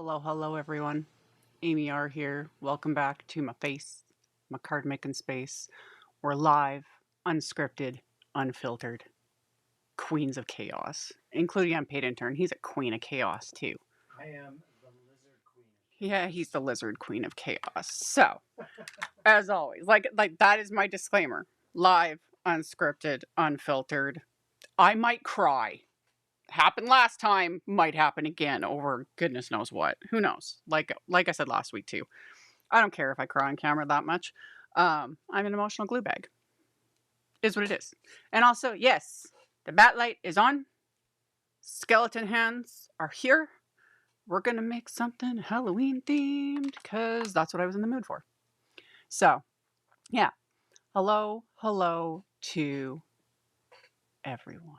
Hello everyone. AmyR here. Welcome back to my face, my card making space. We're live, unscripted, unfiltered. Queens of chaos, including unpaid intern. He's a queen of chaos too. I am the lizard queen. Yeah, he's the lizard queen of chaos. So, as always, like that is my disclaimer. Live, unscripted, unfiltered. I might cry. Happened last time, might happen again over goodness knows what. Who knows? Like I said last week too. I don't care if I cry on camera that much. I'm an emotional glue bag. Is what it is. And also, yes, the bat light is on. Skeleton hands are here. We're gonna make something Halloween themed because that's what I was in the mood for. So, yeah. Hello to everyone.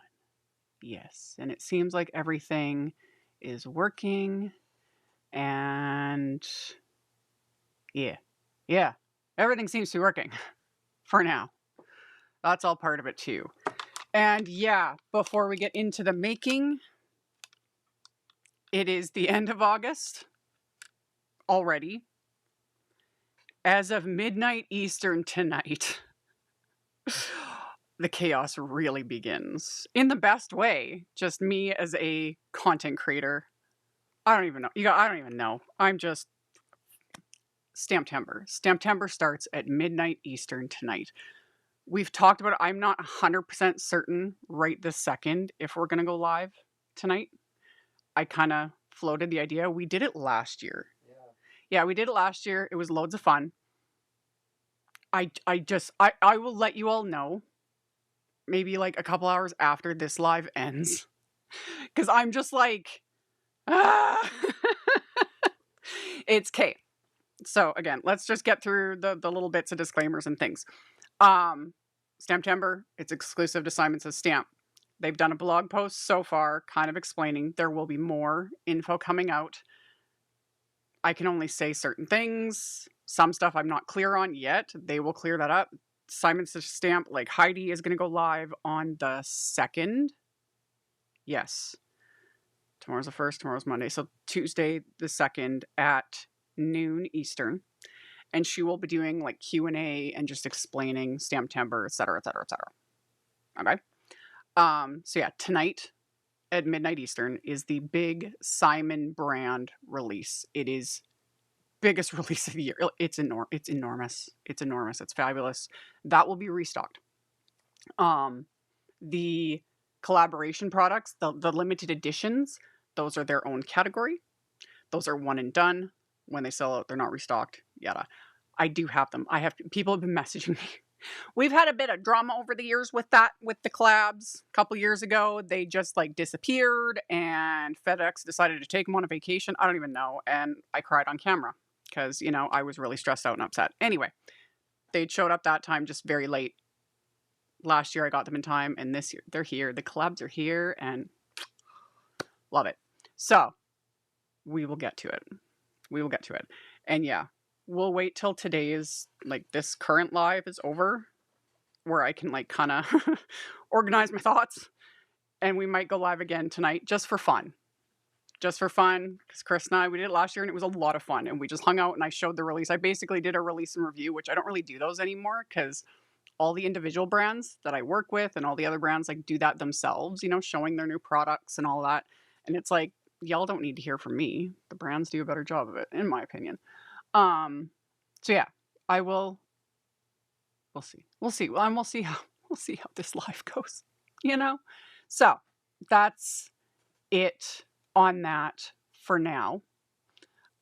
Yes, and it seems like everything is working, and yeah, everything seems to be working for now. That's all part of it too. And yeah, before we get into the making, it is the end of August already. As of midnight Eastern tonight, the chaos really begins in the best way. Just me as a content creator. I don't even know. I don't even know. I'm just Stamptember. Stamptember starts at midnight Eastern tonight. We've talked about it. I'm not 100% certain right this second if we're going to go live tonight. I kind of floated the idea. We did it last year. Yeah, we did it last year. It was loads of fun. I will let you all know maybe like a couple hours after this live ends. Because I'm just like, ah! It's K. So again, let's just get through the little bits of disclaimers and things. Stamptember, it's exclusive to Simon Says Stamp. They've done a blog post so far kind of explaining there will be more info coming out. I can only say certain things. Some stuff I'm not clear on yet. They will clear that up. Simon Says Stamp, like Heidi, is going to go live on the 2nd. Yes. Tomorrow's the 1st, tomorrow's Monday. So Tuesday the 2nd at noon Eastern. And she will be doing like Q&A and just explaining Stamptember, etc., etc., etc. Okay? So yeah, tonight at midnight Eastern is the big Simon brand release. It is biggest release of the year. It's enormous. It's enormous. It's fabulous. That will be restocked. The collaboration products, the limited editions, those are their own category. Those are one and done. When they sell out, they're not restocked. Yada. I do have them. People have been messaging me. We've had a bit of drama over the years with that, with the collabs. A couple years ago, they just like disappeared and FedEx decided to take them on a vacation. I don't even know. And I cried on camera because, I was really stressed out and upset. Anyway, they showed up that time just very late. Last year I got them in time, and this year they're here. The collabs are here and love it. So we will get to it. And yeah, we'll wait till today's, like this current live is over where I can like kind of organize my thoughts, and we might go live again tonight just for fun. Because Chris and I, we did it last year and it was a lot of fun, and we just hung out and I showed the release. I basically did a release and review, which I don't really do those anymore because all the individual brands that I work with and all the other brands like do that themselves, showing their new products and all that. And it's like, y'all don't need to hear from me. The brands do a better job of it, in my opinion. So yeah, we'll see. We'll see how this live goes, So that's it on that for now.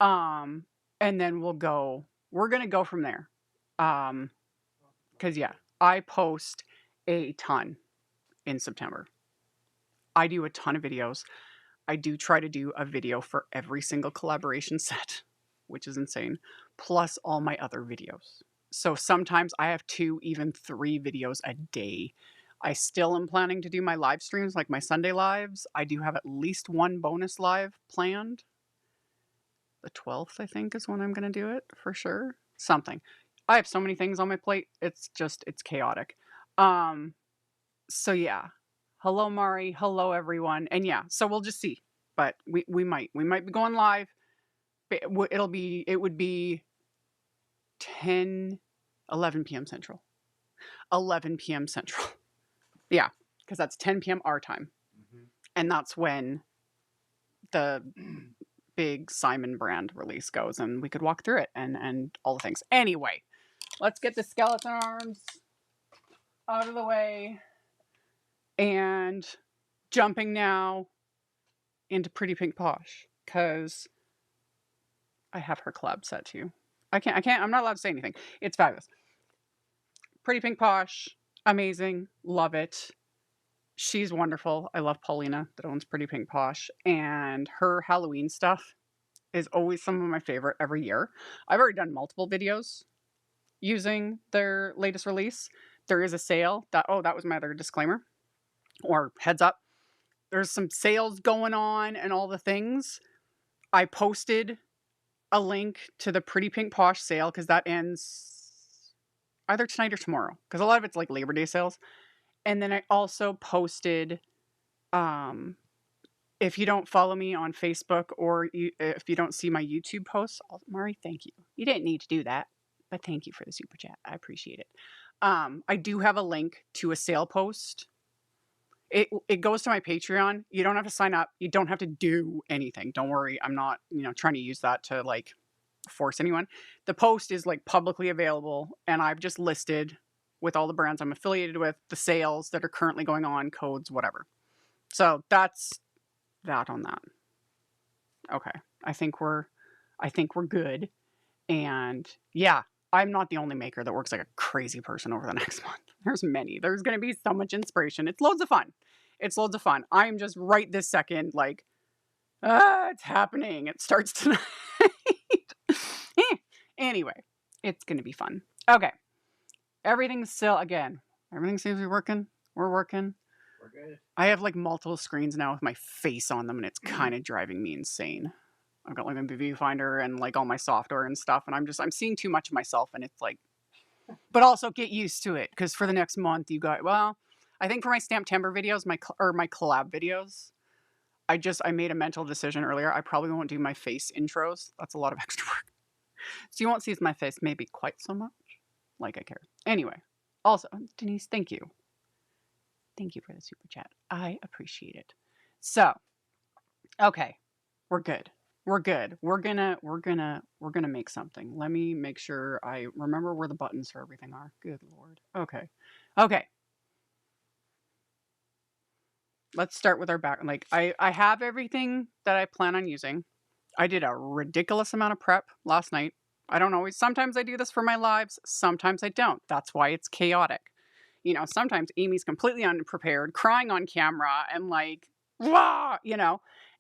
And then we're going to go from there. Cause yeah, I post a ton in September. I do a ton of videos. I do try to do a video for every single collaboration set, which is insane, plus all my other videos. So sometimes I have 2, even 3 videos a day. I still am planning to do my live streams, like my Sunday lives. I do have at least 1 bonus live planned. The 12th, I think, is when I'm going to do it, for sure. Something. I have so many things on my plate. It's chaotic. So yeah. Hello, Mari. Hello, everyone. And yeah, so we'll just see. But we might be going live it would be 11 p.m. Central. 11 p.m. Central. Yeah, because that's 10 p.m. our time. Mm-hmm. And that's when the big Simon brand release goes, and we could walk through it and all the things. Anyway, let's get the skeleton arms out of the way and jumping now into Pretty Pink Posh, because I have her collab set too. I'm not allowed to say anything. It's fabulous. Pretty Pink Posh, amazing, love it. She's wonderful. I love Paulina that owns Pretty Pink Posh, and her Halloween stuff is always some of my favorite every year. I've already done multiple videos using their latest release. There is a sale that was my other disclaimer or heads up. There's some sales going on and all the things. I posted a link to the Pretty Pink Posh sale because that ends either tonight or tomorrow, because a lot of it's like Labor Day sales. And then I also posted, if you don't follow me on Facebook or if you don't see my YouTube posts, Mari, thank you. You didn't need to do that, but thank you for the super chat. I appreciate it. I do have a link to a sale post. It goes to my Patreon. You don't have to sign up. You don't have to do anything. Don't worry. I'm not, trying to use that to like force anyone. The post is like publicly available, and I've just listed with all the brands I'm affiliated with, the sales that are currently going on, codes, whatever. So that's that on that. Okay. I think we're good. And yeah, I'm not the only maker that works like a crazy person over the next month. There's many. There's going to be so much inspiration. It's loads of fun. I'm just right this second like, it's happening. It starts tonight. Anyway, it's going to be fun. Okay. Everything seems to be working. We're working. We're good. I have like multiple screens now with my face on them, and it's kind of driving me insane. I've got like a viewfinder and like all my software and stuff, and I'm seeing too much of myself, and it's like, but also get used to it, because for the next month I think for my Stamptember videos, my collab videos, I made a mental decision earlier. I probably won't do my face intros. That's a lot of extra work. So you won't see my face maybe quite so much. Like I care. Anyway, also, Denise, thank you. Thank you for the super chat. I appreciate it. So, okay, we're good. We're gonna make something. Let me make sure I remember where the buttons for everything are. Good Lord. Okay. Let's start with our back. Like I have everything that I plan on using. I did a ridiculous amount of prep last night. Sometimes I do this for my lives, sometimes I don't. That's why it's chaotic. Sometimes Amy's completely unprepared, crying on camera and like, wah,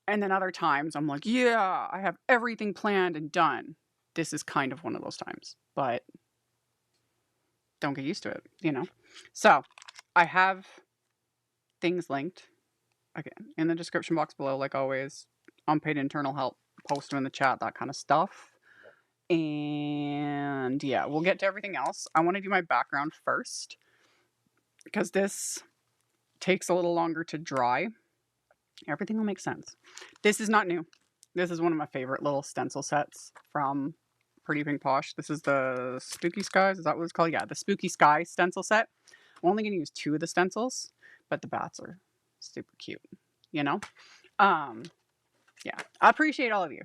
and then other times I'm like, yeah, I have everything planned and done. This is kind of one of those times, but don't get used to it, So I have things linked again in the description box below, like always. Unpaid internal help, post them in the chat, that kind of stuff. And yeah, we'll get to everything else. I want to do my background first, because this takes a little longer to dry. Everything will make sense. This is not new. This is one of my favorite little stencil sets from Pretty Pink Posh. This is the Spooky Skies. Is that what it's called? Yeah, the Spooky Sky stencil set. I'm only going to use 2 of the stencils, but the bats are super cute, Yeah, I appreciate all of you.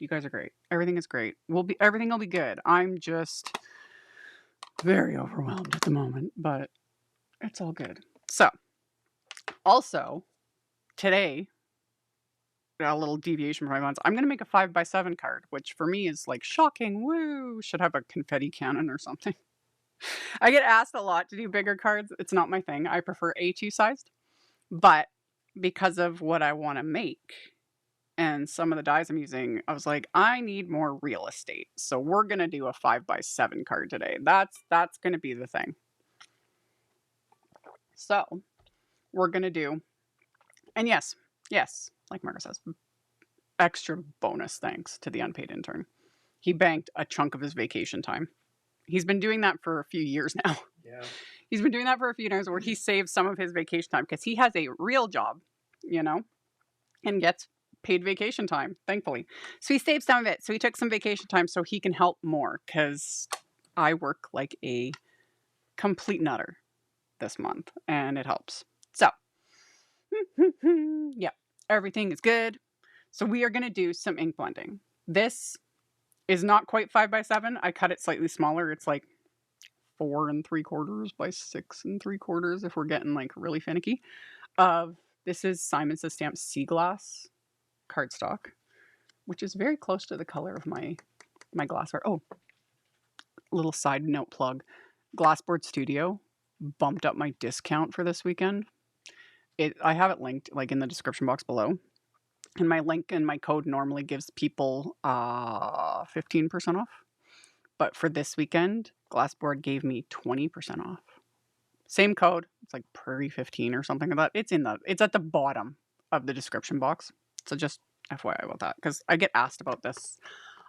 You guys are great. Everything is great. Everything will be good. I'm just very overwhelmed at the moment, but it's all good. So, also, today, a little deviation from my plans, I'm going to make a 5x7 card, which for me is like shocking. Woo! Should have a confetti cannon or something. I get asked a lot to do bigger cards. It's not my thing. I prefer A2 sized. But because of what I want to make and some of the dies I'm using, I was like, I need more real estate. So we're going to do a 5x7 card today. That's going to be the thing. So we're going to do, and yes, like Margaret says, extra bonus thanks to the unpaid intern. He banked a chunk of his vacation time. He's been doing that for a few years now. Yeah. He's been doing that for a few years where he saves some of his vacation time because he has a real job, and gets paid vacation time, thankfully. So he saved some of it. So he took some vacation time so he can help more because I work like a complete nutter this month and it helps. So, yeah, everything is good. So we are going to do some ink blending. This is not quite 5x7. I cut it slightly smaller. It's like 4 3/4 by 6 3/4 if we're getting like really finicky. This is Simon Says Stamp Sea Glass cardstock, which is very close to the color of my glassware. Oh, little side note plug. Glassboard Studio bumped up my discount for this weekend. I have it linked like in the description box below. And my link and my code normally gives people 15% off. But for this weekend, Glassboard gave me 20% off. Same code. It's like Prairie 15 or something like that. It's at the bottom of the description box. So just FYI about that because I get asked about this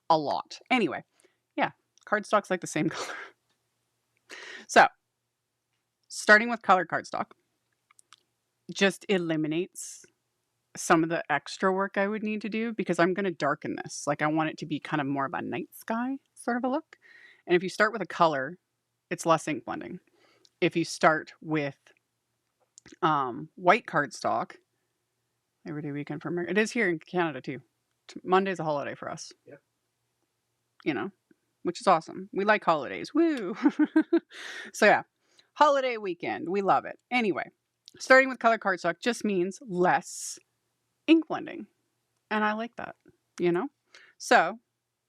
a lot. Anyway, yeah, cardstock's like the same color. So, starting with color cardstock just eliminates some of the extra work I would need to do because I'm going to darken this. Like I want it to be kind of more of a night sky sort of a look. And if you start with a color, it's less ink blending. If you start with white cardstock, Labor Day weekend for America. It is here in Canada too. Monday's a holiday for us. Yep. You know, which is awesome. We like holidays. Woo! So yeah, holiday weekend. We love it. Anyway, starting with color cardstock just means less ink blending. And I like that, you know? So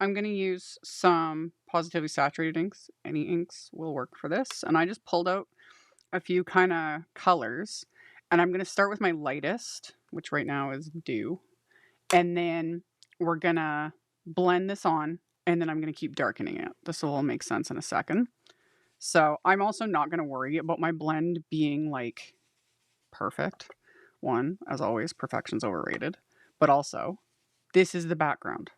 I'm going to use some Pawsitively saturated inks. Any inks will work for this. And I just pulled out a few kind of colors. And I'm going to start with my lightest, which right now is Dew. And then we're going to blend this on. And then I'm going to keep darkening it. This will all make sense in a second. So I'm also not going to worry about my blend being like perfect. One, as always, perfection's overrated. But also, this is the background.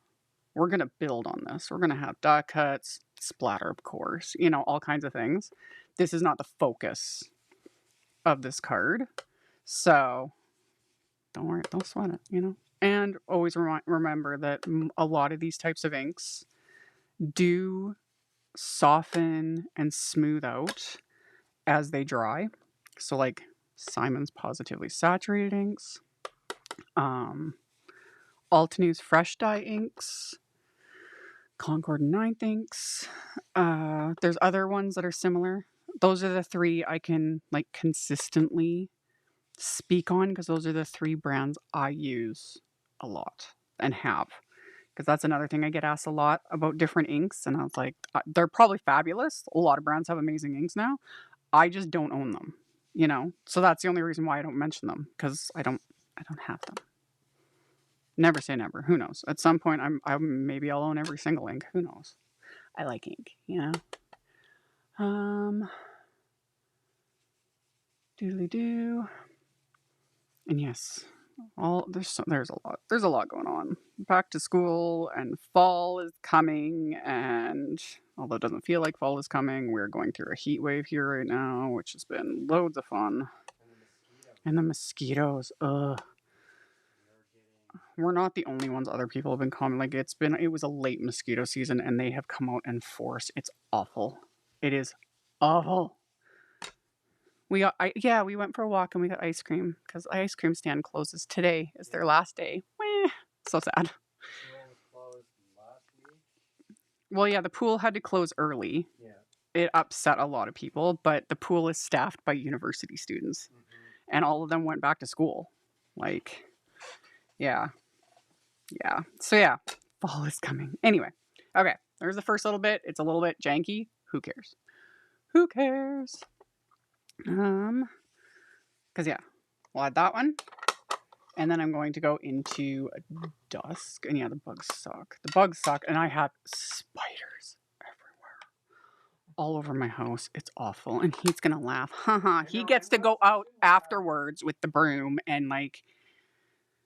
We're going to build on this. We're going to have dot cuts, splatter, of course, you know, all kinds of things. This is not the focus of this card. So don't worry, don't sweat it, you know. And always remember that a lot of these types of inks do soften and smooth out as they dry. So like Simon's Pawsitively saturated inks, Altenews fresh dye inks, Concord 9th inks. There's other ones that are similar. Those are the three I can like consistently speak on because those are the three brands I use a lot and have. Because that's another thing I get asked a lot about different inks. And I was like, they're probably fabulous. A lot of brands have amazing inks now. I just don't own them, you know? So that's the only reason why I don't mention them because I don't have them. Never say never. Who knows? At some point, maybe I'll own every single ink. Who knows? I like ink, you know? Doodly doo. And yes, there's a lot going on. Back to school and fall is coming, and although it doesn't feel like fall is coming, we're going through a heat wave here right now, which has been loads of fun. And the mosquitoes, ugh. We're not the only ones. Other people have been commenting. Like it was a late mosquito season, and they have come out in force. It's awful. It is awful. We went for a walk and we got ice cream because the ice cream stand closes today. Is their last day. Meh. So sad. Well, yeah, the pool had to close early. Yeah. It upset a lot of people, but the pool is staffed by university students, and all of them went back to school. Like, yeah. So yeah, fall is coming. Anyway, okay. There's the first little bit. It's a little bit janky. Who cares? Because yeah, we'll add that one. And then I'm going to go into dusk. And yeah, the bugs suck. And I have spiders everywhere. All over my house. It's awful. And he's going to laugh. Haha. He gets to go out afterwards with the broom. And like,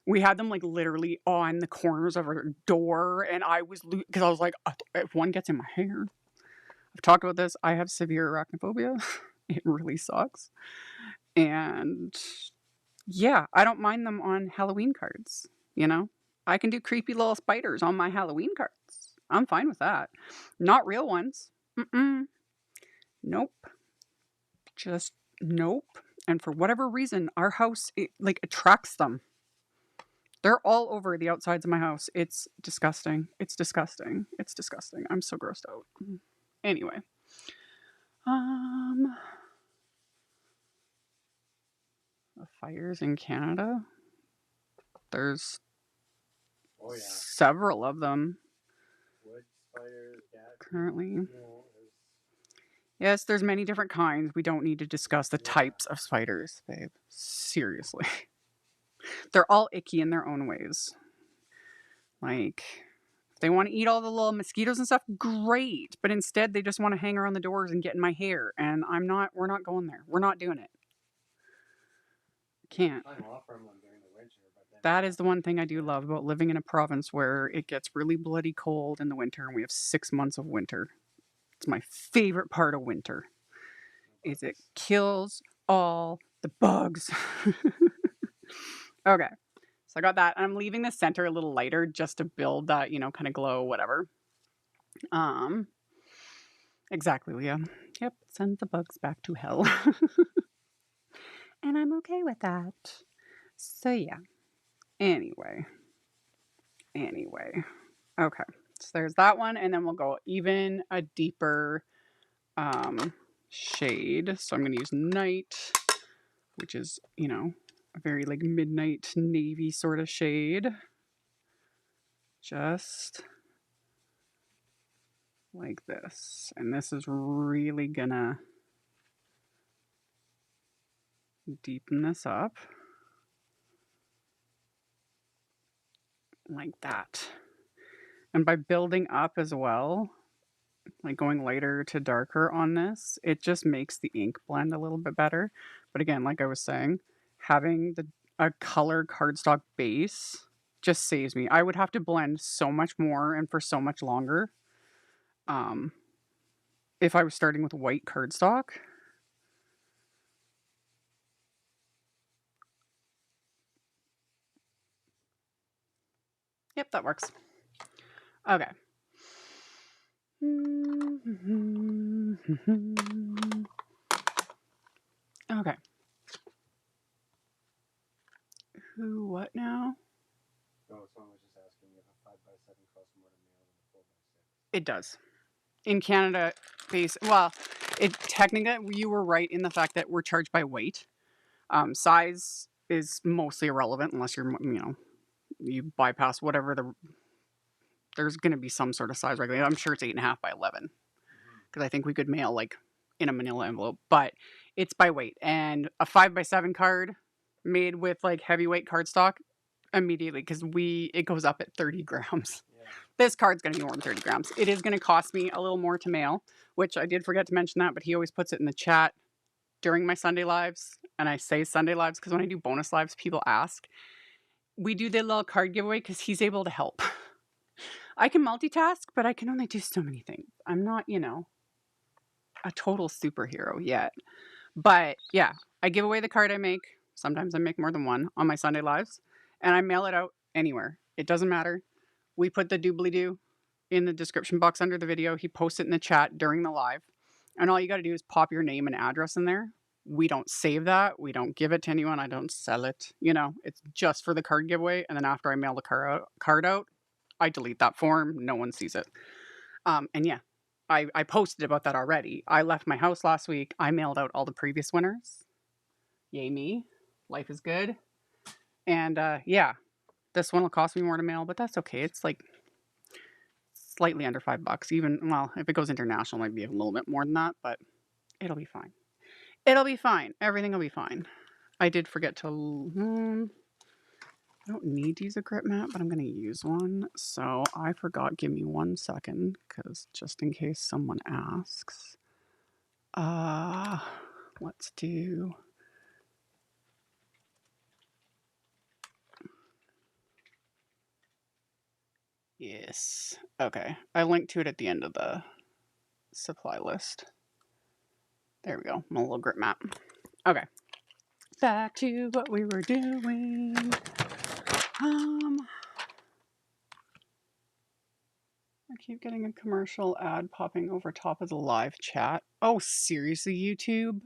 we had them like literally on the corners of our door. And I was, because I was like, if one gets in my hair. I've talked about this. I have severe arachnophobia. It really sucks. And yeah, I don't mind them on Halloween cards, you know? I can do creepy little spiders on my Halloween cards. I'm fine with that. Not real ones. Mm-mm. Nope. Just nope. And for whatever reason, our house like attracts them. They're all over the outsides of my house. It's disgusting. It's disgusting. It's disgusting. I'm so grossed out. Anyway. The fires in Canada. There's several of them. Wood spiders, currently. Yes, there's many different kinds. We don't need to discuss the types of spiders, babe. Seriously. They're all icky in their own ways. Like, if they want to eat all the little mosquitoes and stuff, great. But instead, they just want to hang around the doors and get in my hair. And we're not going there. We're not doing it. Can't. That is the one thing I do love about living in a province where it gets really bloody cold in the winter and we have 6 months of winter. It's my favorite part of winter. Is it kills all the bugs. Okay. So I got that. I'm leaving the center a little lighter just to build that, kind of glow, whatever. Exactly, Leah. Yep, send the bugs back to hell. And I'm okay with that. So yeah. Anyway. Okay. So there's that one, and then we'll go even a deeper shade. So I'm going to use Night, which is, a very like midnight navy sort of shade. Just like this. And this is really gonna deepen this up. Like that. And by building up as well, like going lighter to darker on this, it just makes the ink blend a little bit better. But again, like I was saying, having a color cardstock base just saves me. I would have to blend so much more and for so much longer. If I was starting with white cardstock. Yep, that works. Okay. Okay. Who, what now? Oh, someone was just asking if a 5x7 costs more to mail than a 4x6. It does. In Canada, technically, you were right in the fact that we're charged by weight. Size is mostly irrelevant unless you're, you bypass whatever there's going to be some sort of size regulation. I'm sure it's 8.5 by 11 because I think we could mail like in a manila envelope, but it's by weight. And a 5x7 card made with like heavyweight cardstock immediately because it goes up at 30 grams. Yeah. This card's going to be more than 30 grams. It is going to cost me a little more to mail, which I did forget to mention that, but he always puts it in the chat during my Sunday lives. And I say Sunday lives because when I do bonus lives, people ask. We do the little card giveaway because he's able to help. I can multitask, but I can only do so many things. I'm not, a total superhero yet. But yeah, I give away the card I make. Sometimes I make more than one on my Sunday lives. And I mail it out anywhere. It doesn't matter. We put the doobly-doo in the description box under the video. He posts it in the chat during the live. And all you got to do is pop your name and address in there. We don't save that. We don't give it to anyone. I don't sell it. It's just for the card giveaway. And then after I mail the card out, I delete that form. No one sees it. And yeah, I posted about that already. I left my house last week. I mailed out all the previous winners. Yay me. Life is good. And yeah, this one will cost me more to mail, but that's okay. It's like slightly under $5. Even, well, if it goes international, it might be a little bit more than that, but it'll be fine. It'll be fine. Everything will be fine. I did forget to... I don't need to use a grip mat, but I'm going to use one. So I forgot. Give me 1 second, because just in case someone asks. Let's do... Yes. Okay. I linked to it at the end of the supply list. There we go. My little grip mat. Okay. Back to what we were doing. keep getting a commercial ad popping over top of the live chat. Oh, seriously, YouTube?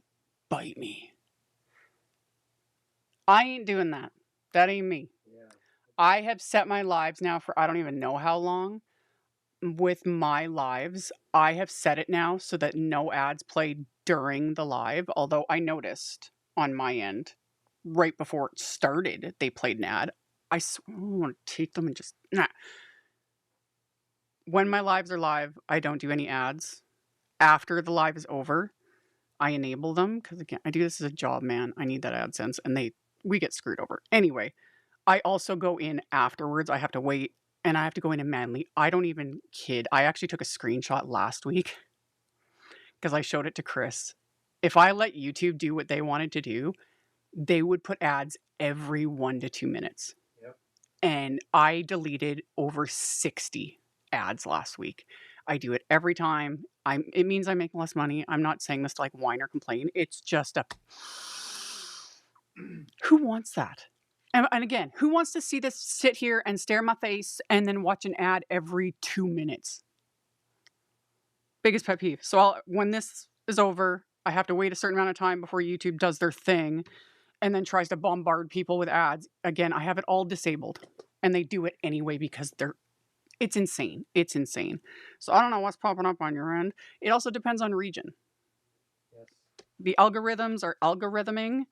Bite me. I ain't doing that. That ain't me. Yeah. I have set my lives now for I don't even know how long. With my lives, I have set it now so that no ads play during the live. Although I noticed on my end, right before it started, they played an ad. I want to take them and just nah. When my lives are live, I don't do any ads. After the live is over, I enable them because again, I do this as a job, man. I need that AdSense, and we get screwed over anyway. I also go in afterwards. I have to wait, and I have to go in and manually. I don't even kid. I actually took a screenshot last week because I showed it to Chris. If I let YouTube do what they wanted to do, they would put ads every 1 to 2 minutes. Yep. And I deleted over 60 ads last week. I do it every time. It means I make less money. I'm not saying this to like whine or complain. It's just a who wants that? And again, who wants to see this sit here and stare in my face and then watch an ad every 2 minutes? Biggest pet peeve. So when this is over, I have to wait a certain amount of time before YouTube does their thing and then tries to bombard people with ads. Again, I have it all disabled and they do it anyway because it's insane. It's insane. So I don't know what's popping up on your end. It also depends on region. Yes. The algorithms are algorithming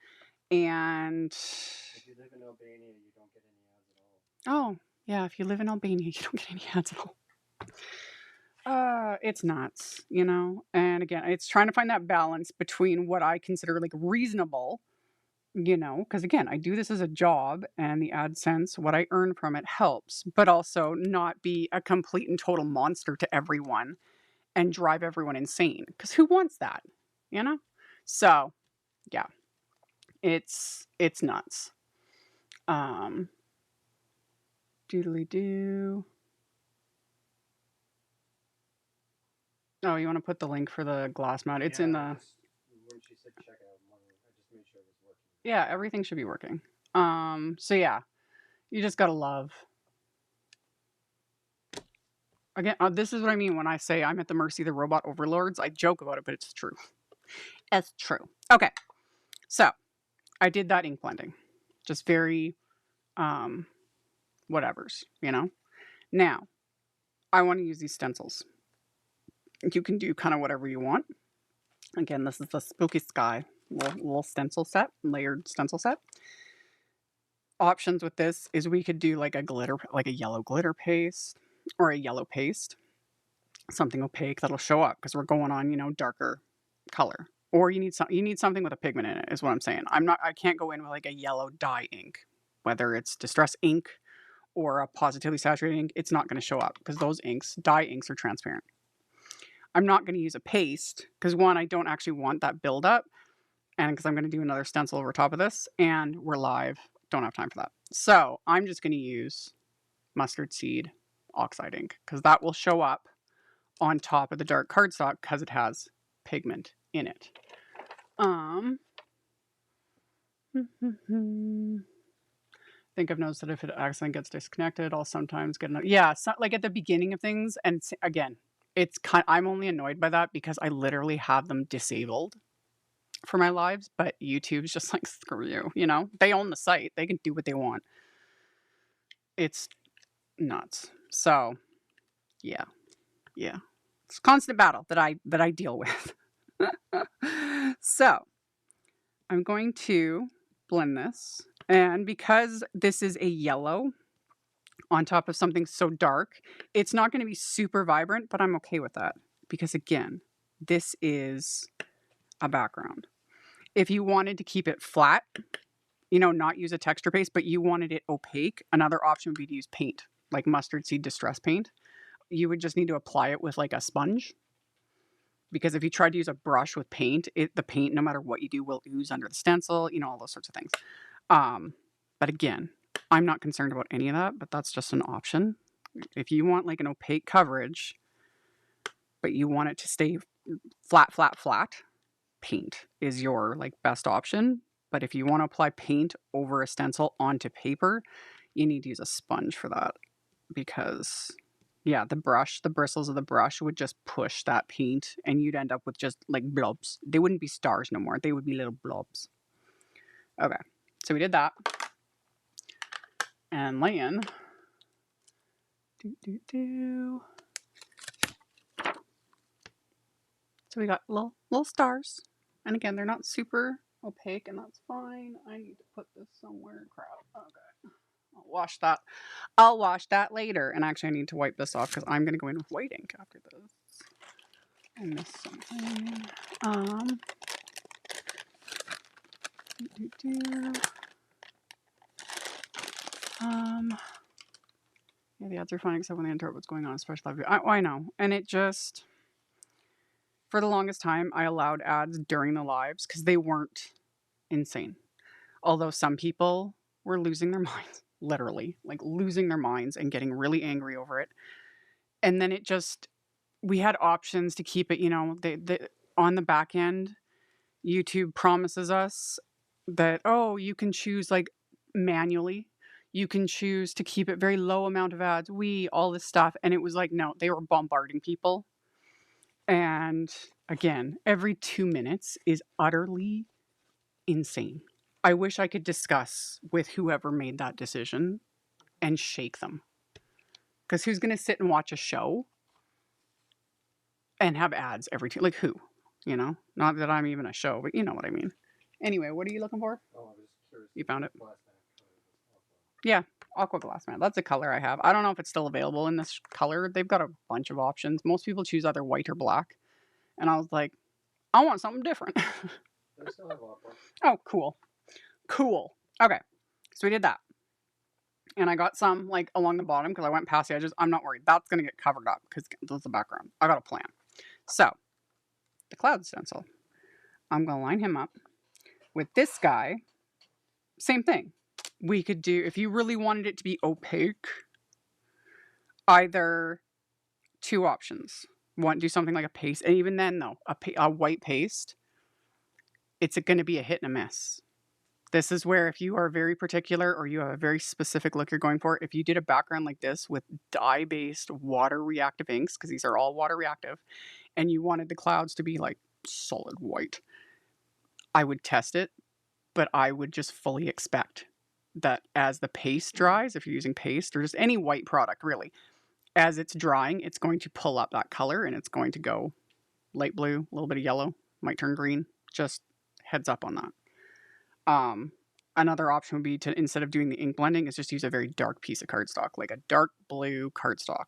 and If you live in Albania, you don't get any ads at all. oh, yeah, if you live in Albania, you don't get any ads at all. It's nuts, you know? And again, it's trying to find that balance between what I consider like reasonable, you know, because again, I do this as a job and the AdSense, what I earn from it helps, but also not be a complete and total monster to everyone and drive everyone insane. Because who wants that, you know? So, yeah, it's nuts. Doodly doo. Oh, you want to put the link for the glass mat? It's in the. When she said checkout, I just made sure it was working. Yeah, everything should be working. So yeah, you just gotta love. Again, this is what I mean when I say I'm at the mercy of the robot overlords. I joke about it, but it's true. It's true. Okay, so I did that ink blending, just very, whatever's, you know. Now, I want to use these stencils. You can do kind of whatever you want. Again, this is the Spooky Sky little stencil set, layered stencil set. Options with this is we could do like a yellow glitter paste or a yellow paste, something opaque that'll show up because we're going on, you know, darker color. Or you need something with a pigment in it is what I'm saying. I can't go in with like a yellow dye ink, whether it's Distress ink or a Positively saturated ink, it's not going to show up because those dye inks are transparent. I'm not going to use a paste because one, I don't actually want that buildup, and because I'm going to do another stencil over top of this, and we're live, don't have time for that. So I'm just going to use mustard seed oxide ink because that will show up on top of the dark cardstock because it has pigment in it. Think I've noticed that if it accidentally gets disconnected, I'll sometimes get like at the beginning of things. And again, I'm only annoyed by that because I literally have them disabled for my lives, but YouTube's just like, screw you, you know? They own the site. They can do what they want. It's nuts. So, yeah. It's a constant battle that I deal with. So, I'm going to blend this. And because this is a yellow on top of something so dark, it's not going to be super vibrant, but I'm okay with that. Because again, this is a background. If you wanted to keep it flat, you know, not use a texture paste, but you wanted it opaque, another option would be to use paint, like mustard seed distress paint. You would just need to apply it with like a sponge. Because if you try to use a brush with paint, the paint, no matter what you do, will ooze under the stencil, you know, all those sorts of things. But again, I'm not concerned about any of that, but that's just an option. If you want like an opaque coverage, but you want it to stay flat, paint is your like best option. But if you want to apply paint over a stencil onto paper, you need to use a sponge for that because yeah, the bristles of the brush would just push that paint and you'd end up with just like blobs. They wouldn't be stars no more. They would be little blobs. Okay, so we did that. And laying. So we got little stars. And again, they're not super opaque, and that's fine. I need to put this somewhere. Crap. Okay. I'll wash that. I'll wash that later. And actually, I need to wipe this off because I'm going to go in with white ink after this. I missed something. Yeah, the ads are fine except when they interrupt what's going on, especially live. I know. And it just, for the longest time, I allowed ads during the lives because they weren't insane. Although some people were losing their minds, literally, like losing their minds and getting really angry over it. And then it just, we had options to keep it, you know, on the back end, YouTube promises us that, oh, you can choose like manually. You can choose to keep it very low amount of ads, all this stuff. And it was like, no, they were bombarding people. And again, every 2 minutes is utterly insane. I wish I could discuss with whoever made that decision and shake them. Because who's going to sit and watch a show and have ads every two? Like who? You know? Not that I'm even a show, but you know what I mean. Anyway, what are you looking for? Oh, I was curious. You found it? Glass mat color was aqua. Yeah, aqua glass mat. That's a color I have. I don't know if it's still available in this color. They've got a bunch of options. Most people choose either white or black. And I was like, I want something different. They still have aqua. Oh, cool. Cool. Okay. So we did that. And I got some like along the bottom because I went past the edges. I'm not worried. That's going to get covered up because that's the background. I got a plan. So the cloud stencil, I'm going to line him up with this guy. Same thing. We could do, if you really wanted it to be opaque, either two options. One, do something like a paste. And even then, though, a white paste, it's going to be a hit and a miss. This is where if you are very particular or you have a very specific look you're going for, if you did a background like this with dye-based water reactive inks, because these are all water reactive, and you wanted the clouds to be like solid white, I would test it, but I would just fully expect that as the paste dries, if you're using paste or just any white product really, as it's drying, it's going to pull up that color and it's going to go light blue, a little bit of yellow, might turn green. Just heads up on that. Another option would be to, instead of doing the ink blending, is just use a very dark piece of cardstock, like a dark blue cardstock.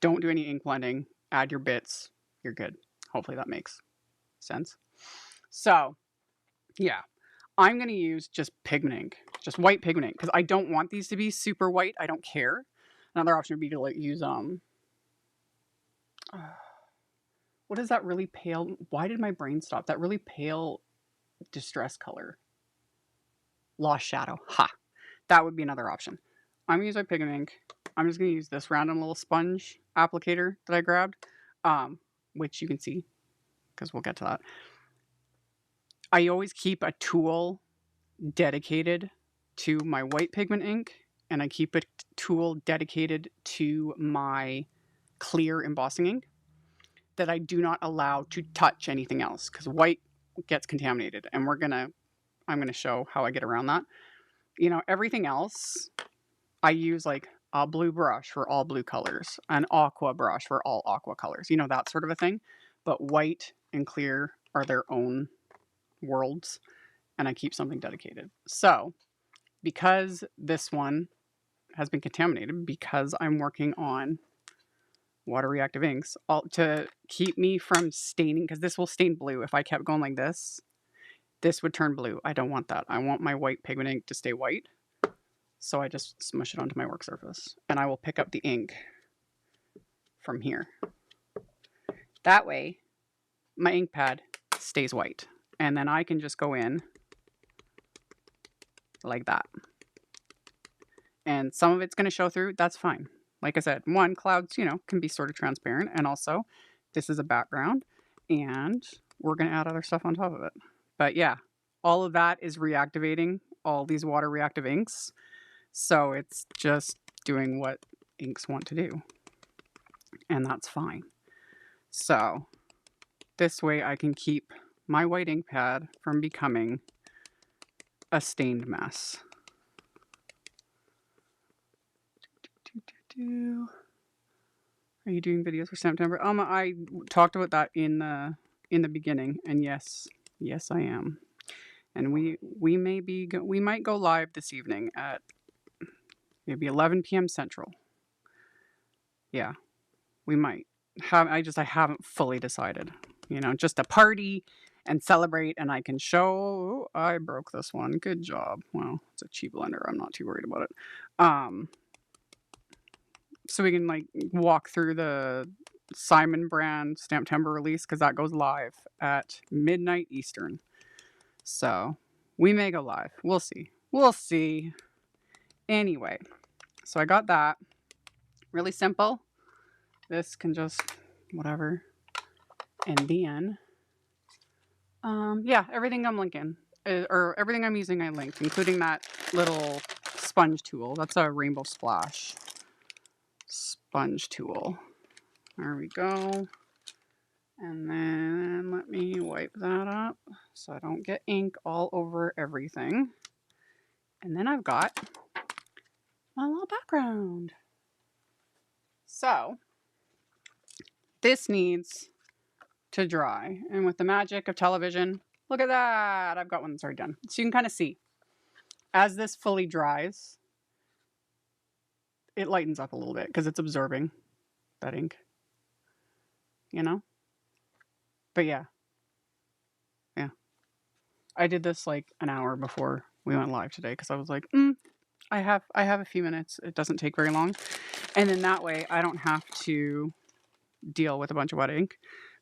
Don't do any ink blending. Add your bits. You're good. Hopefully that makes sense. So, yeah. I'm going to use just pigment ink, just white pigment ink, because I don't want these to be super white. I don't care. Another option would be to like use, what is that really pale? Why did my brain stop? That really pale distress color. Lost Shadow. Ha! That would be another option. I'm going to use my pigment ink. I'm just going to use this random little sponge applicator that I grabbed, which you can see, because we'll get to that. I always keep a tool dedicated to my white pigment ink, and I keep a tool dedicated to my clear embossing ink that I do not allow to touch anything else, because white gets contaminated, and I'm going to show how I get around that. You know, everything else, I use like a blue brush for all blue colors, an aqua brush for all aqua colors, you know, that sort of a thing. But white and clear are their own worlds, and I keep something dedicated. So, because this one has been contaminated, because I'm working on water reactive inks, to keep me from staining, because this will stain blue. If I kept going like this would turn blue. I don't want that. I want my white pigment ink to stay white. So I just smush it onto my work surface. And I will pick up the ink from here. That way, my ink pad stays white. And then I can just go in like that. And some of it's going to show through. That's fine. Like I said, one, clouds, you know, can be sort of transparent. And also, this is a background. And we're going to add other stuff on top of it. But yeah, all of that is reactivating all these water reactive inks. So it's just doing what inks want to do. and that's fine. So this way I can keep my white ink pad from becoming a stained mess. Are you doing videos for Stamptember? I talked about that in the beginning, and yes, I am. And we might go live this evening at maybe 11 p.m. Central. Yeah, we might. I haven't fully decided. You know, just a party and celebrate, and I can show. Oh, I broke this one. Good job. Well, it's a cheap blender. I'm not too worried about it. So we can like walk through the Simon brand Stamptember release because that goes live at midnight Eastern. So we may go live. We'll see. We'll see. Anyway, so I got that. Really simple. This can just whatever. And then, yeah, everything I'm linking or everything I'm using, I linked, including that little sponge tool. That's a Rainbow Splash sponge tool. There we go. And then let me wipe that up so I don't get ink all over everything. And then I've got my little background. So this needs to dry. And with the magic of television, look at that. I've got one that's already done. So you can kind of see as this fully dries, it lightens up a little bit because it's absorbing that ink, you know? But yeah. I did this like an hour before we went live today because I was like, I have a few minutes. It doesn't take very long. And then that way I don't have to deal with a bunch of wet ink.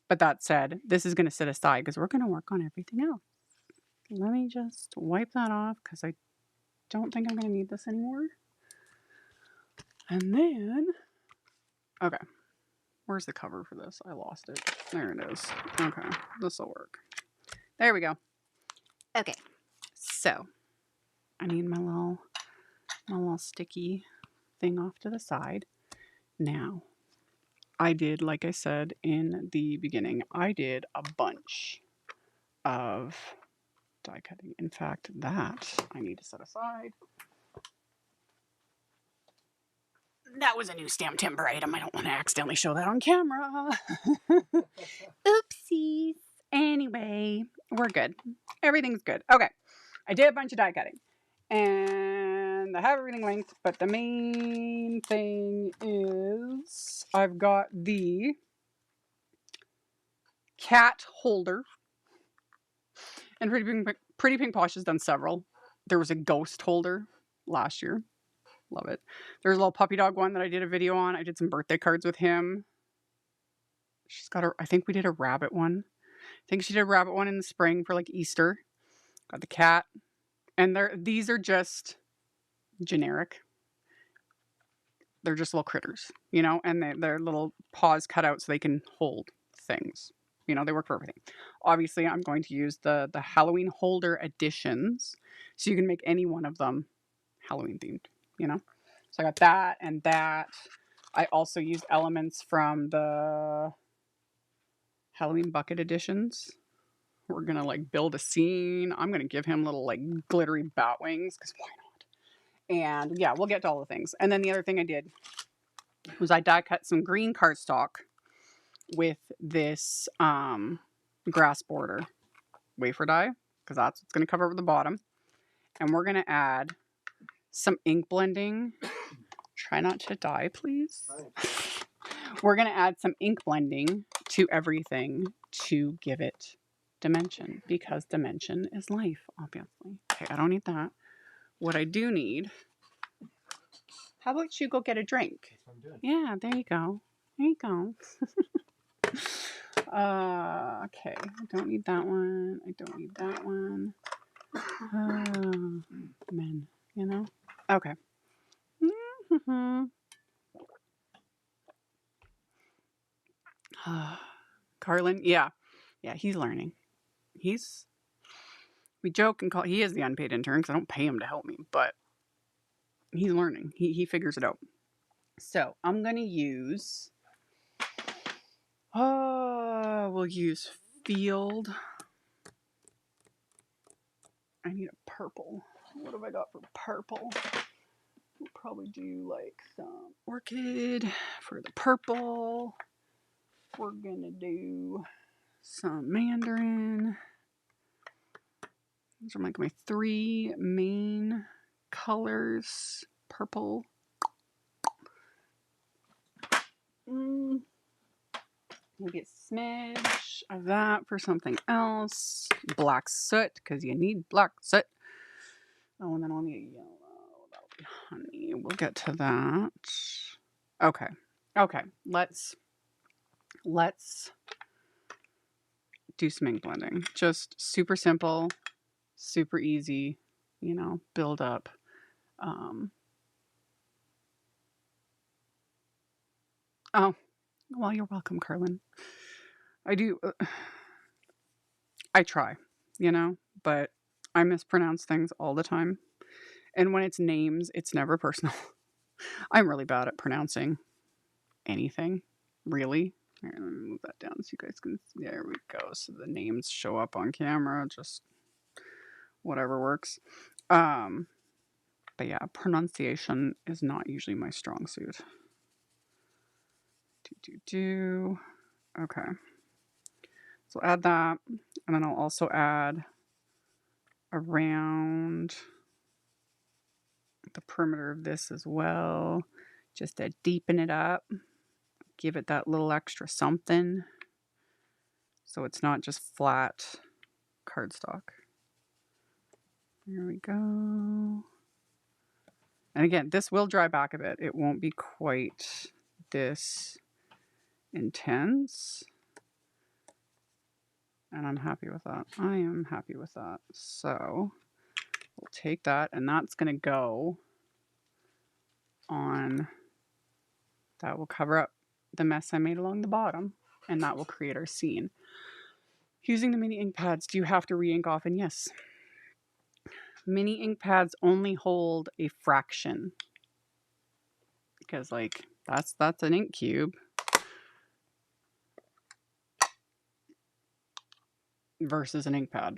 But that said, this is going to sit aside because we're going to work on everything else. Let me just wipe that off because I don't think I'm going to need this anymore. And then, okay, where's the cover for this? I lost it. There it is. Okay, this will work. There we go. Okay, so I need my little sticky thing off to the side. Now, I did, like I said in the beginning, I did a bunch of die cutting. In fact, that I need to set aside. That was a new Stamptember item. I don't want to accidentally show that on camera. Oopsies. Anyway, we're good. Everything's good. Okay. I did a bunch of die cutting. And I have everything linked, but the main thing is I've got the cat holder. And Pretty Pink Posh has done several. There was a ghost holder last year. Love it. There's a little puppy dog one that I did a video on. I did some birthday cards with him. She's got I think we did a rabbit one. I think she did a rabbit one in the spring for like Easter. Got the cat. And these are just generic. They're just little critters, you know, and they're little paws cut out so they can hold things. You know, they work for everything. Obviously, I'm going to use the Halloween holder editions, so you can make any one of them Halloween themed, you know. So I got that and that. I also used elements from the Halloween bucket editions. We're going to like build a scene. I'm going to give him little like glittery bat wings because why not? And yeah, we'll get to all the things. And then the other thing I did was I die cut some green cardstock with this grass border wafer die because that's what's going to cover over the bottom. And we're going to add some ink blending. Try not to die, please. We're going to add some ink blending to everything to give it dimension because dimension is life, obviously. Okay, I don't need that. What I do need, how about you go get a drink? That's what I'm doing. Yeah, there you go. There you go. Okay, I don't need that one. I don't need that one. Men, you know? Okay. Carlin, yeah, he's learning. We joke and call, he is the unpaid intern because I don't pay him to help me, but he's learning. He figures it out. So I'm going to use We'll use Field. I need a purple. What have I got for purple? We'll probably do like some Orchid for the purple. We're gonna do some Mandarin. These are like my 3 main colors. Purple. We'll get a smidge of that for something else. Black soot, because you need black soot. Oh, and then I'll need yellow. That'll be honey. We'll get to that. Okay. Okay. Let's do some ink blending. Just super simple, super easy, you know, build up. Oh, well, you're welcome, Carlin. I do. I try, you know, but I mispronounce things all the time. And when it's names, it's never personal. I'm really bad at pronouncing anything, really. Here, let me move that down so you guys can. There we go. So the names show up on camera. Just whatever works. But yeah, pronunciation is not usually my strong suit. Okay. So add that, and then I'll also add around the perimeter of this as well, just to deepen it up, give it that little extra something, so it's not just flat cardstock. There we go. And again, this will dry back a bit. It won't be quite this intense. And I'm happy with that. I am happy with that. So we'll take that, and that's going to go on. That will cover up the mess I made along the bottom, and that will create our scene. Using the mini ink pads, do you have to re-ink often? Yes. Mini ink pads only hold a fraction, because like that's an ink cube versus an ink pad.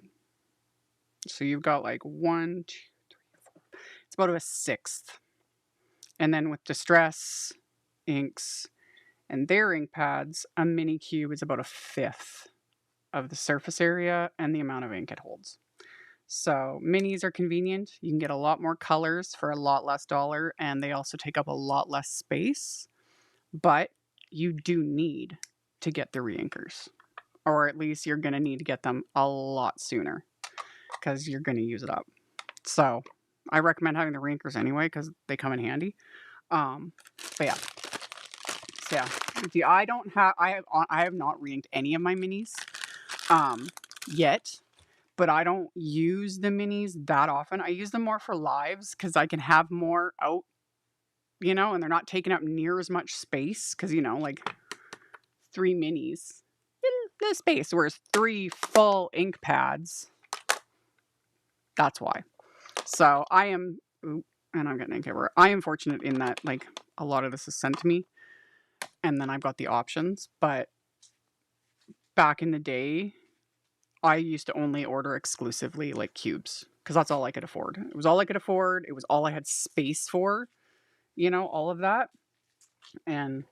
So you've got like 1, 2, 3, 4. It's about a 1/6. And then with Distress inks and their ink pads, a mini cube is about a 1/5 of the surface area and the amount of ink it holds. So minis are convenient. You can get a lot more colors for a lot less dollar, and they also take up a lot less space. But you do need to get the reinkers, or at least you're going to need to get them a lot sooner, because you're going to use it up. So I recommend having the reinkers anyway, because they come in handy. But yeah. So yeah, I have not reinked any of my minis yet, but I don't use the minis that often. I use them more for lives, because I can have more out, you know, and they're not taking up near as much space, because, you know, like 3 minis in the space, whereas 3 full ink pads, that's why. So I am, and I'm getting ink everywhere. I am fortunate in that, like, a lot of this is sent to me, and then I've got the options. But back in the day, I used to only order exclusively like cubes, because that's all I could afford. It was all I could afford. It was all I had space for, you know, all of that. And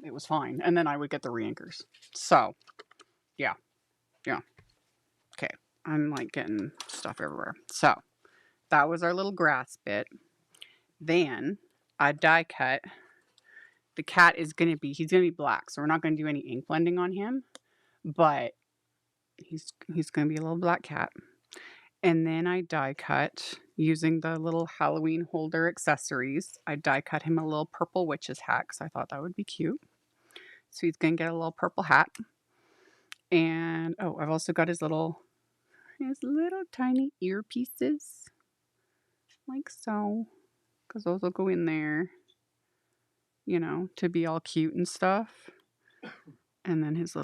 it was fine. And then I would get the reinkers. So, yeah. Yeah. Okay. I'm like getting stuff everywhere. So, that was our little grass bit. Then I die cut. The cat is going to be, he's going to be black. So, we're not going to do any ink blending on him. But he's going to be a little black cat. And then I die cut using the little Halloween holder accessories. I die cut him a little purple witch's hat, because I thought that would be cute. So he's going to get a little purple hat. And oh, I've also got his little tiny earpieces, like so, because those will go in there, you know, to be all cute and stuff. And then his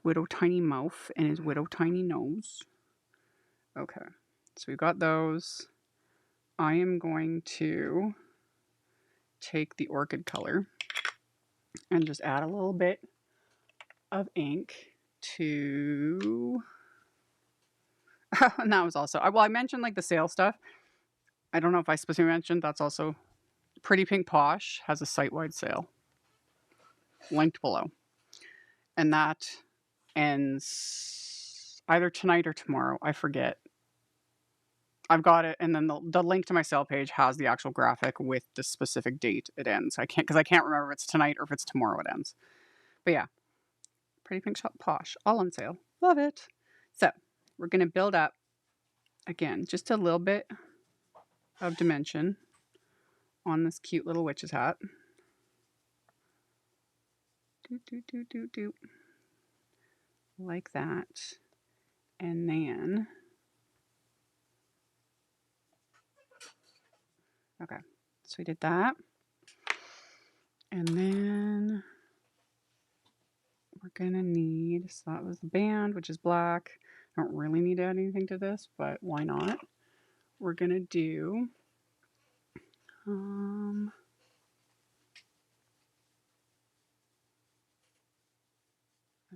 widow tiny mouth and his widow tiny nose. Okay, so we've got those. I am going to take the orchid color and just add a little bit of ink to, and that was also, well, I mentioned like the sale stuff. I don't know if I specifically mentioned, that's also Pretty Pink Posh has a site-wide sale linked below. And that ends either tonight or tomorrow. I forget. I've got it, and then the link to my sale page has the actual graphic with the specific date it ends. I can't remember if it's tonight or if it's tomorrow it ends. But yeah, Pretty Pink Posh, all on sale. Love it. So we're gonna build up again just a little bit of dimension on this cute little witch's hat. Do. Like that. And then, okay, so we did that. And then we're gonna need, so that was the band, which is black. I don't really need to add anything to this, but why not? We're gonna do, I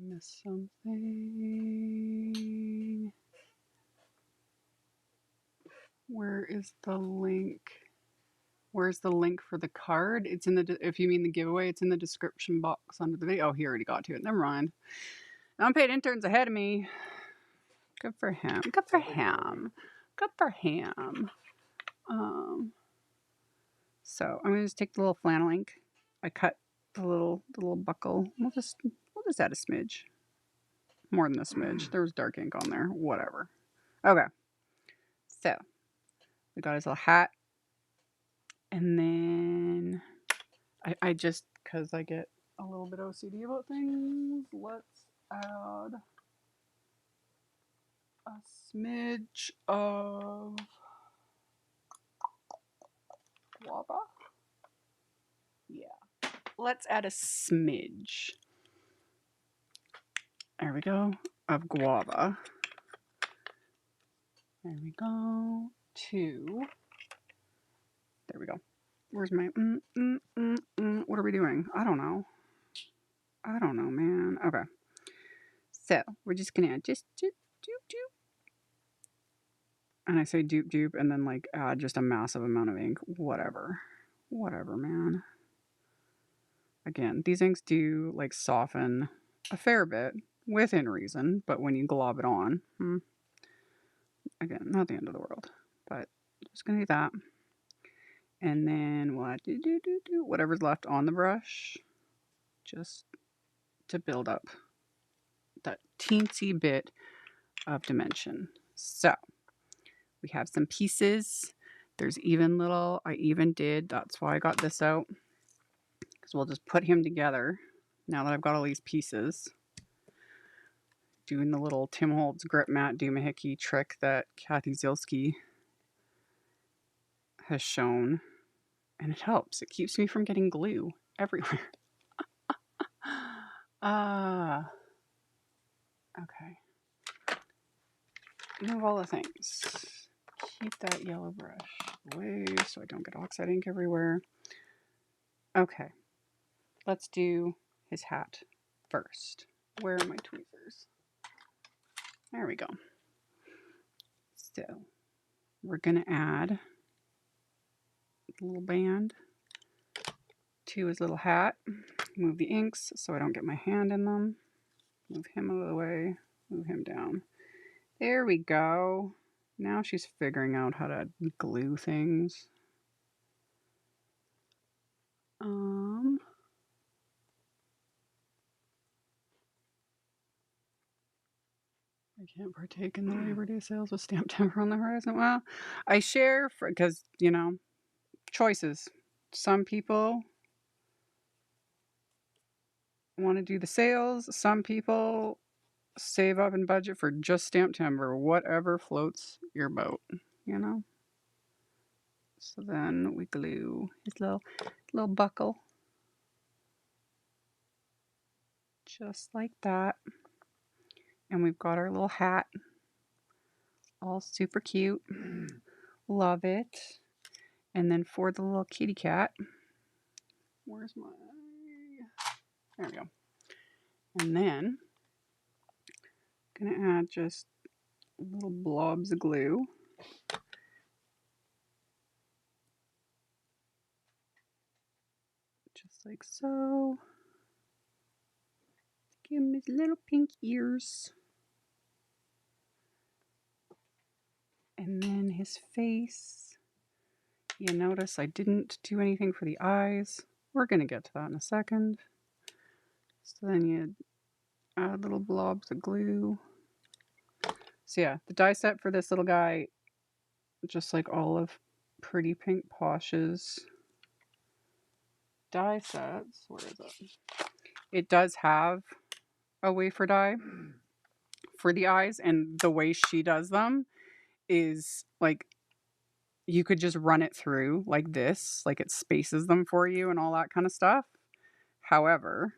missed something. Where is the link? Where's the link for the card? It's in the, if you mean the giveaway, it's in the description box under the video. Oh, he already got to it. Never mind. Unpaid intern's ahead of me. Good for him. Good for him. Good for him. So I'm gonna just take the little flannel ink. I cut the little buckle. We'll just add a smidge. More than a smidge. There was dark ink on there. Whatever. Okay. So we got his little hat. And then I just, because I get a little bit OCD about things, let's add a smidge of guava. Yeah. Let's add a smidge. There we go. Of guava. There we go. There we go. Where's my, what are we doing? I don't know. Man. Okay. So, we're just gonna add just doop. And I say dupe, and then like add just a massive amount of ink. Whatever, man. Again, these inks do like soften a fair bit within reason, but when you glob it on, again, not the end of the world. But just gonna do that, and then we'll add do whatever's left on the brush, just to build up that teensy bit of dimension. So we have some pieces. There's even little, I even did, that's why I got this out, because we'll just put him together now that I've got all these pieces. Doing the little Tim Holtz grip mat doohickey trick that Kathy Zielski has shown, and it helps. It keeps me from getting glue everywhere. Okay. Move all the things. Keep that yellow brush away so I don't get oxide ink everywhere. Okay. Let's do his hat first. Where are my tweezers? There we go. So we're gonna add a little band to his little hat. Move the inks so I don't get my hand in them. Move him out of the way. Move him down. There we go. Now she's figuring out how to glue things. I can't partake in the Labor Day sales with Stamptember on the horizon. Well, I share because, you know, choices. Some people want to do the sales. Some people save up and budget for just Stamptember. Whatever floats your boat, you know? So then we glue his little buckle. Just like that. And we've got our little hat. All super cute. Love it. And then for the little kitty cat, where's my, there we go. And then I'm gonna add just little blobs of glue. Just like so. Give him his little pink ears. And then his face. You notice I didn't do anything for the eyes. We're gonna get to that in a second. So then you add little blobs of glue. So yeah, the die set for this little guy, just like all of Pretty Pink Posh's die sets, where is it? It does have a wafer die for the eyes, and the way she does them is like you could just run it through like this, like it spaces them for you and all that kind of stuff. However,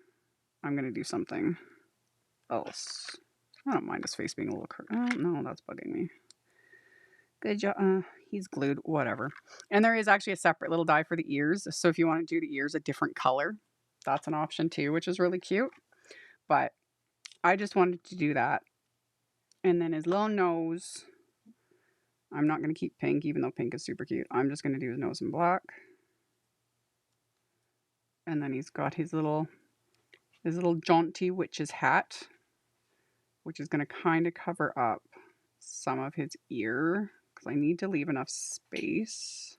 I'm gonna do something else. I don't mind his face being a little no, that's bugging me. Good job. He's glued, whatever. And there is actually a separate little die for the ears. So if you want to do the ears a different color, that's an option too, which is really cute. But I just wanted to do that. And then his little nose, I'm not going to keep pink, even though pink is super cute. I'm just going to do his nose in black. And then he's got his little jaunty witch's hat, which is going to kind of cover up some of his ear because I need to leave enough space.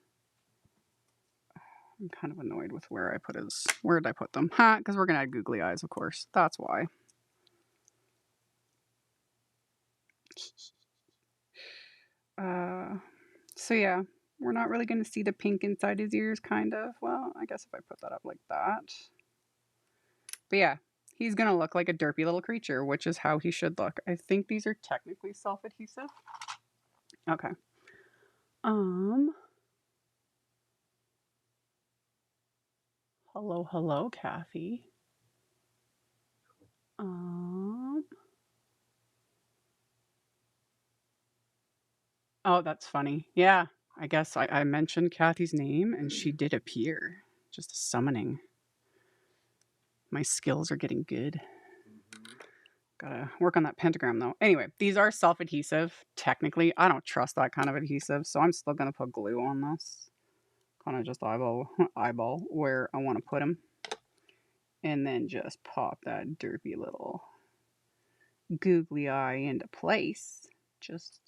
I'm kind of annoyed with where I put his... Where did I put them? Ha! Because we're going to add googly eyes, of course. That's why. So yeah, we're not really going to see the pink inside his ears, kind of. Well, I guess if I put that up like that. But yeah, he's going to look like a derpy little creature, which is how he should look. I think these are technically self-adhesive. Okay. Hello, Kathy. Oh, that's funny. Yeah, I guess I mentioned Kathy's name and she did appear. Just a summoning. My skills are getting good. Gotta work on that pentagram though. Anyway, these are self-adhesive. Technically, I don't trust that kind of adhesive, so I'm still gonna put glue on this. Kind of just eyeball where I want to put them. And then just pop that derpy little googly eye into place. Just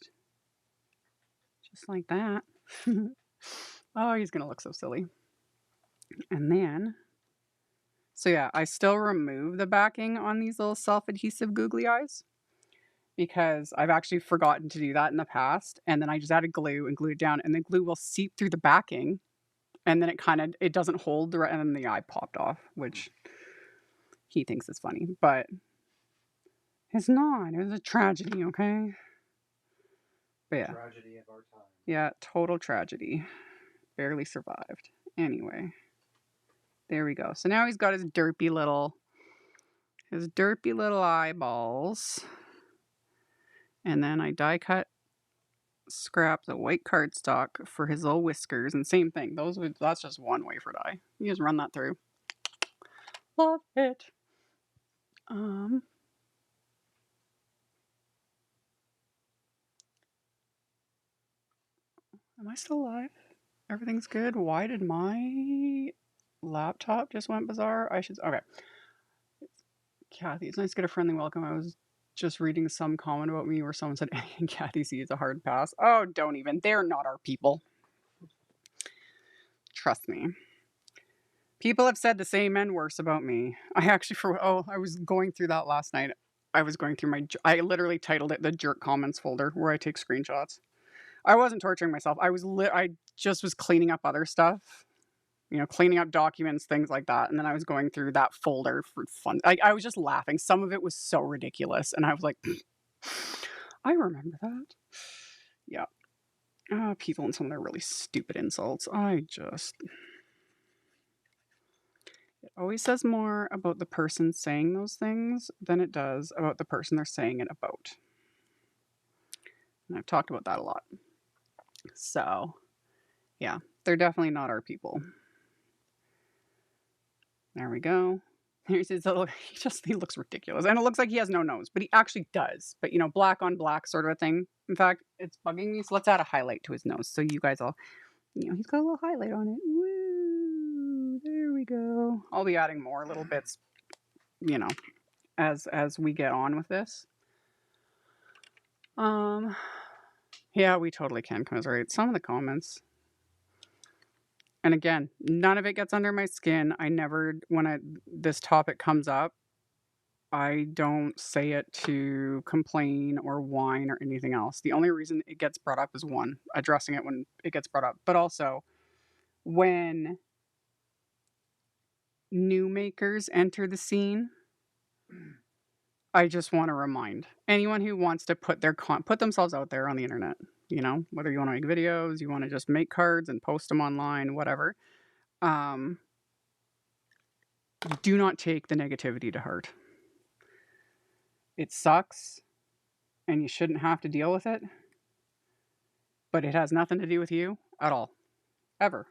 like that. Oh, he's gonna look so silly. And then, so yeah, I still remove the backing on these little self-adhesive googly eyes because I've actually forgotten to do that in the past. And then I just added glue and glued it down, and the glue will seep through the backing, and then it doesn't hold the and then the eye popped off, which he thinks is funny, but it's not. It was a tragedy, okay? But yeah. Tragedy of our time. Yeah, total tragedy. Barely survived. Anyway. There we go. So now he's got his derpy little eyeballs. And then I die cut scrap the white cardstock for his little whiskers, and same thing. That's just one wafer die. You just run that through. Love it. Am I still alive? Everything's good. Why did my laptop just went bizarre? Okay. Kathy, it's nice to get a friendly welcome. I was just reading some comment about me where someone said Kathy C is a hard pass. Oh, don't even. They're not our people. Trust me. People have said the same and worse about me. I was going through that last night. I was going through I literally titled it the jerk comments folder where I take screenshots. I wasn't torturing myself. I just was cleaning up other stuff. Cleaning up documents, things like that. And then I was going through that folder for fun. I was just laughing. Some of it was so ridiculous. And I was like, I remember that. Yeah. People and some of their really stupid insults. It always says more about the person saying those things than it does about the person they're saying it about. And I've talked about that a lot. So, yeah, they're definitely not our people. There we go. There's his little, he looks ridiculous. And it looks like he has no nose, but he actually does. But, you know, black on black sort of a thing. In fact, it's bugging me. So let's add a highlight to his nose. So you guys all, you know, he's got a little highlight on it. Woo! There we go. I'll be adding more little bits, you know, as we get on with this. Yeah, we totally can commiserate. Some of the comments. And again, none of it gets under my skin. I never, when this topic comes up, I don't say it to complain or whine or anything else. The only reason it gets brought up is one, addressing it when it gets brought up, but also when new makers enter the scene, I just want to remind anyone who wants to put themselves out there on the internet, you know, whether you want to make videos, you want to just make cards and post them online, whatever. Do not take the negativity to heart. It sucks and you shouldn't have to deal with it, but it has nothing to do with you at all. Ever.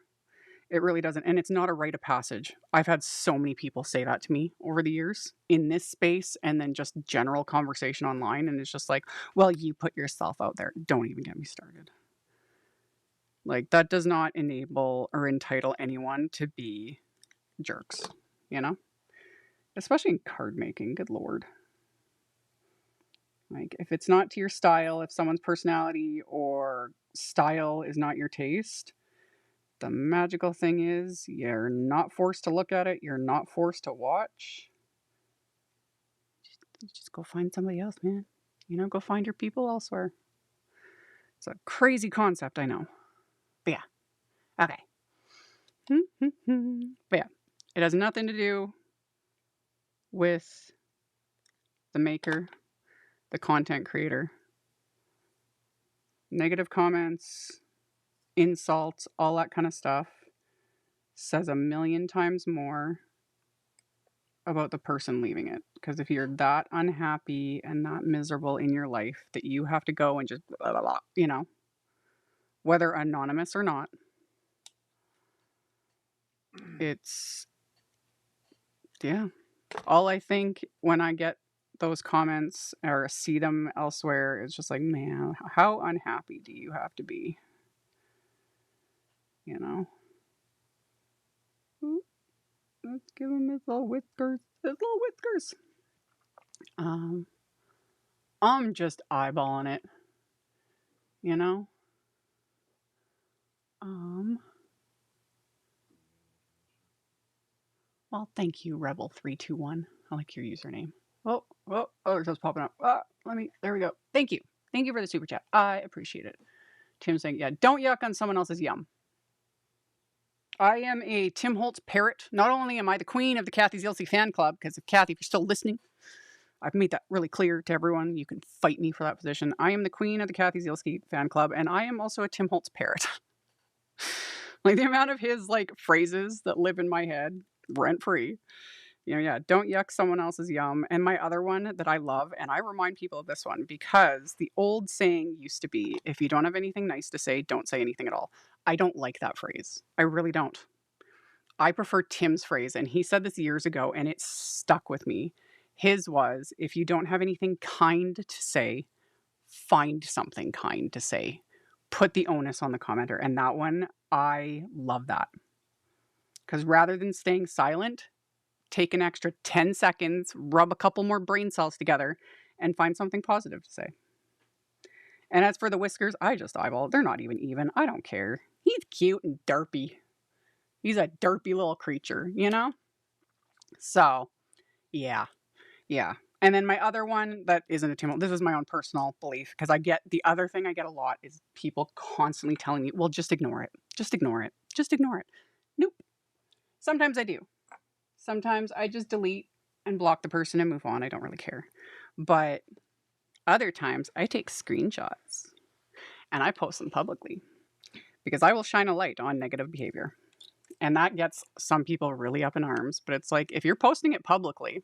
It really doesn't. And it's not a rite of passage. I've had so many people say that to me over the years in this space and then just general conversation online. And it's just like, well, you put yourself out there. Don't even get me started. Like, that does not enable or entitle anyone to be jerks, you know? Especially in card making, good lord. Like, if it's not to your style, if someone's personality or style is not your taste, the magical thing is you're not forced to look at it. You're not forced to watch. Just go find somebody else, man. You know, go find your people elsewhere. It's a crazy concept, I know. But yeah. Okay. But yeah, it has nothing to do with the maker, the content creator. Negative comments, insults, all that kind of stuff says a million times more about the person leaving it. Because if you're that unhappy and that miserable in your life that you have to go and just blah, blah, blah, you know, whether anonymous or not, it's, yeah. All I think when I get those comments or see them elsewhere is just like, man, how unhappy do you have to be? You know? Ooh, let's give him his little whiskers. His little whiskers. I'm just eyeballing it. You know? Well, thank you, Rebel321. I like your username. Oh, there's just popping up. There we go. Thank you. Thank you for the super chat. I appreciate it. Tim saying, yeah, don't yuck on someone else's yum. I am a Tim Holtz parrot. Not only am I the queen of the Kathy Zielske fan club, because if Kathy, if you're still listening, I've made that really clear to everyone. You can fight me for that position. I am the queen of the Kathy Zielske fan club, and I am also a Tim Holtz parrot. Like, the amount of his, like, phrases that live in my head, rent free. You know, yeah, don't yuck someone else's yum. And my other one that I love, and I remind people of this one because the old saying used to be, if you don't have anything nice to say, don't say anything at all. I don't like that phrase. I really don't. I prefer Tim's phrase, and he said this years ago, and it stuck with me. His was, if you don't have anything kind to say, find something kind to say. Put the onus on the commenter. And that one, I love that. Because rather than staying silent, take an extra 10 seconds, rub a couple more brain cells together, and find something positive to say. And as for the whiskers, I just eyeball. They're not even. I don't care. He's cute and derpy. He's a derpy little creature, you know? So, yeah. And then my other one that isn't a Tim, this is my own personal belief, because the other thing I get a lot is people constantly telling me, well, just ignore it. Just ignore it. Just ignore it. Nope. Sometimes I do. Sometimes I just delete and block the person and move on. I don't really care. But other times I take screenshots and I post them publicly because I will shine a light on negative behavior. And that gets some people really up in arms. But it's like, if you're posting it publicly,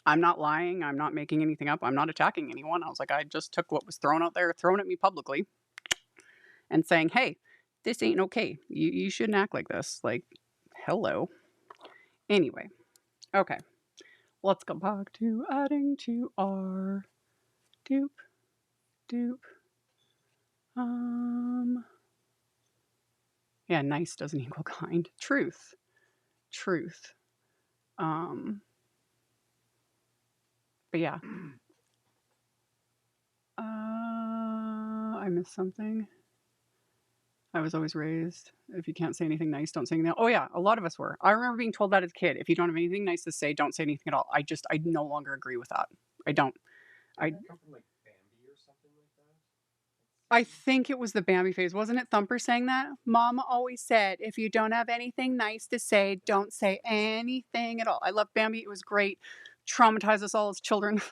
I'm not lying. I'm not making anything up. I'm not attacking anyone. I was like, I just took what was thrown out there, thrown at me publicly, and saying, hey, this ain't okay. You shouldn't act like this. Like, hello. Anyway, Okay. Let's go back to adding to our dupe, dupe. Yeah, nice doesn't equal kind. Truth. Truth. But yeah. I missed something. I was always raised, if you can't say anything nice, don't say anything. Oh yeah, a lot of us were. I remember being told that as a kid. If you don't have anything nice to say, don't say anything at all. I no longer agree with that. I don't. Didn't that come from like Bambi or something like I that? think it was the Bambi phase. Wasn't it Thumper saying that? Mama always said, if you don't have anything nice to say, don't say anything at all. I love Bambi. It was great. Traumatized us all as children.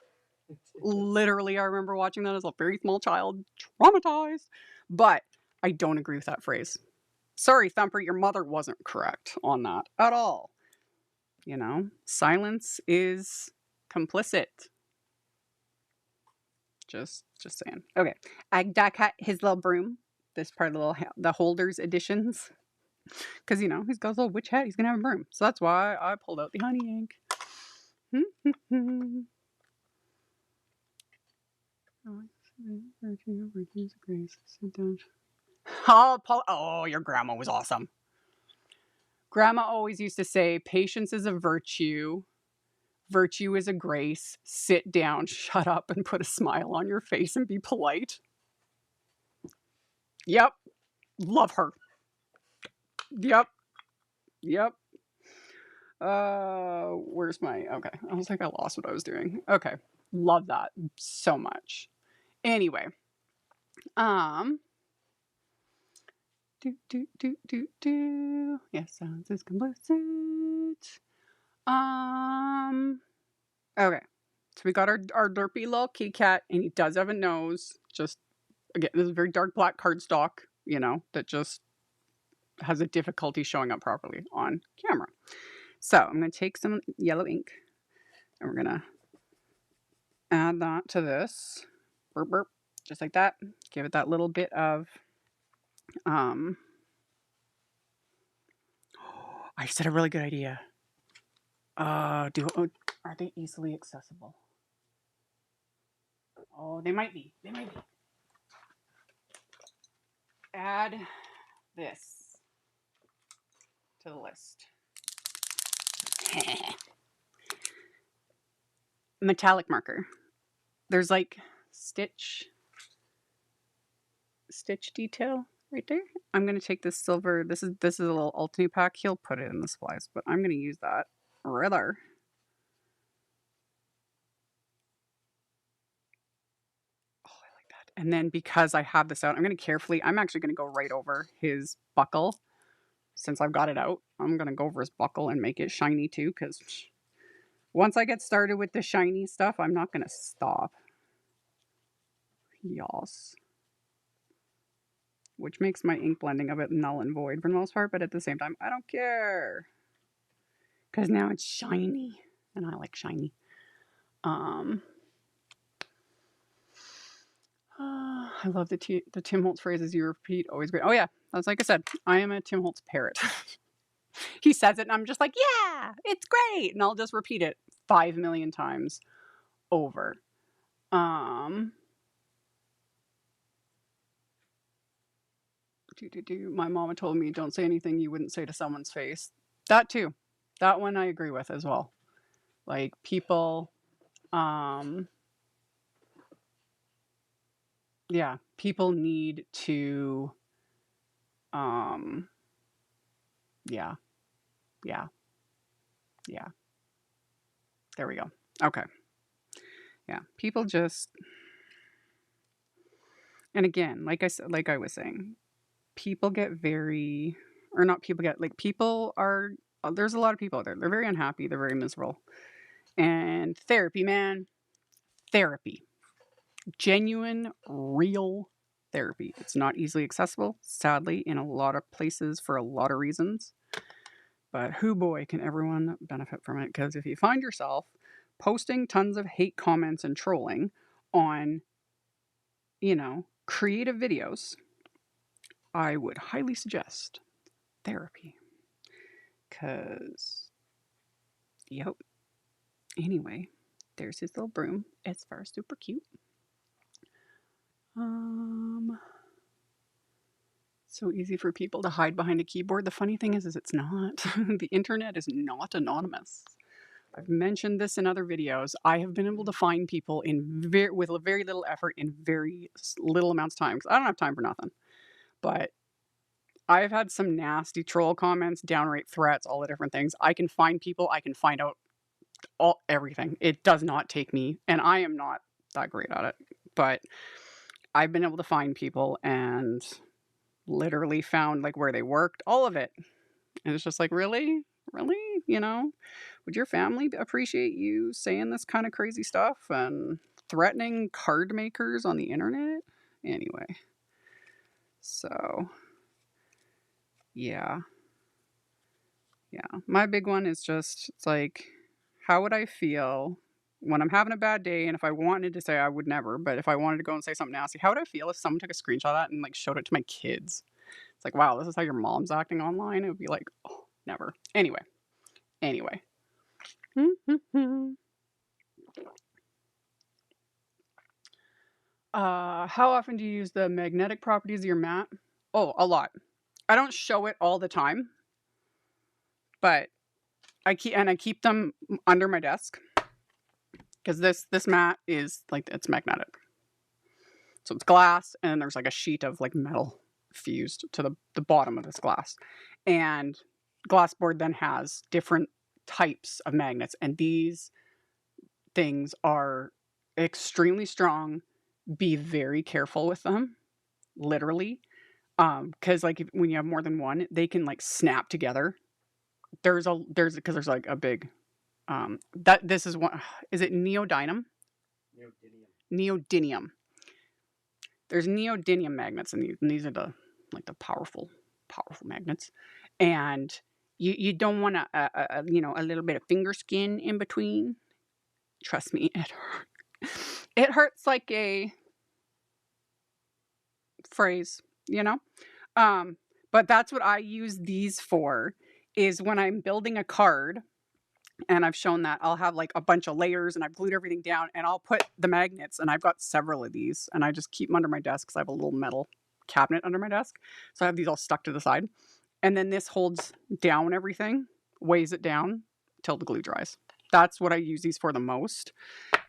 Literally, I remember watching that as a very small child. Traumatized. But I don't agree with that phrase. Sorry, Thumper, your mother wasn't correct on that at all. You know, silence is complicit. Just saying. Okay, I cut his little broom. This part of the holders editions, because you know he's got his little witch hat. He's gonna have a broom, so that's why I pulled out the honey ink. Oh, your grandma was awesome. Grandma always used to say, "Patience is a virtue. Virtue is a grace. Sit down, shut up, and put a smile on your face and be polite." Yep. Love her. Yep. Yep. Where's my, okay. I was like, I lost what I was doing. Okay. Love that so much. Anyway. Yes, sounds is complicit. Okay. So we got our derpy little kitty cat, and he does have a nose. Just, again, this is a very dark black cardstock, you know, that just has a difficulty showing up properly on camera. So I'm going to take some yellow ink, and we're going to add that to this. Burp, burp, just like that. Give it that little bit of, I just had a really good idea. Are they easily accessible? Oh, they might be. They might be. Add this to the list. Metallic marker. There's like stitch detail right there. I'm gonna take this silver. This is a little Ultimate pack. He'll put it in the supplies, but I'm gonna use that right there. Oh, I like that. And then because I have this out, I'm actually gonna go right over his buckle. Since I've got it out, I'm gonna go over his buckle and make it shiny too, because once I get started with the shiny stuff, I'm not gonna stop. Yas. Which makes my ink blending a bit null and void for the most part, but at the same time, I don't care. Because now it's shiny, and I like shiny. I love the Tim Holtz phrases you repeat, always great. Oh yeah, that's like I said, I am a Tim Holtz parrot. He says it, and I'm just like, yeah, it's great, and I'll just repeat it 5 million times over. My mama told me, don't say anything you wouldn't say to someone's face. That too. That one I agree with as well. Like people, yeah, people need to, yeah, yeah, yeah. There we go. Okay. Yeah, people just, and again, like I was saying, people get very, or not people get, like people are, there's a lot of people out there. They're very unhappy. They're very miserable. And therapy, man, therapy, genuine, real therapy. It's not easily accessible, sadly, in a lot of places for a lot of reasons. But who boy can everyone benefit from it? Because if you find yourself posting tons of hate comments and trolling on, you know, creative videos, I would highly suggest therapy. Because, yep, Anyway, there's his little broom. It's very super cute. So easy for people to hide behind a keyboard. The funny thing is it's not. The internet is not anonymous. I've mentioned this in other videos. I have been able to find people with very little effort in very little amounts of time, because I don't have time for nothing. But I've had some nasty troll comments, downright threats, all the different things. I can find people. I can find out everything. It does not take me, and I am not that great at it. But I've been able to find people and literally found like where they worked, all of it. And it's just like, really? Really? Would your family appreciate you saying this kind of crazy stuff and threatening card makers on the internet? Anyway. So, yeah. Yeah. My big one is just, it's like, how would I feel when I'm having a bad day? And if I wanted to say, I would never, but if I wanted to go and say something nasty, how would I feel if someone took a screenshot of that and like showed it to my kids? It's like, wow, this is how your mom's acting online. It would be like, oh, never. Anyway. How often do you use the magnetic properties of your mat? Oh, a lot. I don't show it all the time, but I keep them under my desk because this mat is like, it's magnetic. So it's glass, and then there's like a sheet of like metal fused to the bottom of this glass. And glass board then has different types of magnets, and these things are extremely strong. Be very careful with them, literally. Because like when you have more than one, they can like snap together. There's like a big this is one. Is it neodymium? Neodymium. There's neodymium magnets, and these are the powerful magnets. And you don't want a little bit of finger skin in between. Trust me, it hurts. It hurts like a phrase, but that's what I use these for, is when I'm building a card. And I've shown that I'll have like a bunch of layers, and I've glued everything down, and I'll put the magnets, and I've got several of these, and I just keep them under my desk because I have a little metal cabinet under my desk. So I have these all stuck to the side. And then this holds down everything, weighs it down till the glue dries. That's what I use these for the most.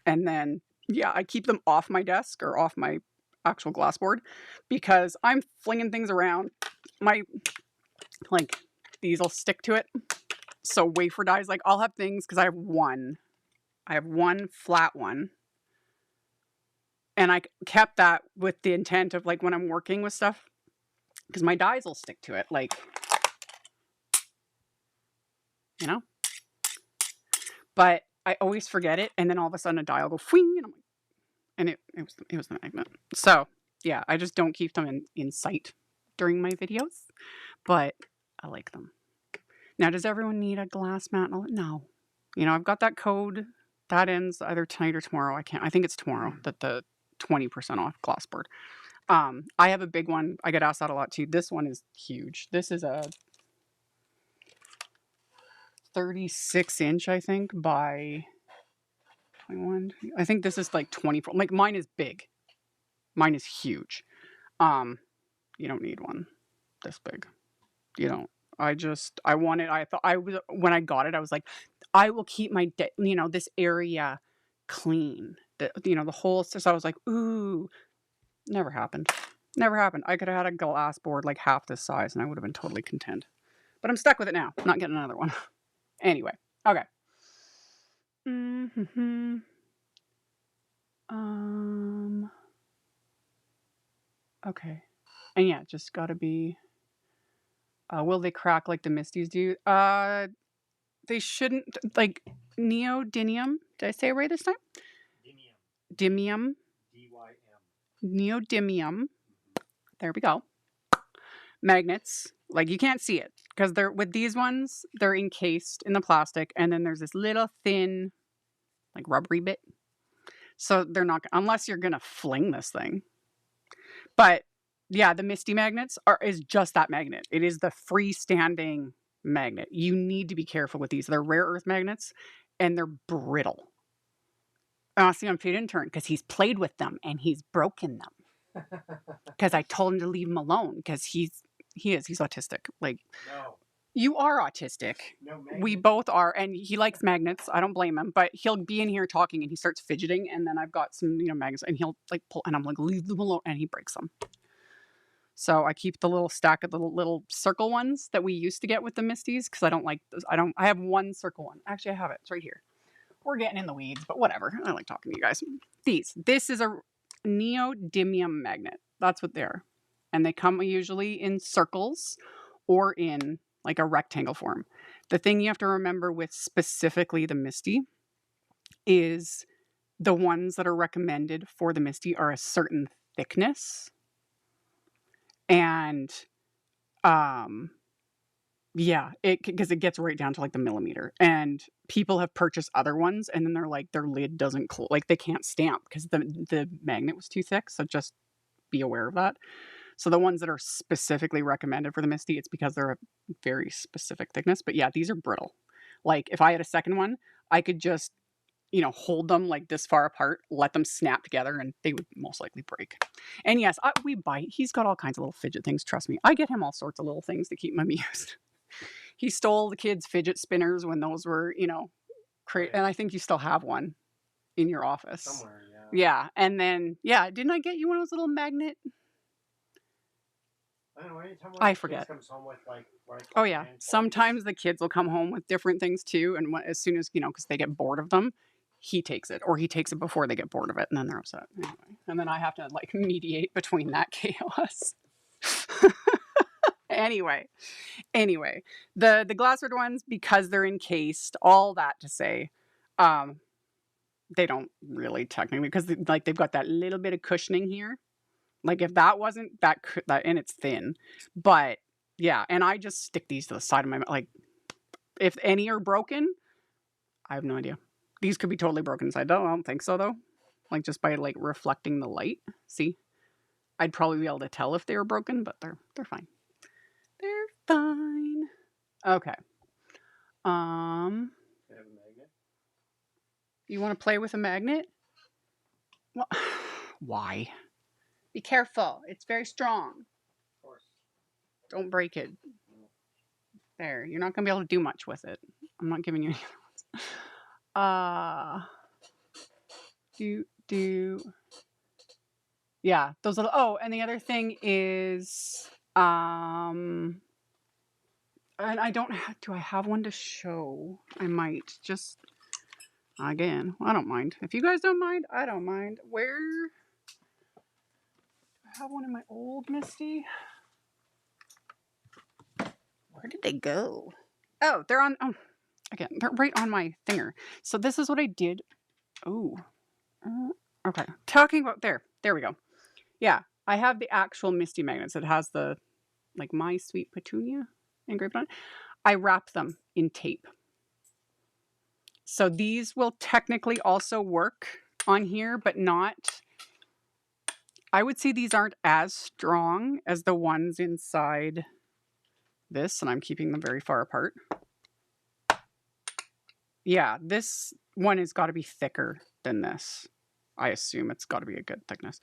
And then, yeah, I keep them off my desk or off my actual glass board because I'm flinging things around. These will stick to it. So wafer dies, like I'll have things, because I have one flat one, and I kept that with the intent of like when I'm working with stuff, because my dies will stick to it, like, but I always forget it, and then all of a sudden a die will go Hween, and I'm like, and it was the magnet. So yeah, I just don't keep them in sight during my videos, but I like them. Now, does everyone need a glass mat? No. I've got that code that ends either tonight or tomorrow. I think it's tomorrow that the 20% off glass board. I have a big one. I get asked that a lot too. This one is huge. This is a 36-inch, I think, by 21. I think this is like 24. Like, mine is big. Mine is huge. You don't need one this big. You don't. I thought when I got it, I was like, I will keep my, this area clean. The whole, so I was like, ooh, never happened. Never happened. I could have had a glass board like half this size and I would have been totally content. But I'm stuck with it now. I'm not getting another one. Anyway. Okay. Okay. And yeah, just gotta be, will they crack like the Misties do? They shouldn't, like, neodymium. Did I say it right this time? Dymium. D-Y-M. Neodymium. There we go. Magnets. Like, you can't see it because with these ones, they're encased in the plastic, and then there's this little thin, like, rubbery bit. So they're not, unless you're gonna fling this thing. But yeah, the Misty magnets is just that magnet. It is the freestanding magnet. You need to be careful with these. They're rare earth magnets, and they're brittle. See, I'm feeding turn because he's played with them and he's broken them. Because I told him to leave him alone because he's autistic. Like, No. you are autistic. No, we both are, and he likes magnets. I don't blame him, but he'll be in here talking and he starts fidgeting, and then I've got some, magnets, and he'll like pull, and I'm like, leave them alone, and he breaks them. So I keep the little stack of the little circle ones that we used to get with the Misties because I don't like those. I have one circle one. Actually, I have it. It's right here. We're getting in the weeds, but whatever. I like talking to you guys. This is a neodymium magnet. That's what they're. And they come usually in circles or in like a rectangle form. The thing you have to remember with specifically the Misty is the ones that are recommended for the Misty are a certain thickness. And yeah, because it gets right down to like the millimeter. And people have purchased other ones and then they're like, their lid doesn't close, like they can't stamp because the magnet was too thick. So just be aware of that. So the ones that are specifically recommended for the Misty, it's because they're a very specific thickness. But yeah, these are brittle. Like if I had a second one, I could just, hold them like this far apart, let them snap together, and they would most likely break. And yes, he's got all kinds of little fidget things. Trust me. I get him all sorts of little things to keep him amused. He stole the kids' fidget spinners when those were, and I think you still have one in your office. Somewhere, yeah. Yeah. And then, didn't I get you one of those little magnet? I don't know, anytime I forget. Comes home with oh yeah, sometimes the kids will come home with different things too, and as soon as because they get bored of them, he takes it, or he takes it before they get bored of it, and then they're upset anyway. And then I have to like mediate between that chaos. Anyway, the glassware ones, because they're encased, all that to say, they don't really technically, because like they've got that little bit of cushioning here. Like if that wasn't that, and it's thin, but yeah. And I just stick these to the side of my, like if any are broken, I have no idea. These could be totally broken inside. I don't think so though. Like just by like reflecting the light. See, I'd probably be able to tell if they were broken, but they're fine. They're fine. Okay. Can I have a magnet? You want to play with a magnet? Well, why? Be careful. It's very strong. Of course. Don't break it. No. There. You're not going to be able to do much with it. I'm not giving you any other ones. Yeah, those little. Oh, and the other thing is, and I don't have. Do I have one to show? I might just. Again, I don't mind. If you guys don't mind, I don't mind. Where? I have one in my old Misty. Where did they go? Oh, they're on. Oh, again, they're right on my finger. So this is what I did. Oh, okay. Talking about there we go. Yeah, I have the actual Misty magnets. It has the like My Sweet Petunia engraved on it. I wrap them in tape. So these will technically also work on here, but not. I would say these aren't as strong as the ones inside this, and I'm keeping them very far apart. Yeah, this one has got to be thicker than this. I assume it's got to be a good thickness.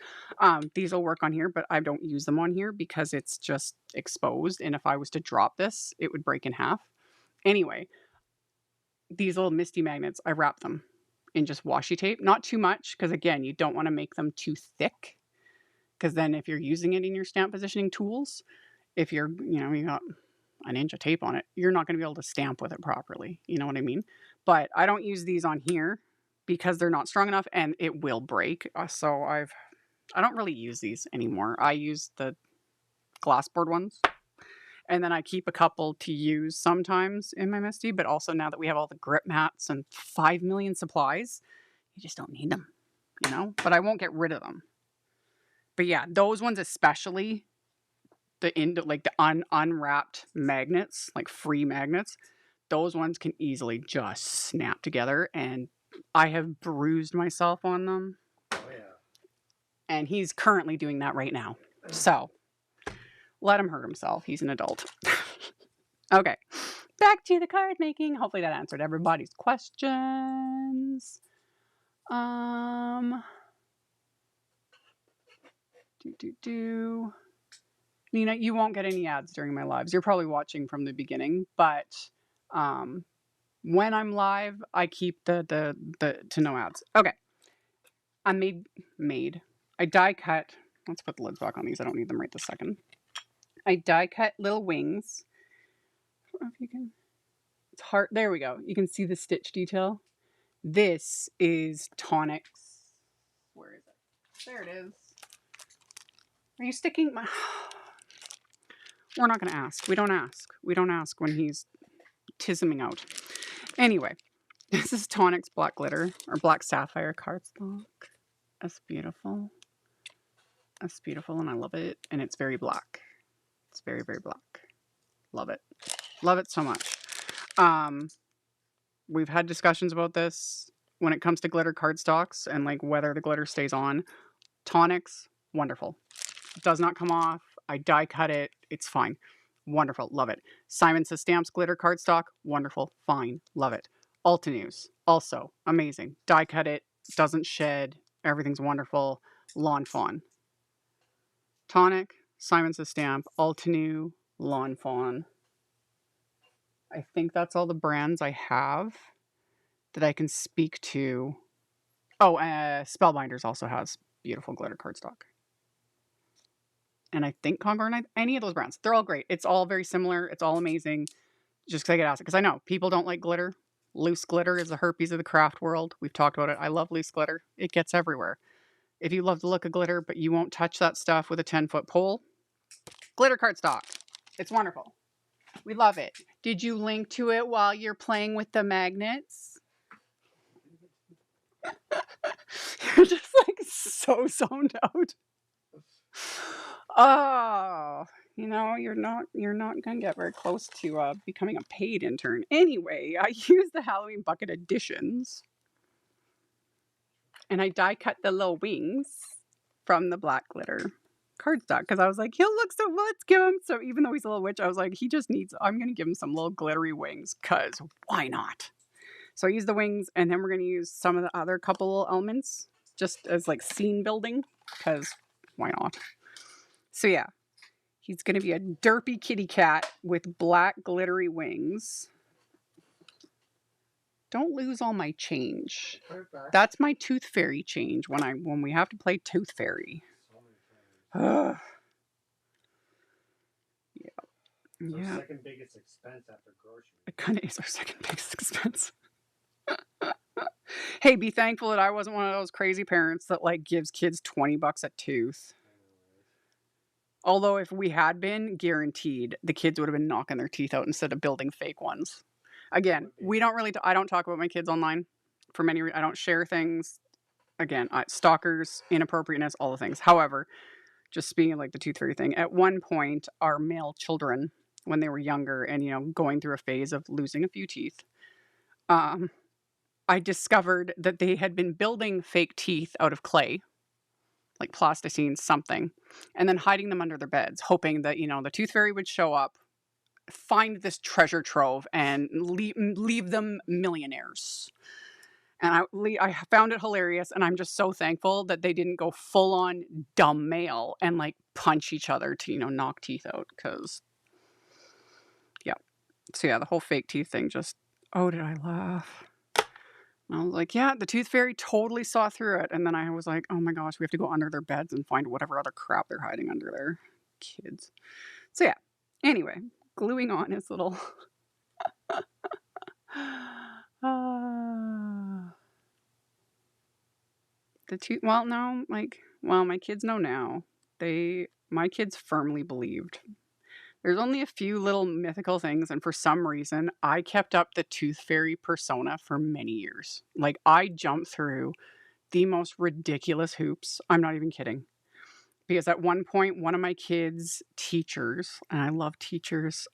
These will work on here, but I don't use them on here because it's just exposed, and if I was to drop this, it would break in half. Anyway, these little Misty magnets, I wrap them in just washi tape. Not too much, because again, you don't want to make them too thick. Because then if you're using it in your stamp positioning tools, if you're, you got an inch of tape on it, you're not going to be able to stamp with it properly. You know what I mean? But I don't use these on here because they're not strong enough and it will break. So I don't really use these anymore. I use the glassboard ones. And then I keep a couple to use sometimes in my Misty, but also now that we have all the grip mats and 5 million supplies, you just don't need them, But I won't get rid of them. But yeah, those ones especially, the unwrapped magnets, like free magnets, those ones can easily just snap together, and I have bruised myself on them. Oh yeah. And he's currently doing that right now. So let him hurt himself. He's an adult. Okay. back to the card making. Hopefully that answered everybody's questions. Nina, you won't get any ads during my lives. You're probably watching from the beginning, but when I'm live, I keep the to no ads. Okay. I made. I die cut. Let's put the lids back on these. I don't need them right this second. I die cut little wings. I don't know if you can. It's hard. There we go. You can see the stitch detail. This is Tonics. Where is it? There it is. Are you sticking my... We're not going to ask. We don't ask. We don't ask when he's tisming out. Anyway, this is Tonics Black Glitter, or Black Sapphire cardstock. That's beautiful. That's beautiful, and I love it. And it's very black. It's very, very black. Love it. Love it so much. We've had discussions about this when it comes to glitter cardstocks and like whether the glitter stays on. Tonics, wonderful. Does not come off. I die cut it. It's fine. Wonderful. Love it. Simon Says Stamps glitter cardstock. Wonderful. Fine. Love it. Altenews. Also amazing. Die cut it. Doesn't shed. Everything's wonderful. Lawn Fawn. Tonic. Simon Says Stamp. Altenew. Lawn Fawn. I think that's all the brands I have that I can speak to. Oh, Spellbinders also has beautiful glitter cardstock. And I think Concord, any of those brands, they're all great. It's all very similar. It's all amazing. Just because I get asked it. Because I know people don't like glitter. Loose glitter is the herpes of the craft world. We've talked about it. I love loose glitter. It gets everywhere. If you love the look of glitter, but you won't touch that stuff with a 10-foot pole, glitter cardstock. It's wonderful. We love it. Did you link to it while you're playing with the magnets? You're just like so zoned out. Oh, you're not gonna get very close to becoming a paid intern. Anyway, I use the Halloween bucket editions, and I die cut the little wings from the black glitter cardstock because I was like, he'll look so. Let's give him so. Even though he's a little witch, I was like, he just needs. I'm gonna give him some little glittery wings because why not? So I use the wings, and then we're gonna use some of the other couple elements just as like scene building because why not? So yeah, he's going to be a derpy kitty cat with black glittery wings. Don't lose all my change. That's my Tooth Fairy change when we have to play Tooth Fairy. Yeah. Our second biggest expense after groceries. It kind of is our second biggest expense. Hey, be thankful that I wasn't one of those crazy parents that like gives kids $20 a tooth. Although if we had been, guaranteed, the kids would have been knocking their teeth out instead of building fake ones. Again, I don't talk about my kids online for many reasons. I don't share things. Again, stalkers, inappropriateness, all the things. However, just speaking of like the Tooth Fairy thing, at one point, our male children, when they were younger and, going through a phase of losing a few teeth, I discovered that they had been building fake teeth out of clay, like plasticine something, and then hiding them under their beds, hoping that, the Tooth Fairy would show up, find this treasure trove, and leave them millionaires. And I found it hilarious, and I'm just so thankful that they didn't go full-on dumb male and, like, punch each other to, knock teeth out, because, yeah. So, yeah, the whole fake teeth thing just, oh, did I laugh? I was like, yeah, the Tooth Fairy totally saw through it. And then I was like, oh my gosh, we have to go under their beds and find whatever other crap they're hiding under there. Kids. So yeah, anyway, gluing on his little... my kids know now. My kids firmly believed. There's only a few little mythical things, and for some reason, I kept up the Tooth Fairy persona for many years. Like, I jumped through the most ridiculous hoops. I'm not even kidding. Because at one point, one of my kids' teachers, and I love teachers,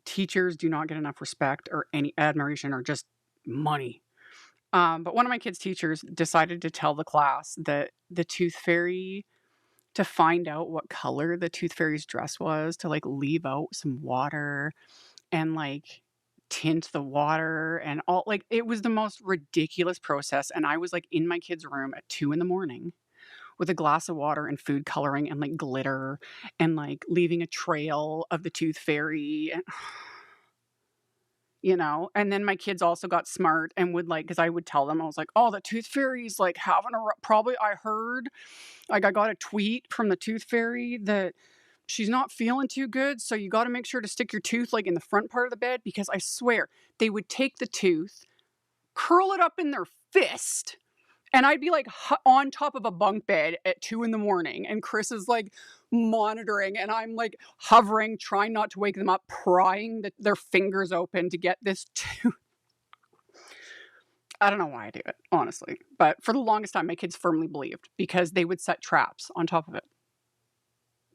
teachers do not get enough respect or any admiration or just money. But one of my kids' teachers decided to tell the class that the Tooth Fairy to find out what color the Tooth Fairy's dress was, to, like, leave out some water and, like, tint the water and all like, it was the most ridiculous process, and I was, like, in my kid's room at 2 in the morning with a glass of water and food coloring and, like, glitter and, like, leaving a trail of the Tooth Fairy and you know? And then my kids also got smart and would, like, because I would tell them, I was like, "Oh, the Tooth Fairy's, like, having a probably I heard, like, I got a tweet from the Tooth Fairy that she's not feeling too good, so you gotta make sure to stick your tooth, like, in the front part of the bed," because I swear, they would take the tooth, curl it up in their fist, and I'd be, like, on top of a bunk bed at 2 in the morning, and Chris is, like, monitoring, and I'm, like, hovering, trying not to wake them up, prying their fingers open to get this tooth. I don't know why I do it, honestly, but for the longest time, my kids firmly believed because they would set traps on top of it.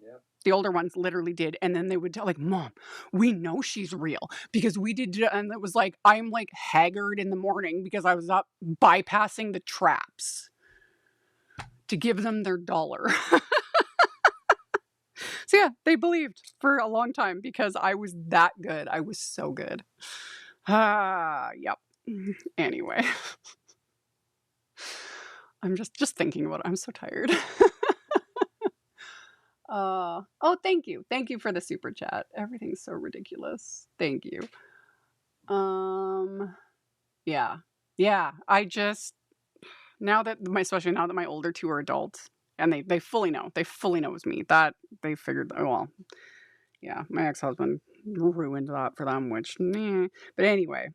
Yep. The older ones literally did, and then they would tell, like, "Mom, we know she's real because we did," and it was like, I'm, like, haggard in the morning because I was up bypassing the traps to give them their dollar. So, yeah, they believed for a long time because I was that good. I was so good. Yep. Anyway. I'm just thinking about it. I'm so tired. Oh, thank you. Thank you for the super chat. Everything's so ridiculous. Thank you. Yeah. Yeah, I just especially now that my older 2 are adults and they fully know. They fully know it's me. That they figured well, yeah, my ex-husband ruined that for them, which meh. But anyway,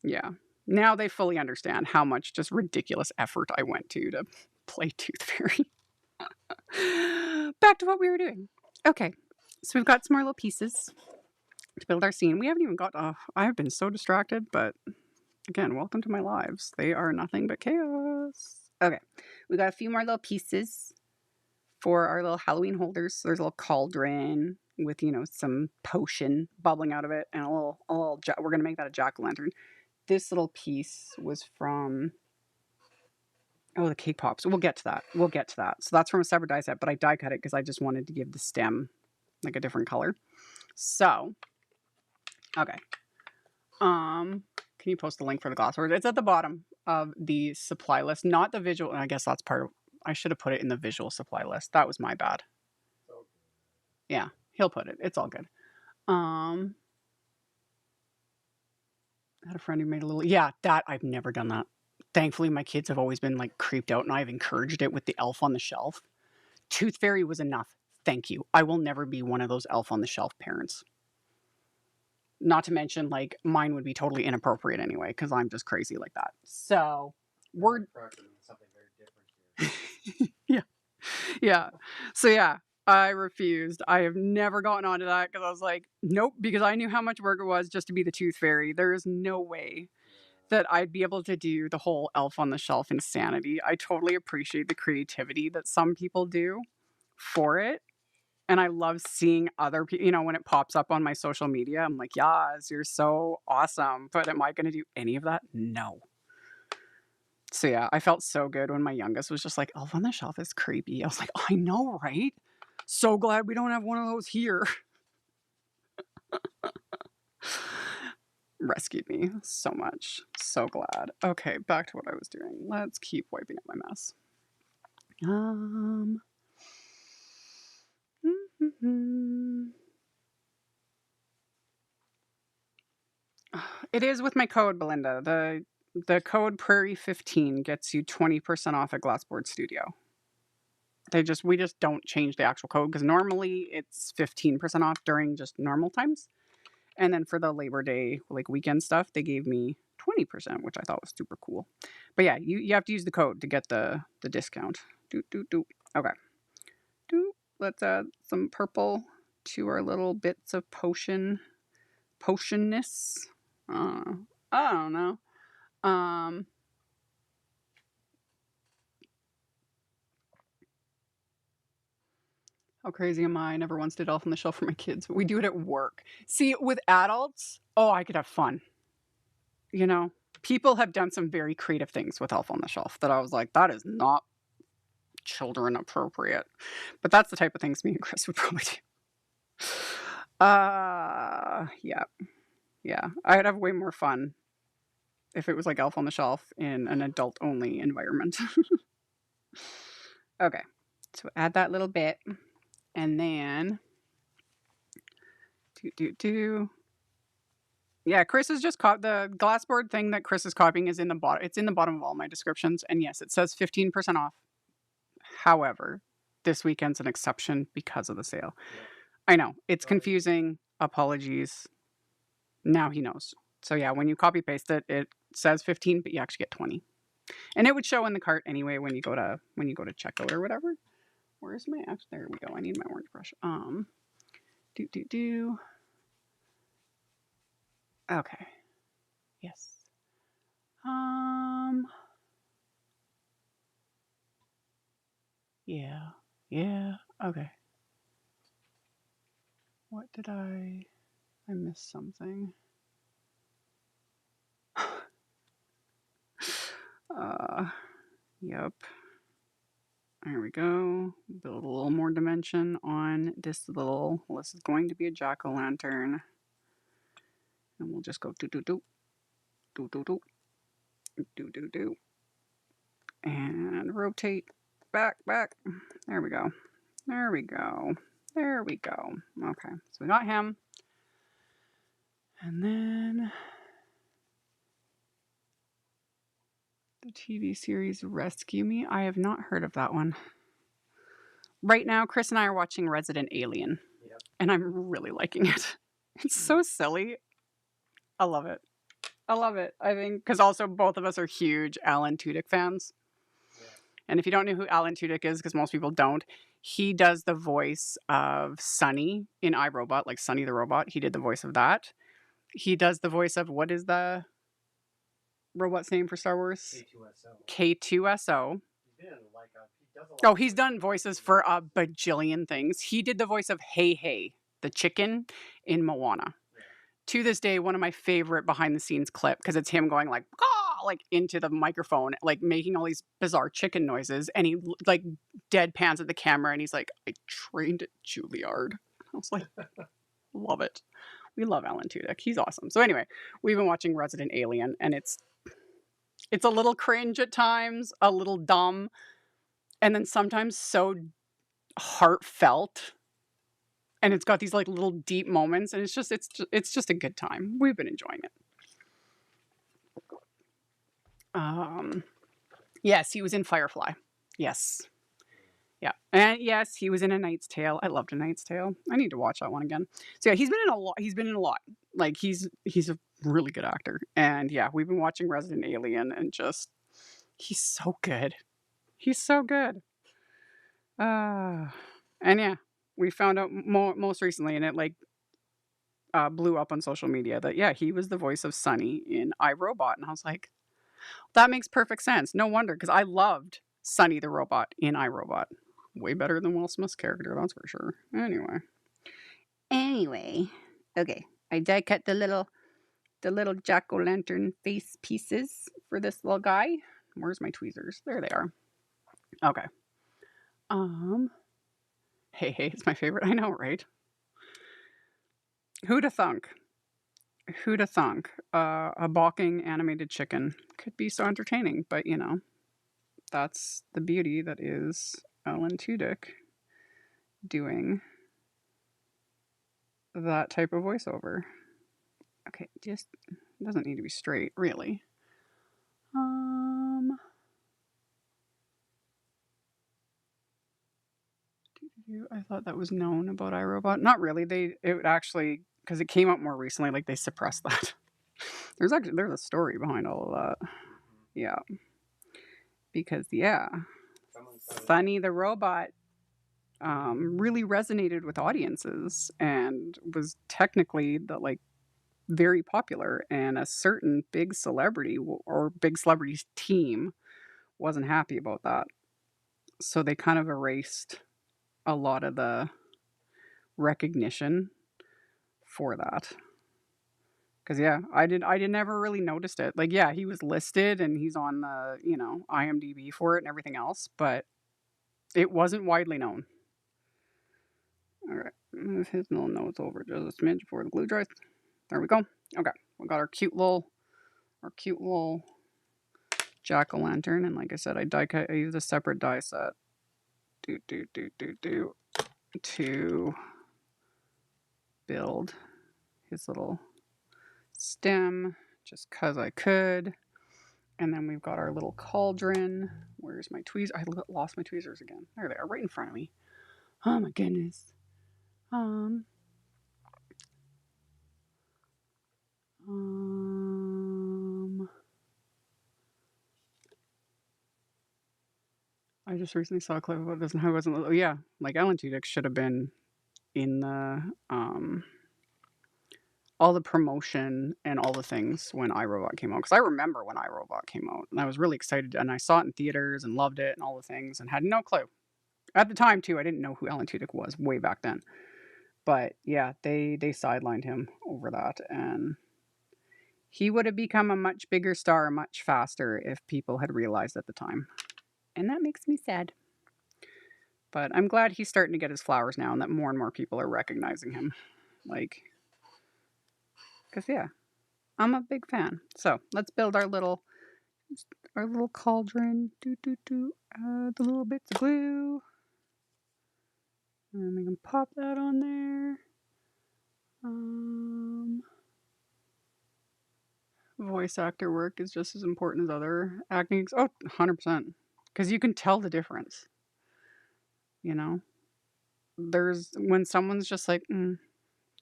yeah. Now they fully understand how much just ridiculous effort I went to play Tooth Fairy. Back to what we were doing. Okay, so we've got some more little pieces to build our scene. We haven't even got. I have been so distracted, but again, welcome to my lives. They are nothing but chaos. Okay, we got a few more little pieces for our little Halloween holders. So there's a little cauldron with some potion bubbling out of it, and we're gonna make that a jack-o'-lantern. This little piece was from. Oh, the cake pops. We'll get to that. So that's from a separate die set, but I die cut it because I just wanted to give the stem like a different color. So, okay. Can you post the link for the gloss words? It's at the bottom of the supply list, not the visual. I guess that's part of. I should have put it in the visual supply list. That was my bad. Yeah, he'll put it. It's all good. I had a friend who made a little. Yeah, that I've never done that. Thankfully, my kids have always been like creeped out, and I've encouraged it with the elf on the shelf. Tooth Fairy was enough. Thank you. I will never be one of those elf on the shelf parents. Not to mention, like, mine would be totally inappropriate anyway, because I'm just crazy like that. So, we're. Something very different here. Yeah. So, yeah, I refused. I have never gotten onto that because I was like, nope, because I knew how much work it was just to be the Tooth Fairy. There is no way that I'd be able to do the whole elf on the shelf insanity. I totally appreciate the creativity that some people do for it. And I love seeing other people, when it pops up on my social media, I'm like, yes, you're so awesome. But am I going to do any of that? No. So yeah, I felt so good when my youngest was just like, elf on the shelf is creepy. I was like, I know, right? So glad we don't have one of those here. Rescued me so much. So glad. Okay, back to what I was doing. Let's keep wiping up my mess. It is with my code, Belinda. The code Prairie 15 gets you 20% off at Glassboard Studio. We just don't change the actual code because normally it's 15% off during just normal times. And then for the Labor Day, like weekend stuff, they gave me 20%, which I thought was super cool. But yeah, you have to use the code to get the discount. Okay. Let's add some purple to our little bits of potionness. I don't know. How crazy am I? I never once did elf on the shelf for my kids, but we do it at work. See, with adults, I could have fun. People have done some very creative things with elf on the shelf that I was like, that is not children appropriate. But that's the type of things me and Chris would probably do. Yeah. Yeah. I'd have way more fun if it was like Elf on the Shelf in an adult only environment. Okay. So add that little bit and then yeah, Chris is just the glassboard thing that Chris is copying is in the bottom. It's in the bottom of all my descriptions. And yes, it says 15% off. However, this weekend's an exception because of the sale. Yeah. I know. It's confusing. Apologies. Now he knows. So yeah, when you copy paste it, it says 15, but you actually get 20. And it would show in the cart anyway when you go to checkout or whatever. Where's my there we go. I need my orange brush. Okay. Yes. Yeah. Yeah. Okay. What did I missed something. Yep. There we go. Build a little more dimension on this little, well, this is going to be a jack-o'-lantern. And we'll just go do. And rotate back. There we go. Okay, so we got him. And then the TV series Rescue Me. I have not heard of that one. Right now, Chris and I are watching Resident Alien. Yep. And I'm really liking it. It's so silly. I love it. I think, because also both of us are huge Alan Tudyk fans. Yeah. And if you don't know who Alan Tudyk is, because most people don't, he does the voice of Sonny in iRobot, like Sonny the Robot. He did the voice of that. He does the voice of, what is the robot's name for Star Wars? K2SO. He's done voices for a bajillion things. He did the voice of Hey, the chicken in Moana. Yeah. To this day, one of my favorite behind the scenes clip, because it's him going like into the microphone, like making all these bizarre chicken noises, and he like deadpans at the camera and he's like, I trained at Juilliard. I was like, love it. We love Alan Tudyk. He's awesome. So anyway, we've been watching Resident Alien, and it's a little cringe at times, a little dumb, and then sometimes so heartfelt. And it's got these like little deep moments, and it's just a good time. We've been enjoying it. Yes, he was in Firefly. Yes. Yeah. And yes, he was in A Knight's Tale. I loved A Knight's Tale. I need to watch that one again. So yeah, he's been in a lot. Like he's a really good actor. And yeah, we've been watching Resident Alien, and just he's so good. And yeah, we found out most recently, and it like blew up on social media, that yeah, he was the voice of Sonny in iRobot. And I was like, that makes perfect sense. No wonder, because I loved Sonny the Robot in iRobot. Way better than Will Smith's character, that's for sure. Anyway, okay. I die cut the little jack-o'-lantern face pieces for this little guy. Where's my tweezers? There they are. Okay. Hey, it's my favorite. I know, right? Who'da thunk? A balking animated chicken could be so entertaining, but you know, that's the beauty that is Alan Tudyk doing that type of voiceover. Okay, just doesn't need to be straight, really. I thought that was known about iRobot. Not really. It actually, because it came up more recently, like they suppressed that. There's a story behind all of that. Yeah. Because yeah, Sonny the Robot really resonated with audiences and was technically very popular, and a certain big celebrity or big celebrity's team wasn't happy about that. So they kind of erased a lot of the recognition for that. Because yeah, I never really noticed it. Like yeah, he was listed and he's on the IMDb for it and everything else, but It wasn't widely known. All right, move his little nose over just a smidge before the glue dries. There we go. Okay, we got our cute little jack-o'-lantern, and like I said, I die cut. I use a separate die set. To build his little stem, just cause I could. And then we've got our little cauldron. Where's my tweezers? I lost my tweezers again. There they are, right in front of me. Oh my goodness. I just recently saw a clip of this and how it wasn't. Oh yeah, like Alan Tudyk should have been in the all the promotion and all the things when iRobot came out. Because I remember when iRobot came out, and I was really excited, and I saw it in theaters and loved it and all the things, and had no clue at the time too. I didn't know who Alan Tudyk was way back then, but yeah, they sidelined him over that, and he would have become a much bigger star much faster if people had realized at the time, and that makes me sad. But I'm glad he's starting to get his flowers now, and that more and more people are recognizing him, like. Because yeah, I'm a big fan. So let's build our little cauldron. Add the little bits of glue, and we can pop that on there. Voice actor work is just as important as other acting. Oh, 100%. Because you can tell the difference. You know, there's when someone's just like,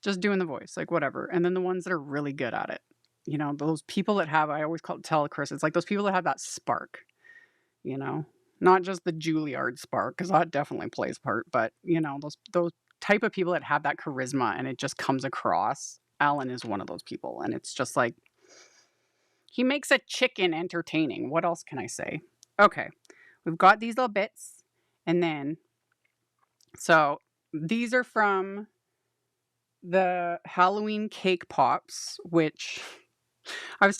just doing the voice, like whatever. And then the ones that are really good at it. You know, those people that have, I always tell Chris, it's like those people that have that spark, you know, not just the Juilliard spark, because that definitely plays part, but you know, those type of people that have that charisma and it just comes across. Alan is one of those people. And it's just like, he makes a chicken entertaining. What else can I say? Okay, we've got these little bits. And then, so these are from the Halloween cake pops, which I was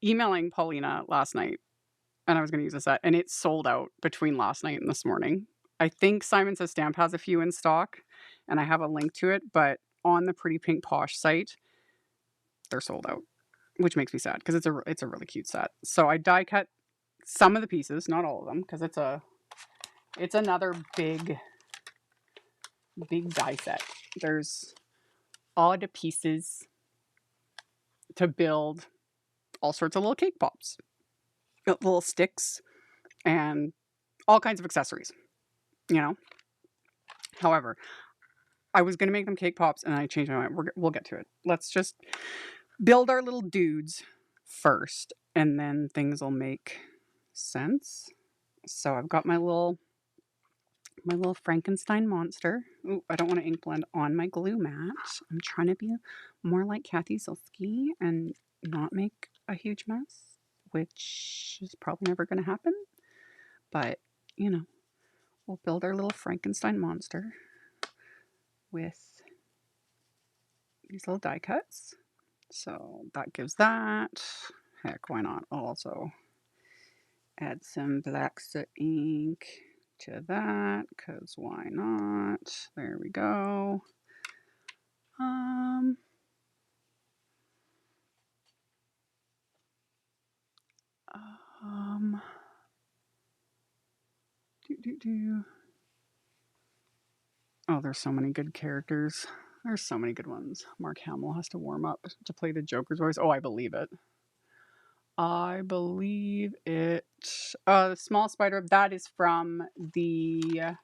emailing Paulina last night, and I was going to use a set, and it sold out between last night and this morning. I think Simon Says Stamp has a few in stock, and I have a link to it, but on the Pretty Pink Posh site, they're sold out, which makes me sad because it's a really cute set. So I die cut some of the pieces, not all of them, because it's another big die set. There's all the pieces to build all sorts of little cake pops, little sticks, and all kinds of accessories, you know? However, I was going to make them cake pops and I changed my mind. We'll get to it. Let's just build our little dudes first and then things will make sense. So I've got my little Frankenstein monster. Ooh, I don't want to ink blend on my glue mat. I'm trying to be more like Kathy Silsky and not make a huge mess, which is probably never going to happen. But, you know, we'll build our little Frankenstein monster with these little die cuts. So that gives that. Heck, why not? I'll also add some black soot ink to that, because why not? There we go. Oh, there's so many good characters. There's so many good ones. Mark Hamill has to warm up to play the Joker's voice. Oh, I believe it. I believe it. The small spider, that is from the...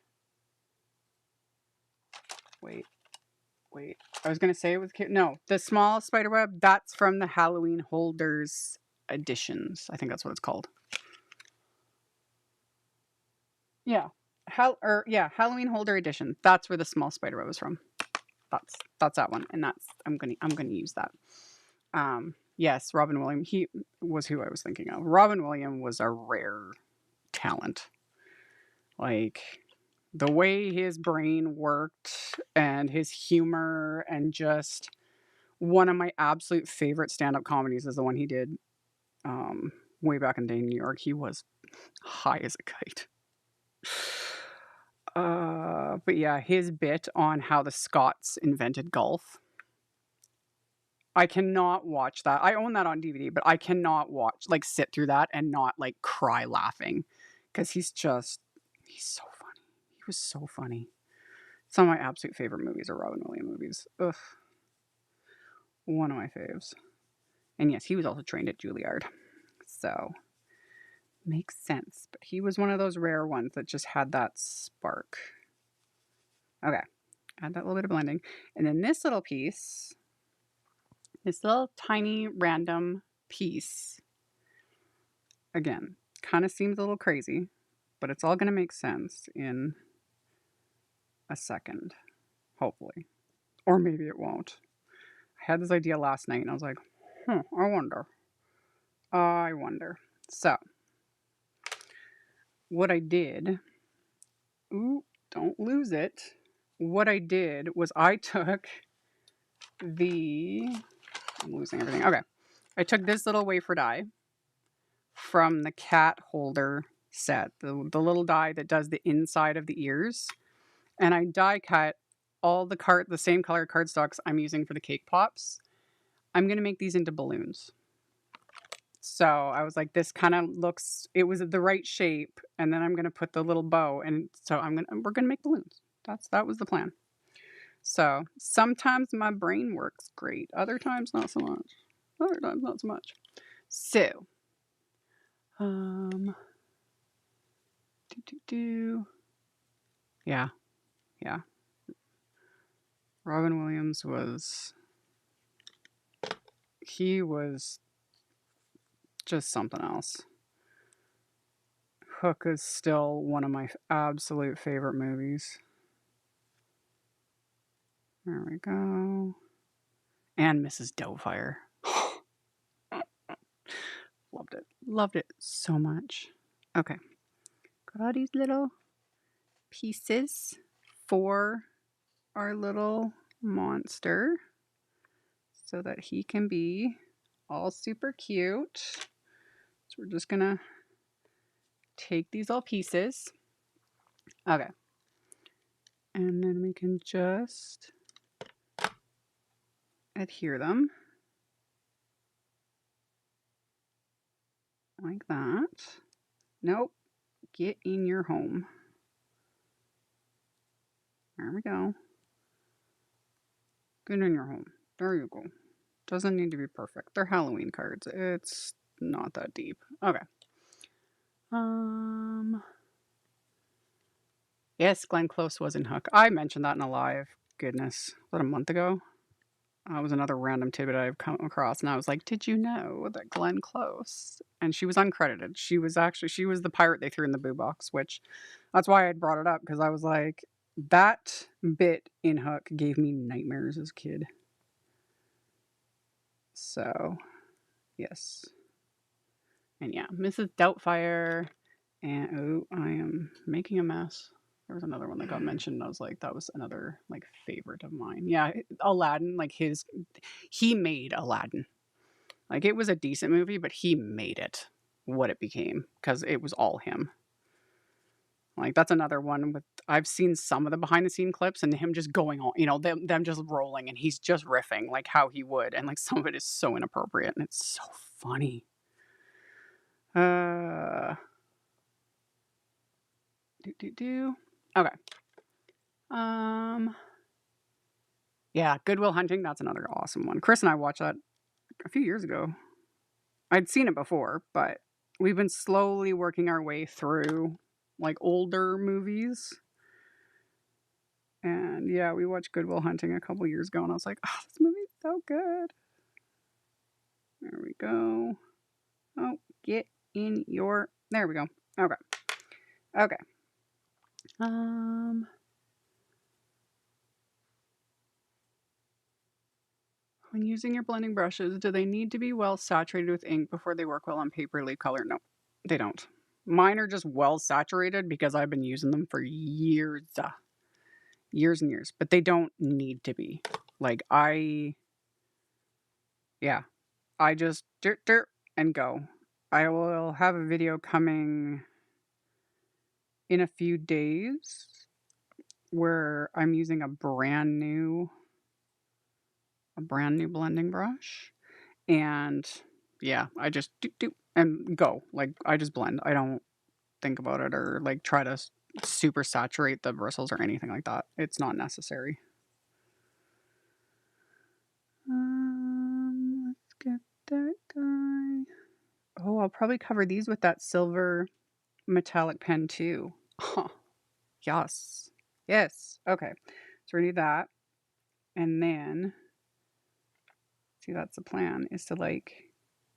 Wait. I was going to say it was... No, the small spiderweb, that's from the Halloween Holders editions. I think that's what it's called. Yeah. Halloween Holder edition. That's where the small spiderweb was from. That's that one, and I'm gonna use that. Yes, Robin Williams. He was who I was thinking of. Robin Williams was a rare talent. Like the way his brain worked and his humor, and just one of my absolute favorite stand-up comedies is the one he did way back in the day in New York. He was high as a kite. But yeah, his bit on how the Scots invented golf. I cannot watch that. I own that on DVD, but I cannot like sit through that and not like cry laughing because he's so funny. He was so funny. Some of my absolute favorite movies are Robin Williams movies. Ugh. One of my faves. And yes, he was also trained at Juilliard. So makes sense. But he was one of those rare ones that just had that spark. Okay. Add that little bit of blending. And then this little piece, this little tiny random piece, again, kind of seems a little crazy, but it's all going to make sense in a second, hopefully. Or maybe it won't. I had this idea last night and I was like, I wonder. I wonder. So, what I did, ooh, don't lose it. What I did was I took I'm losing everything. Okay. I took this little wafer die from the cat holder set, the little die that does the inside of the ears, and I die cut all the same color cardstocks I'm using for the cake pops. I'm going to make these into balloons. So I was like, this kind of looks, it was the right shape. And then I'm going to put the little bow. And so we're going to make balloons. That was the plan. So sometimes my brain works great. Other times, not so much. So, yeah. Robin Williams he was just something else. Hook is still one of my absolute favorite movies. There we go. And Mrs. Doubtfire. Loved it. Loved it so much. Okay. Got all these little pieces for our little monster so that he can be all super cute. So we're just gonna take these all pieces. Okay. And then we can just adhere them like that. Nope. Get in your home. There we go. Get in your home. There you go. Doesn't need to be perfect. They're Halloween cards. It's not that deep. Okay. Yes, Glenn Close was in Hook. I mentioned that in a live. Goodness. Was that a month ago? That was another random tidbit I've come across. And I was like, did you know that Glenn Close? And she was uncredited. She was the pirate they threw in the boo box, which that's why I brought it up. Because I was like, that bit in Hook gave me nightmares as a kid. So, yes. And yeah, Mrs. Doubtfire. And oh, I am making a mess. There was another one that got mentioned. I was like, that was another like favorite of mine. Yeah, Aladdin, like he made Aladdin. Like it was a decent movie, but he made it what it became because it was all him. Like that's another one with I've seen some of the behind the scene clips and him just going on, them just rolling and he's just riffing like how he would, and like some of it is so inappropriate and it's so funny. Okay. Yeah, Good Will Hunting, that's another awesome one. Chris and I watched that a few years ago. I'd seen it before, but we've been slowly working our way through like older movies. And yeah, we watched Good Will Hunting a couple years ago and I was like, oh, this movie's so good. There we go. Oh, get in your... There we go. Okay. Okay. When using your blending brushes, do they need to be well saturated with ink before they work well on paper leaf color? No, they don't. Mine are just well saturated because I've been using them for years. Years and years. But they don't need to be. Like, I just dirt and go. I will have a video coming in a few days where I'm using a brand new blending brush. And yeah, I just do and go. Like I just blend. I don't think about it or like try to super saturate the bristles or anything like that. It's not necessary. Let's get that guy. Oh, I'll probably cover these with that silver metallic pen too. Huh. Yes. Yes. Okay. So we do that. And then, see, that's the plan is to like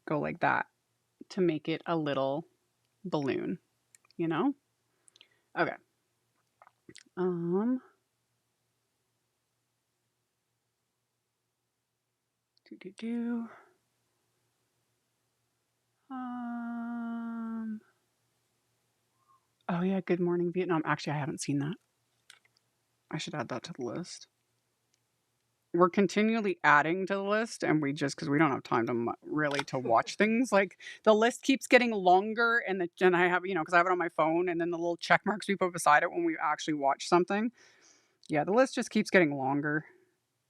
go like that to make it a little balloon, you know? Okay. Um, do do do. Um, oh yeah, Good Morning Vietnam. Actually, I haven't seen that. I should add that to the list. We're continually adding to the list, and we just because we don't have time to really to watch things. Like the list keeps getting longer, and I have because I have it on my phone, and then the little check marks we put beside it when we actually watch something. Yeah, the list just keeps getting longer,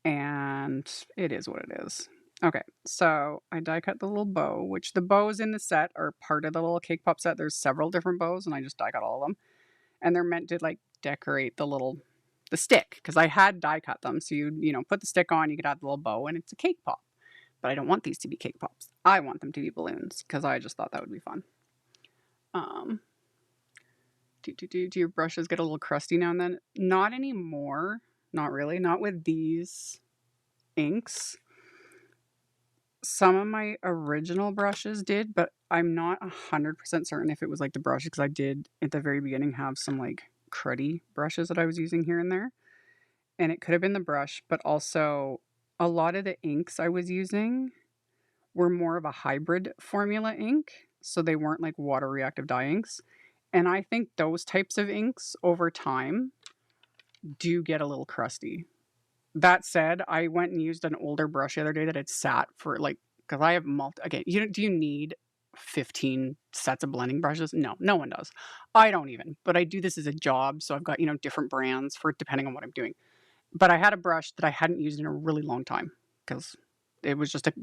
and it is what it is. Okay, so I die cut the little bow, which the bows in the set are part of the little cake pop set. There's several different bows, and I just die cut all of them, and they're meant to like decorate the stick because I had die cut them. So you put the stick on, you could add the little bow, and it's a cake pop. But I don't want these to be cake pops. I want them to be balloons because I just thought that would be fun. Um, do your brushes get a little crusty now and then? Not anymore. Not really. Not with these inks. Some of my original brushes did, but I'm not 100% certain if it was like the brush because I did at the very beginning have some like cruddy brushes that I was using here and there. And it could have been the brush, but also a lot of the inks I was using were more of a hybrid formula ink. So they weren't like water reactive dye inks. And I think those types of inks over time do get a little crusty. That said, I went and used an older brush the other day that had sat for like, because I have okay, do you need 15 sets of blending brushes? No, no one does. I don't even, but I do this as a job. So I've got, different brands for depending on what I'm doing. But I had a brush that I hadn't used in a really long time because it was just a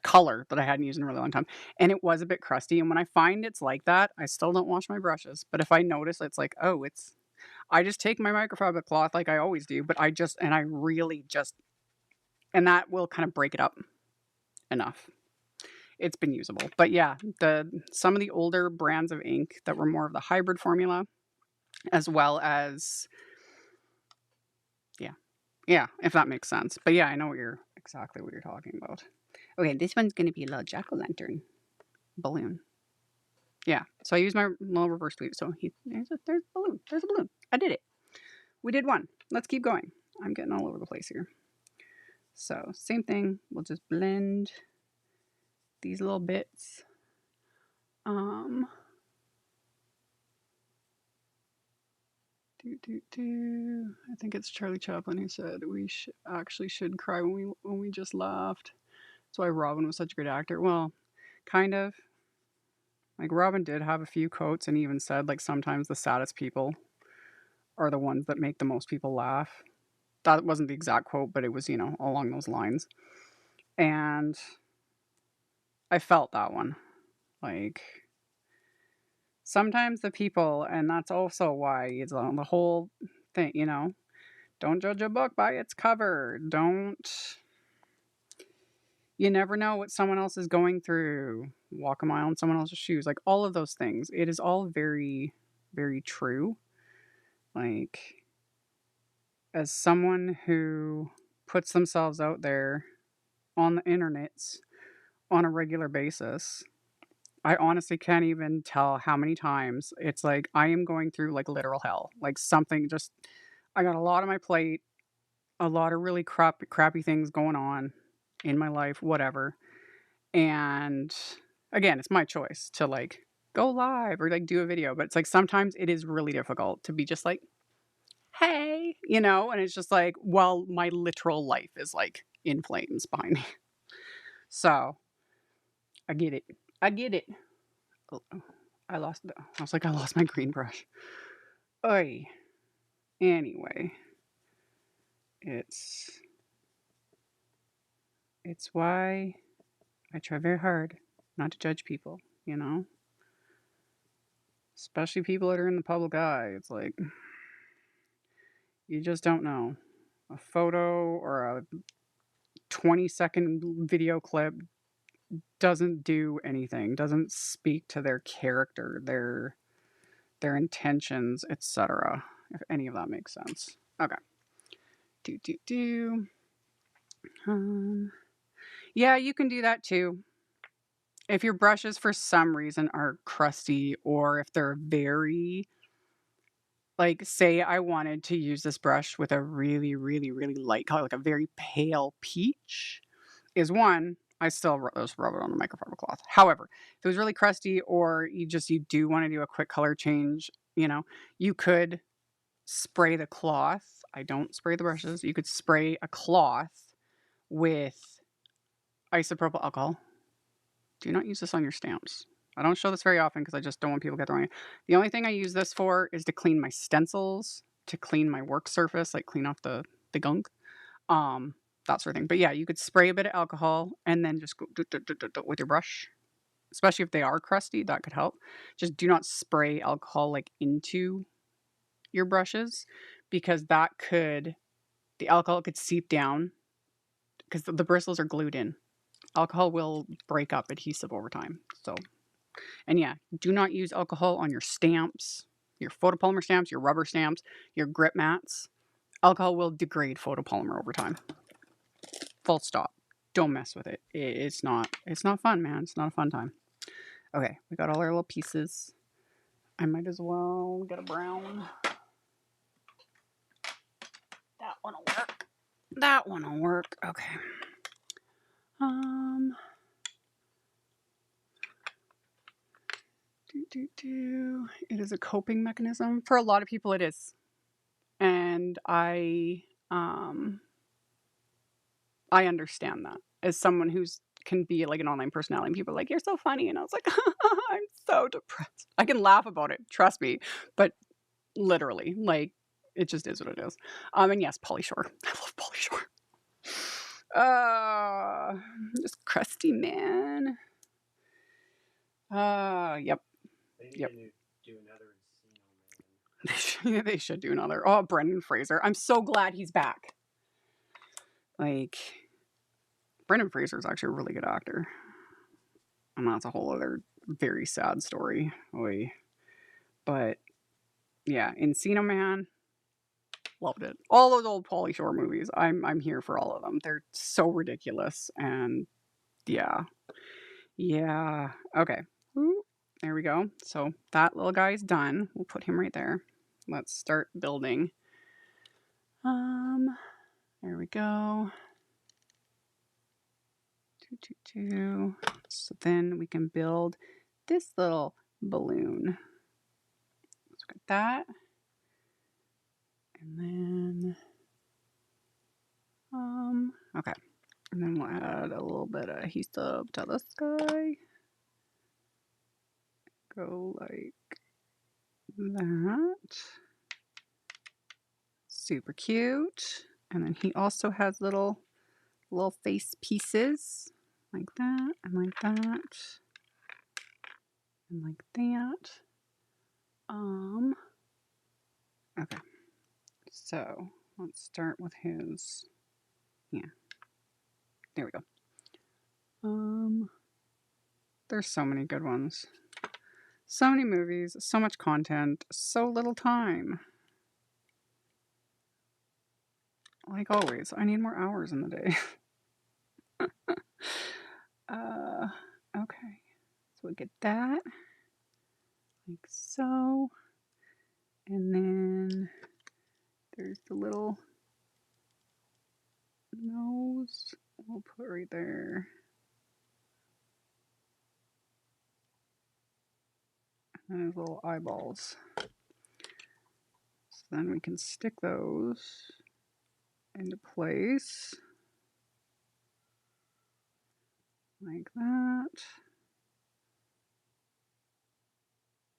color that I hadn't used in a really long time. And it was a bit crusty. And when I find it's like that, I still don't wash my brushes. But if I notice it's like, oh, I just take my microfiber cloth like I always do, but I really just, and that will kind of break it up enough. It's been usable. But yeah, some of the older brands of ink that were more of the hybrid formula, as well as, yeah, yeah, if that makes sense. But yeah, I know exactly what you're talking about. Okay, this one's going to be a little jack-o'-lantern balloon. Yeah, so I use my little reverse sleeve. So there's a balloon. There's a balloon. I did it. We did one. Let's keep going. I'm getting all over the place here. So same thing. We'll just blend these little bits. I think it's Charlie Chaplin who said we actually should cry when we just laughed. That's why Robin was such a great actor. Well, kind of. Like Robin did have a few quotes and even said like sometimes the saddest people are the ones that make the most people laugh. That wasn't the exact quote, but it was, along those lines. And I felt that one. Like sometimes the people, and that's also why it's on the whole thing, don't judge a book by its cover. You never know what someone else is going through. Walk a mile in someone else's shoes. Like all of those things. It is all very, very true. Like, as someone who puts themselves out there on the internets on a regular basis, I honestly can't even tell how many times it's like I am going through like literal hell. Like something just, I got a lot on my plate, a lot of really crappy things going on in my life, whatever. And again, it's my choice to like go live or like do a video, but it's like sometimes it is really difficult to be just like, hey, and it's just like, well, my literal life is like in flames behind me. So I get it. I get it. Oh, I was like, I lost my green brush. Oy. Anyway, it's why I try very hard not to judge people, you know? Especially people that are in the public eye. It's like, you just don't know. A photo or a 20-second video clip doesn't do anything, doesn't speak to their character, their intentions, etc. If any of that makes sense. Okay. Yeah, you can do that too. If your brushes for some reason are crusty, or if they're very, like, say I wanted to use this brush with a really, really, really light color, like a very pale peach, is one, I still just rub it on the microfiber cloth. However, if it was really crusty, or you do want to do a quick color change, you could spray the cloth. I don't spray the brushes. You could spray a cloth with isopropyl alcohol. Do not use this on your stamps. I don't show this very often because I just don't want people to get the wrong. The only thing I use this for is to clean my stencils, to clean my work surface, like clean off the gunk, that sort of thing. But yeah, you could spray a bit of alcohol and then just go with your brush, especially if they are crusty. That could help. Just do not spray alcohol like into your brushes, because the alcohol could seep down, because the bristles are glued in. Alcohol will break up adhesive over time. So, and yeah, do not use alcohol on your stamps, your photopolymer stamps, your rubber stamps, your grip mats. Alcohol will degrade photopolymer over time. Full stop. Don't mess with it. It's not fun, man. It's not a fun time. Okay, we got all our little pieces. I might as well get a brown. That one will work. That one will work. Okay. It is a coping mechanism. For a lot of people, it is. And I understand that as someone who's can be like an online personality, and people are like, "You're so funny," and I was like, "I'm so depressed." I can laugh about it, trust me, but literally, like, it just is what it is. And yes, Pauly Shore. I love Pauly Shore. This crusty man. Yep. They need Yep. to do another Encino Man. They should do another. Oh, Brendan Fraser. I'm so glad he's back. Like, Brendan Fraser is actually a really good actor. And that's a whole other very sad story. Oy. But yeah, Encino Man, loved it. All those old Pauly Shore movies, I'm here for all of them. They're so ridiculous, and yeah. Okay. Ooh, there we go. So that little guy's done. We'll put him right there. Let's start building. There we go. So then we can build this little balloon. Let's get that. And then, okay. And then we'll add a little bit of adhesive to this guy. Go like that. Super cute. And then he also has little face pieces like that and like that and like that. Okay. So let's start with his. Yeah. There we go. There's so many good ones. So many movies, so much content, so little time. Like always, I need more hours in the day. Okay. So we get that. Like so. And then there's the little nose. We'll put right there. And his little eyeballs. So then we can stick those into place. Like that.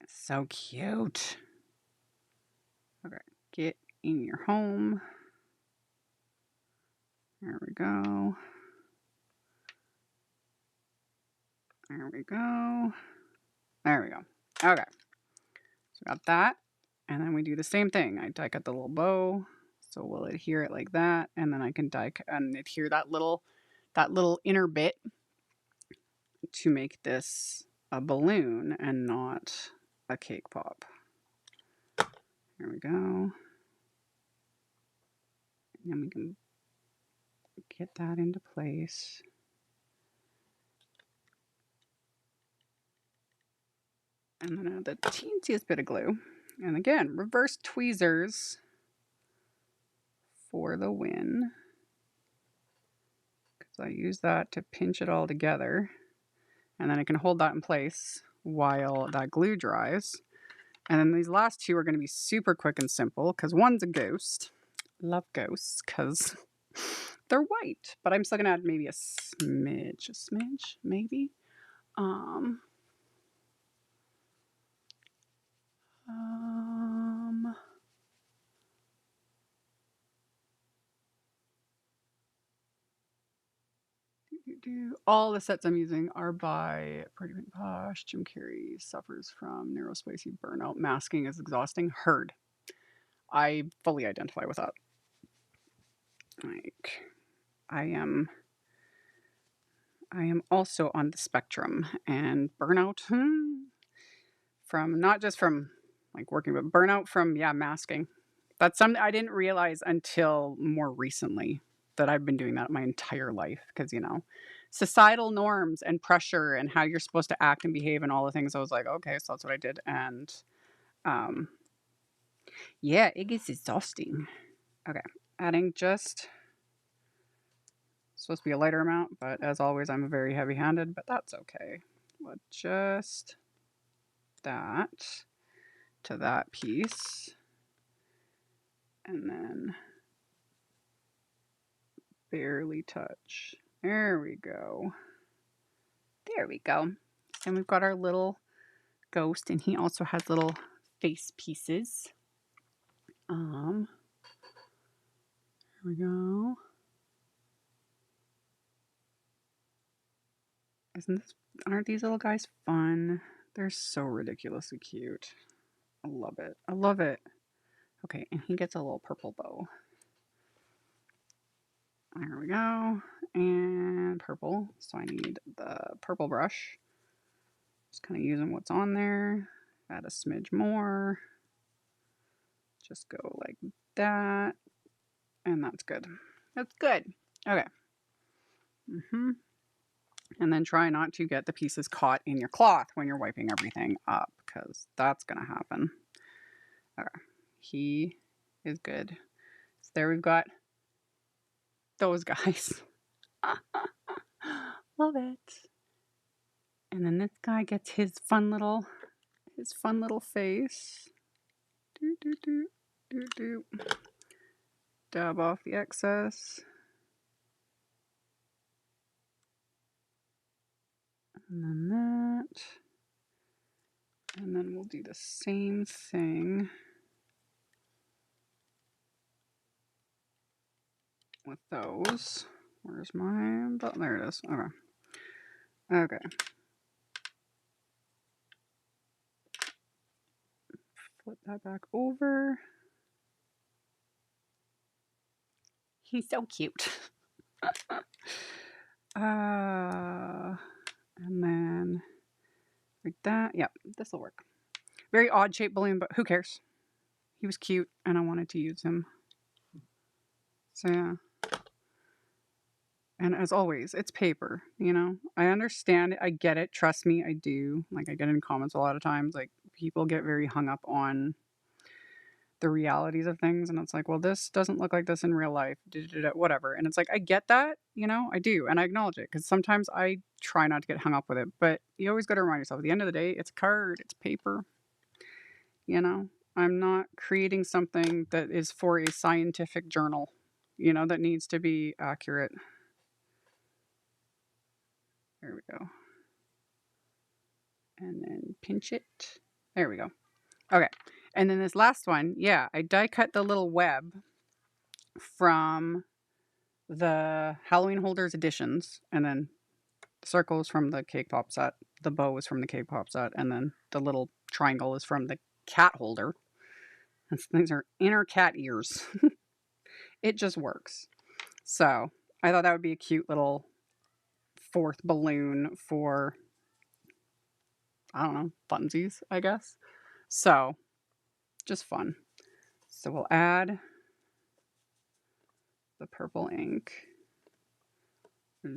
So cute. Okay, get in your home. There we go. There we go. There we go. Okay. So we got that. And then we do the same thing. I die cut the little bow. So we'll adhere it like that. And then I can die cut and adhere that little inner bit to make this a balloon and not a cake pop. There we go. And then we can get that into place. And then add the teensiest bit of glue. And again, reverse tweezers for the win. Because I use that to pinch it all together. And then I can hold that in place while that glue dries. And then these last two are going to be super quick and simple because one's a ghost. Love ghosts because they're white. But I'm still going to add maybe a smidge maybe. All the sets I'm using are by Prairie, Posh. Jim Carrey suffers from narrow, spicy burnout. Masking is exhausting. Heard. I fully identify with that. Like, I am also on the spectrum, and burnout from not just from like working, but burnout from masking. That's something I didn't realize until more recently that I've been doing that my entire life because societal norms and pressure and how you're supposed to act and behave and all the things. I was like, okay, so that's what I did, and it gets exhausting. Okay, adding just supposed to be a lighter amount, but as always, I'm very heavy-handed, but that's okay. But just that to that piece, and then barely touch. There we go. There we go. And we've got our little ghost, and he also has little face pieces. There we go. Aren't these little guys fun? They're so ridiculously cute. I love it. I love it. Okay, and he gets a little purple bow. There we go. And purple. So I need the purple brush. Just kind of using what's on there. Add a smidge more. Just go like that. And that's good. That's good. Okay. And then try not to get the pieces caught in your cloth when you're wiping everything up, because that's going to happen. Okay. He is good. So there we've got those guys. Love it. And then this guy gets his fun little face. Dab off the excess. And then that. And then we'll do the same thing with those. Where's my button? There it is. Okay. Okay. Flip that back over. He's so cute. And then like that. Yep, this will work. Very odd shaped balloon, but who cares? He was cute and I wanted to use him. So yeah. And as always, it's paper, I understand it. I get it. Trust me, I do. Like, I get in comments a lot of times, like, people get very hung up on the realities of things. And it's like, well, this doesn't look like this in real life, whatever. And it's like, I get that, I do. And I acknowledge it because sometimes I try not to get hung up with it. But you always got to remind yourself, at the end of the day, it's a card, it's paper. I'm not creating something that is for a scientific journal, that needs to be accurate. There we go. And then pinch it. There we go. Okay. And then this last one, yeah, I die cut the little web from the Halloween Holders editions, and then the circle is from the cake pop set, the bow is from the cake pop set, and then the little triangle is from the cat holder. And these are inner cat ears. It just works. So I thought that would be a cute little fourth balloon for, I don't know, funsies, I guess. So just fun. So we'll add the purple ink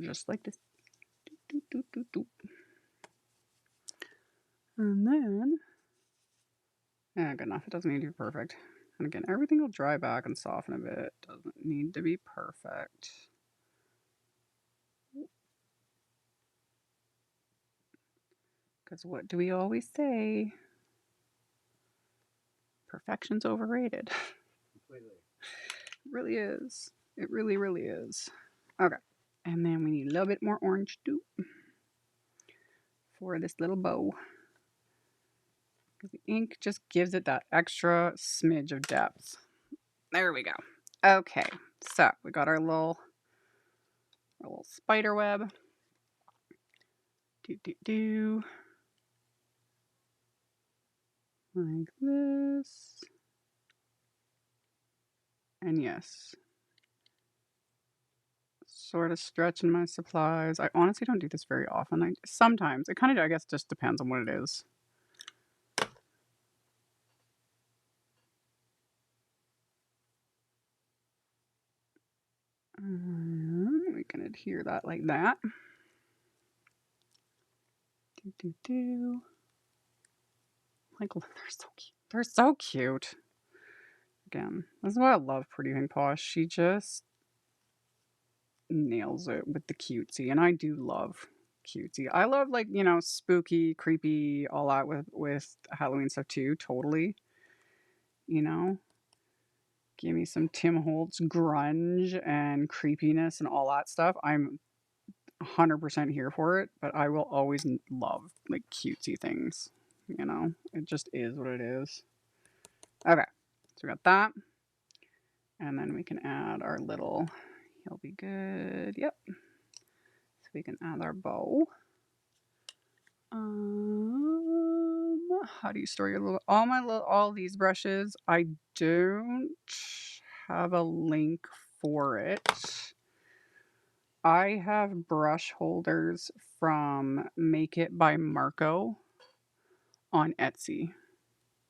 just like this. Doop, doop, doop, doop. And then, yeah, good enough. It doesn't need to be perfect. And again, everything will dry back and soften a bit. Doesn't need to be perfect. Because what do we always say? Perfection's overrated. Completely. It really is. It really, really is. Okay. And then we need a little bit more orange too for this little bow. The ink just gives it that extra smidge of depth. There we go. Okay. So we got our little spider web. Do. Like this. And yes. Sort of stretching my supplies. I honestly don't do this very often. Sometimes. It kind of, I guess, just depends on what it is. We can adhere that like that. Do. Like, they're so cute. They're so cute. Again, this is why I love Pretty Hween Posh. She just nails it with the cutesy, and I do love cutesy. I love, like, you know, spooky, creepy, all that with Halloween stuff too. Totally, you know. Give me some Tim Holtz grunge and creepiness and all that stuff. I'm 100% here for it, but I will always love, like, cutesy things. You know, it just is what it is. Okay, so we got that. And then we can add our little, he'll be good. Yep. So we can add our bow. How do you store your little, all these brushes? I don't have a link for it. I have brush holders from Make It by Marco on Etsy.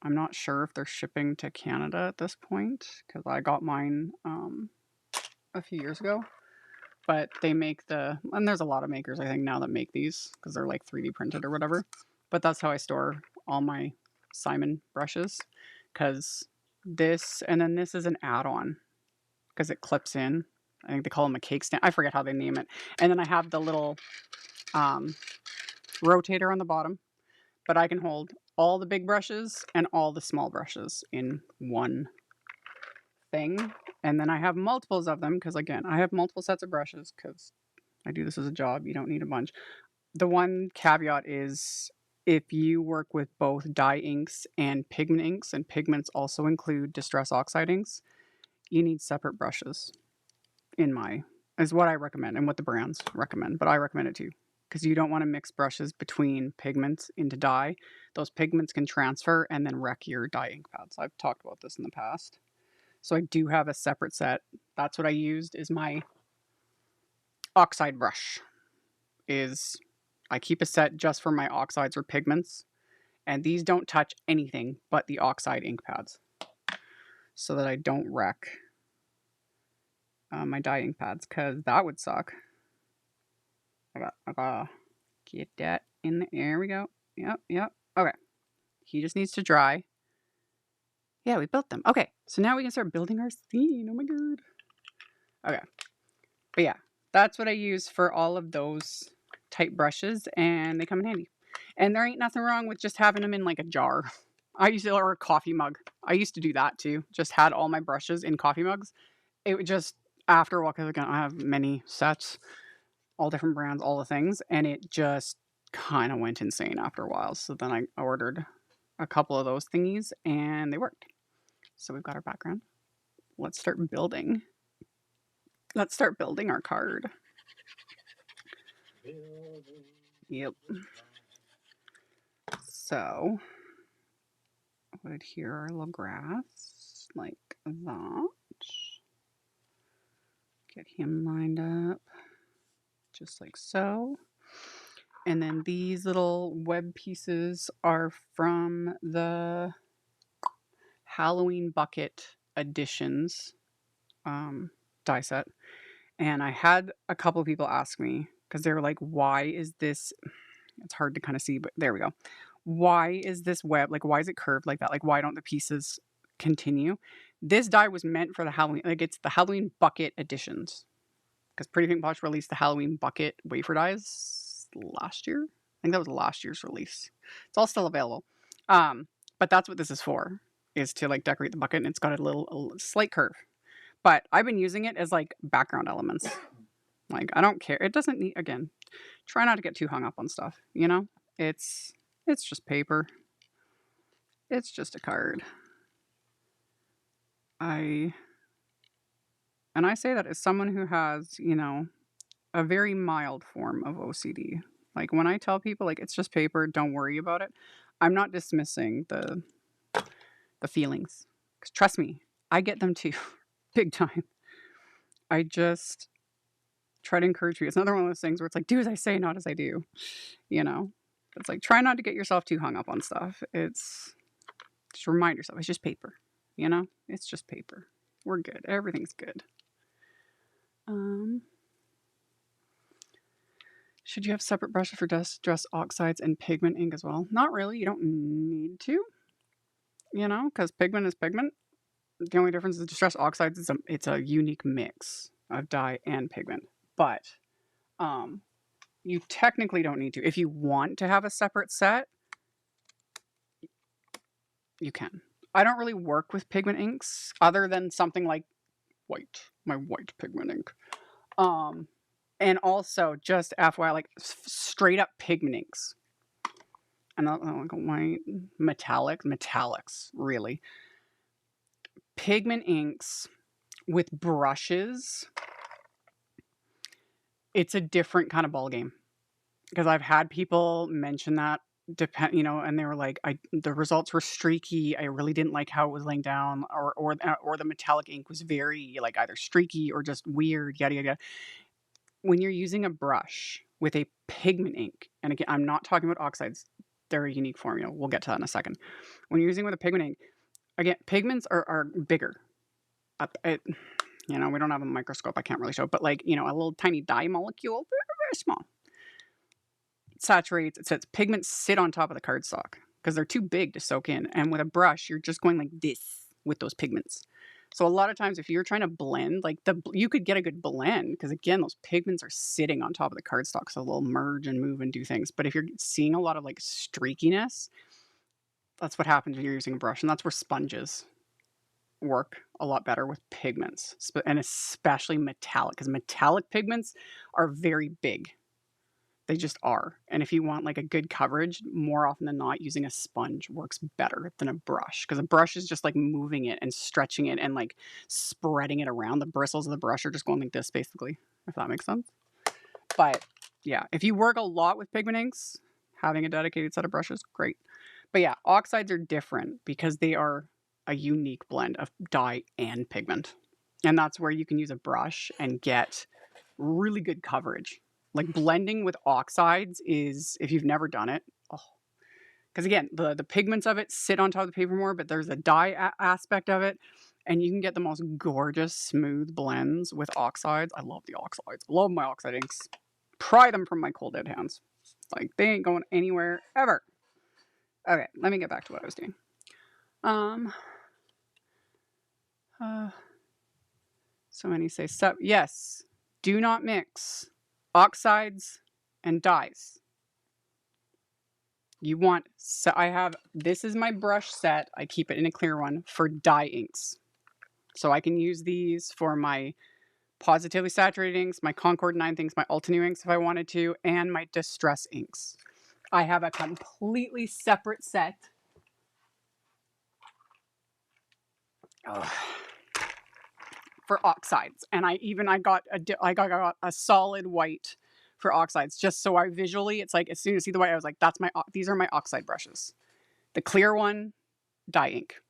I'm not sure if they're shipping to Canada at this point because I got mine a few years ago. But they make and there's a lot of makers I think now that make these because they're like 3D printed or whatever. But that's how I store all my Simon brushes because this, and then this is an add-on because it clips in. I think they call them a cake stand. I forget how they name it. And then I have the little rotator on the bottom, but I can hold all the big brushes and all the small brushes in one thing. And then I have multiples of them because, again, I have multiple sets of brushes because I do this as a job. You don't need a bunch. The one caveat is if you work with both dye inks and pigment inks, and pigments also include Distress Oxide inks, you need separate brushes. Is what I recommend and what the brands recommend, but I recommend it too because you don't want to mix brushes between pigments into dye. Those pigments can transfer and then wreck your dye ink pads. I've talked about this in the past. So I do have a separate set. That's what I used is my Oxide brush. I keep a set just for my oxides or pigments, and these don't touch anything but the Oxide ink pads so that I don't wreck my dye ink pads because that would suck. I gotta get that in there. There we go. Yep. Okay. He just needs to dry. Yeah, we built them. Okay, so now we can start building our scene. Oh my god. Okay. But yeah, that's what I use for all of those type brushes, and they come in handy. And there ain't nothing wrong with just having them in like a jar. Or a coffee mug. I used to do that too. Just had all my brushes in coffee mugs. It would just, after a while, because again, I have many sets, all different brands, all the things, and it just kind of went insane after a while. So then I ordered a couple of those thingies and they worked. So we've got our background. Let's start building. Let's start building our card. Yep. So put it here, our little grass, like that. Get him lined up, just like so. And then these little web pieces are from the Halloween bucket editions die set. And I had a couple of people ask me, because they were like, why is this, it's hard to kind of see, but there we go. Why is this web, like, why is it curved like that? Like, why don't the pieces continue? This die was meant for the Halloween, like, it's the Halloween bucket editions. Because Pretty Pink Posh released the Halloween bucket wafer dies last year. I think that was last year's release. It's all still available. But that's what this is for, is to like decorate the bucket, and it's got a slight curve. But I've been using it as like background elements. Like, I don't care. It doesn't need, again, try not to get too hung up on stuff, you know? It's just paper. It's just a card. And I say that as someone who has, you know, a very mild form of OCD. Like, when I tell people, like, it's just paper, don't worry about it, I'm not dismissing the feelings. 'Cause trust me, I get them too. Big time. I just try to encourage you. It's another one of those things where it's like, do as I say, not as I do. You know? It's like, try not to get yourself too hung up on stuff. It's just remind yourself, it's just paper. You know? It's just paper. We're good. Everything's good. Should you have separate brushes for distress oxides and pigment ink as well? Not really. You don't need to. You know, because pigment is pigment. The only difference is distress oxides is it's a unique mix of dye and pigment. But you technically don't need to. If you want to have a separate set, you can. I don't really work with pigment inks other than something like white, my white pigment ink. And also, just FYI, like straight up pigment inks. And not like white, metallics, really. Pigment inks with brushes, it's a different kind of ballgame. Because I've had people mention that, you know, and they were like, the results were streaky. I really didn't like how it was laying down, or the metallic ink was very like either streaky or just weird, yada yada. When you're using a brush with a pigment ink, and again, I'm not talking about oxides, they're a unique formula. We'll get to that in a second. When you're using with a pigment ink, again, pigments are bigger. You know, we don't have a microscope, I can't really show it, but like, you know, a little tiny dye molecule, very, very small. It saturates, it says pigments sit on top of the cardstock because they're too big to soak in. And with a brush, you're just going like this with those pigments. So a lot of times if you're trying to blend, like you could get a good blend because again, those pigments are sitting on top of the cardstock. So they'll merge and move and do things. But if you're seeing a lot of like streakiness, that's what happens when you're using a brush. And that's where sponges work a lot better with pigments, and especially metallic, because metallic pigments are very big. They just are. And if you want like a good coverage, more often than not, using a sponge works better than a brush, because a brush is just like moving it and stretching it and like spreading it around. The bristles of the brush are just going like this, basically, if that makes sense. But yeah, if you work a lot with pigment inks, having a dedicated set of brushes, great. But yeah, oxides are different because they are a unique blend of dye and pigment. And that's where you can use a brush and get really good coverage. Like blending with oxides is, if you've never done it, because again, the pigments of it sit on top of the paper more, but there's a dye aspect of it, and you can get the most gorgeous, smooth blends with oxides. I love the oxides. Love my oxide inks. Pry them from my cold dead hands. Like, they ain't going anywhere ever. Okay, let me get back to what I was doing. So many say, yes, do not mix oxides and dyes. You want, so I have, this is my brush set. I keep it in a clear one for dye inks. So I can use these for my Pawsitively saturated inks, my Concord 9 things, my Ultinew inks if I wanted to, and my distress inks. I have a completely separate set Ugh. For oxides, and I got a solid white for oxides, just so I visually, it's like as soon as I see the white, I was like, these are my oxide brushes. The clear one, dye ink,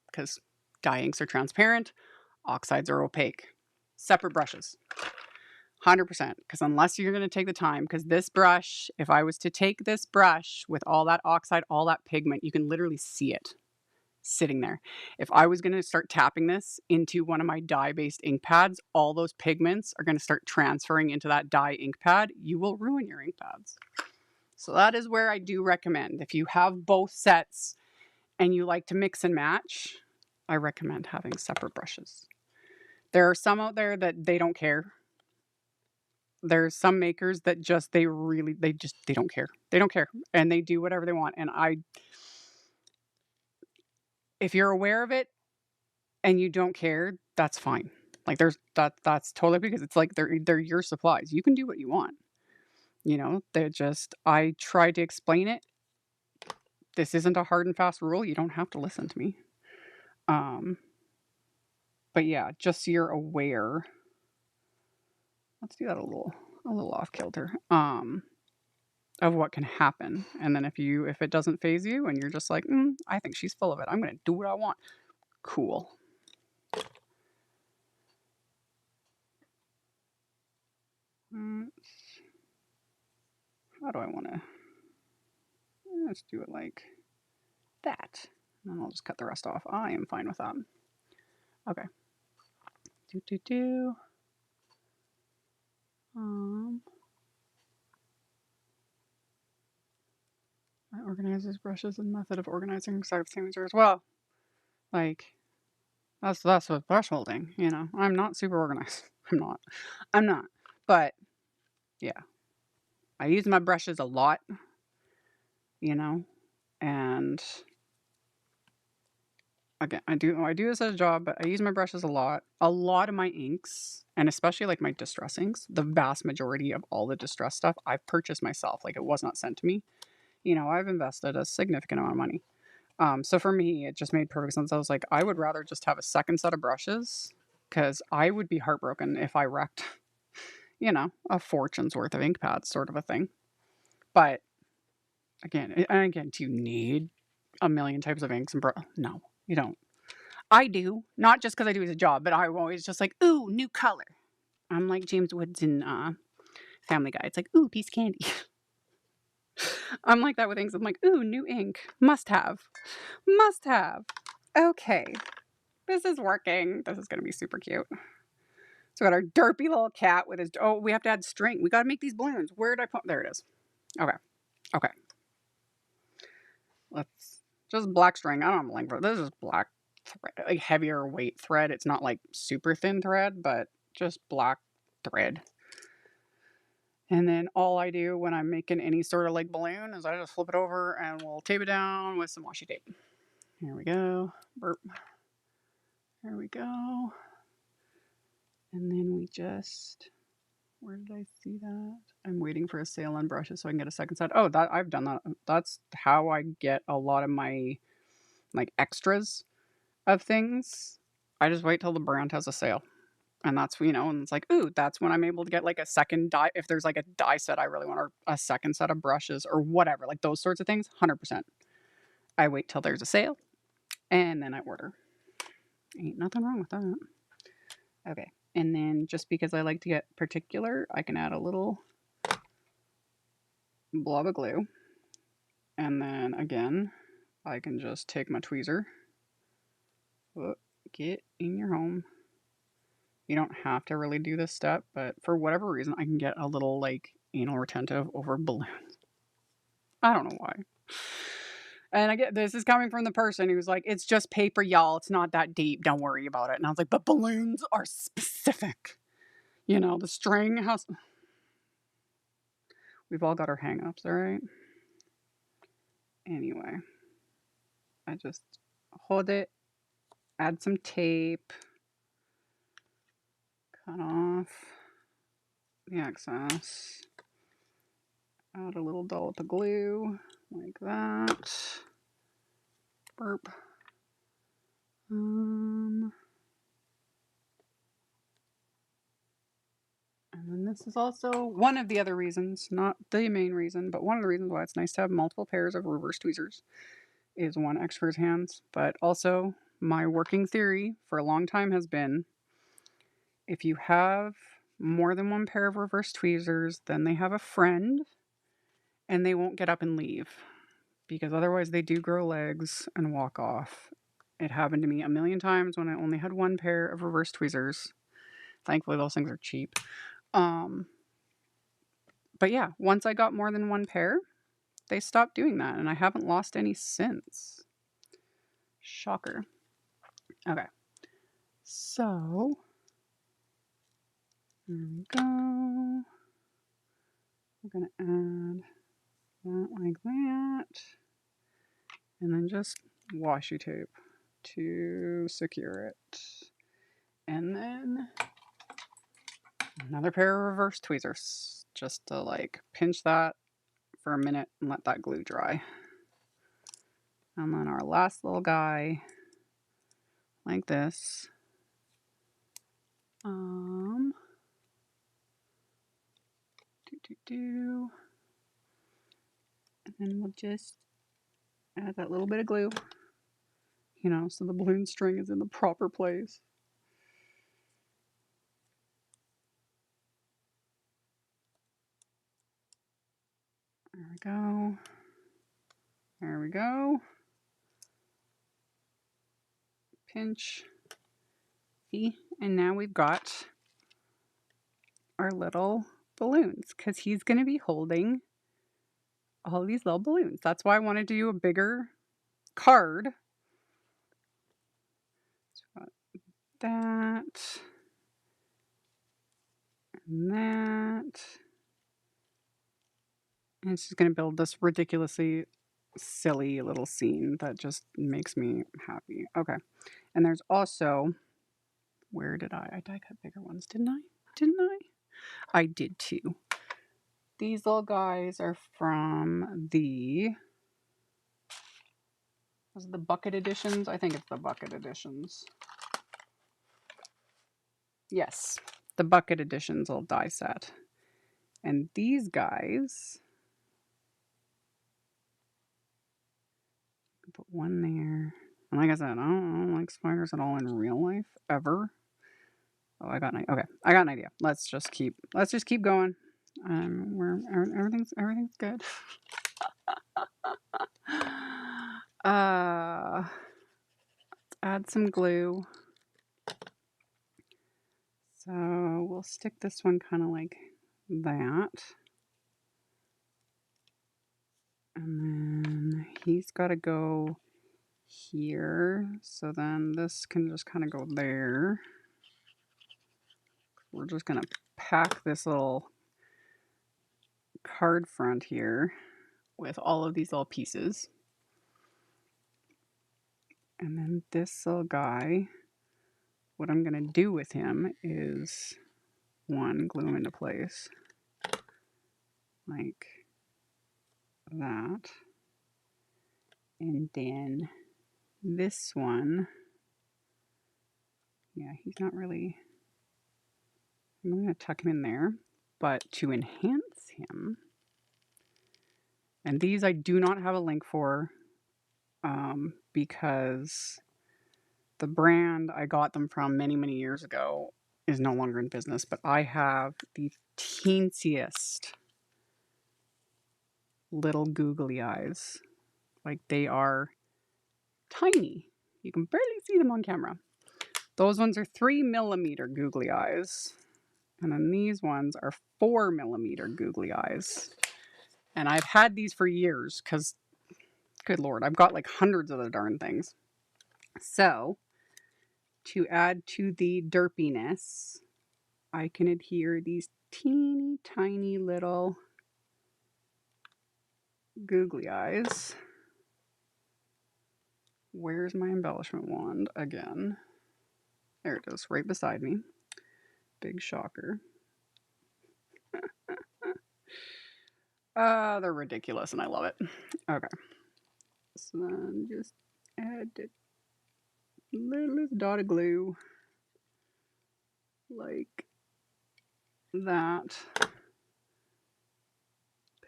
because dye inks are transparent, oxides are opaque. Separate brushes, 100%. Because unless you're going to take the time, because this brush, if I was to take this brush with all that oxide, all that pigment, you can literally see it sitting there. If I was going to start tapping this into one of my dye-based ink pads, all those pigments are going to start transferring into that dye ink pad. You will ruin your ink pads. So that is where I do recommend, if you have both sets and you like to mix and match, I recommend having separate brushes. There are some out there that they don't care. There's some makers that just, they don't care. They don't care. And they do whatever they want. And if you're aware of it and you don't care, that's fine. Like that's totally, because it's like they're your supplies. You can do what you want. You know, I tried to explain it. This isn't a hard and fast rule. You don't have to listen to me. But yeah, just so you're aware. Let's do that a little off kilter. Of what can happen. And then if it doesn't phase you and you're just like, I think she's full of it, I'm gonna do what I want. Cool. How do I want to? Let's do it like that. And then I'll just cut the rest off. I am fine with that. Okay. I organize his brushes and method of organizing exact the same as yours. Well, like that's what brush holding, you know. I'm not super organized. I'm not. But yeah. I use my brushes a lot, you know, and again, I do this as a job, but I use my brushes a lot. A lot of my inks, and especially like my distress inks, the vast majority of all the distress stuff I've purchased myself. Like, it was not sent to me. You know, I've invested a significant amount of money. So for me, it just made perfect sense. I was like, I would rather just have a second set of brushes, because I would be heartbroken if I wrecked, you know, a fortune's worth of ink pads, sort of a thing. But again, do you need a million types of inks and no, you don't. I do, not just because I do it as a job, but I'm always just like, ooh, new color. I'm like James Woods in Family Guy. It's like, ooh, piece of candy. I'm like that with inks. I'm like, ooh, new ink. Must have. Must have. Okay. This is working. This is going to be super cute. So we got our derpy little cat with his... Oh, we have to add string. We got to make these balloons. Where did I put... There it is. Okay. Okay. Let's... Just black string. I don't have a link for it. This is black thread. Like heavier weight thread. It's not like super thin thread, but just black thread. And then all I do when I'm making any sort of like balloon is I just flip it over and we'll tape it down with some washi tape. Here we go. Burp. There we go. And then we just... Where did I see that? I'm waiting for a sale on brushes so I can get a second set. Oh, that I've done that. That's how I get a lot of my like extras of things. I just wait till the brand has a sale. And that's, you know, and it's like, ooh, that's when I'm able to get like a second die. If there's like a die set I really want, or a second set of brushes or whatever, like those sorts of things, 100%. I wait till there's a sale and then I order. Ain't nothing wrong with that. Okay. And then just because I like to get particular, I can add a little blob of glue. And then again, I can just take my tweezer. Get in your home. You don't have to really do this step, but for whatever reason, I can get a little like anal retentive over balloons. I don't know why. And I get this is coming from the person who's like, it's just paper, y'all. It's not that deep. Don't worry about it. And I was like, but balloons are specific. You know, the string has... We've all got our hang-ups, all right? Anyway, I just hold it, add some tape, cut off the excess, add a little dollop of glue, like that. Burp. And then this is also one of the other reasons, not the main reason, but one of the reasons why it's nice to have multiple pairs of reverse tweezers is one, expert's hands, but also my working theory for a long time has been if you have more than one pair of reverse tweezers, then they have a friend and they won't get up and leave because otherwise they do grow legs and walk off. It happened to me a million times when I only had one pair of reverse tweezers. Thankfully, those things are cheap. But yeah, once I got more than one pair, they stopped doing that, and I haven't lost any since. Shocker. Okay. So, there we go. We're going to add that like that. And then just washi tape to secure it. And then another pair of reverse tweezers just to like pinch that for a minute and let that glue dry. And then our last little guy like this. And then we'll just add that little bit of glue, you know, so the balloon string is in the proper place. There we go. There we go. Pinch. See? And now we've got our little balloons because he's going to be holding all these little balloons. That's why I wanted to do a bigger card. So that and that. And it's just going to build this ridiculously silly little scene that just makes me happy. Okay. And there's also, where did I die cut bigger ones, didn't I? Didn't I? I did too. These little guys are from was it the bucket editions? I think it's the bucket editions. Yes, the bucket editions little die set. And these guys, put one there. And like I said, I don't like spiders at all in real life ever. Oh, I got an idea. Okay, I got an idea. Let's just keep going. Everything's good. Add some glue. So we'll stick this one kind of like that. And then he's got to go here. So then this can just kind of go there. We're just going to pack this little card front here with all of these little pieces. And then this little guy, what I'm going to do with him is one, glue him into place like that. And then this one, yeah, he's not really, I'm going to tuck him in there, but to enhance him, and these I do not have a link for because the brand I got them from many, many years ago is no longer in business, but I have the teensiest little googly eyes. Like they are tiny. You can barely see them on camera. Those ones are 3mm googly eyes. And then these ones are 4mm googly eyes. And I've had these for years because, good Lord, I've got like hundreds of the darn things. So, to add to the derpiness, I can adhere these teeny tiny little googly eyes. Where's my embellishment wand again? There it is, right beside me. Big shocker. They're ridiculous and I love it. Okay. So then just add it littlest dot of glue. Like that.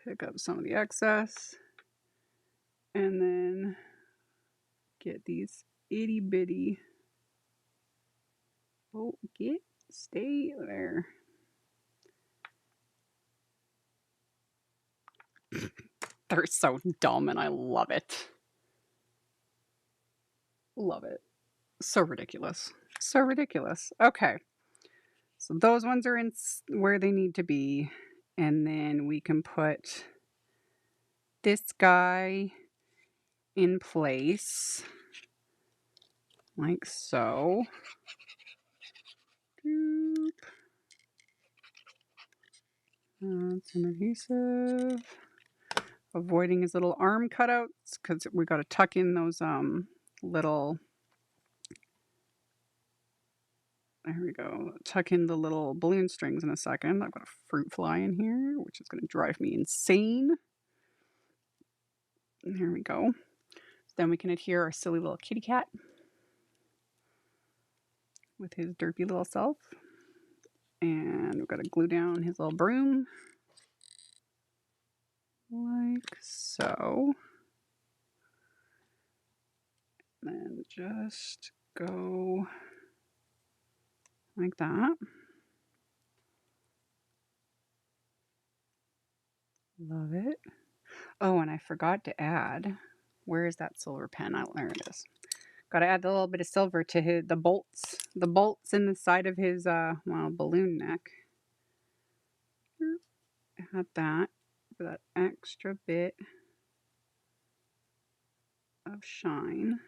Pick up some of the excess. And then get these itty bitty. Oh, stay there. They're so dumb and I love it. Love it. So ridiculous. So ridiculous. Okay. So those ones are in where they need to be. And then we can put this guy in place. Like so. Doop. Some adhesive. Avoiding his little arm cutouts because we got to tuck in those little. There we go. Tuck in the little balloon strings in a second. I've got a fruit fly in here, which is going to drive me insane. And here we go. So then we can adhere our silly little kitty cat with his derpy little self. And we've got to glue down his little broom. Like so. And just go like that. Love it. Oh, and I forgot to add, where is that silver pen? There it is. Got to add a little bit of silver to the bolts in the side of his balloon neck. Add that for that extra bit of shine.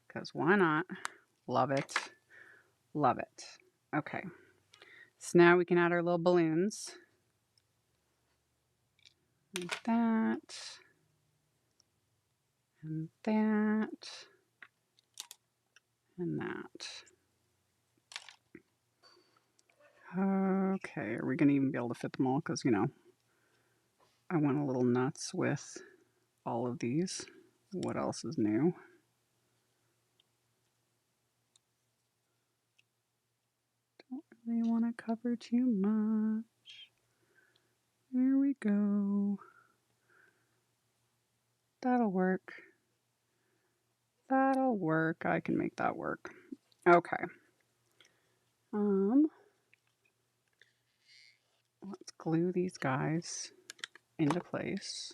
Because why not? Love it. Love it. Okay. So now we can add our little balloons. Like that. And that. And that. Okay, are we going to even be able to fit them all? Because, you know, I went a little nuts with all of these. What else is new? Don't really want to cover too much. There we go. That'll work. That'll work. I can make that work. Okay. Let's glue these guys into place.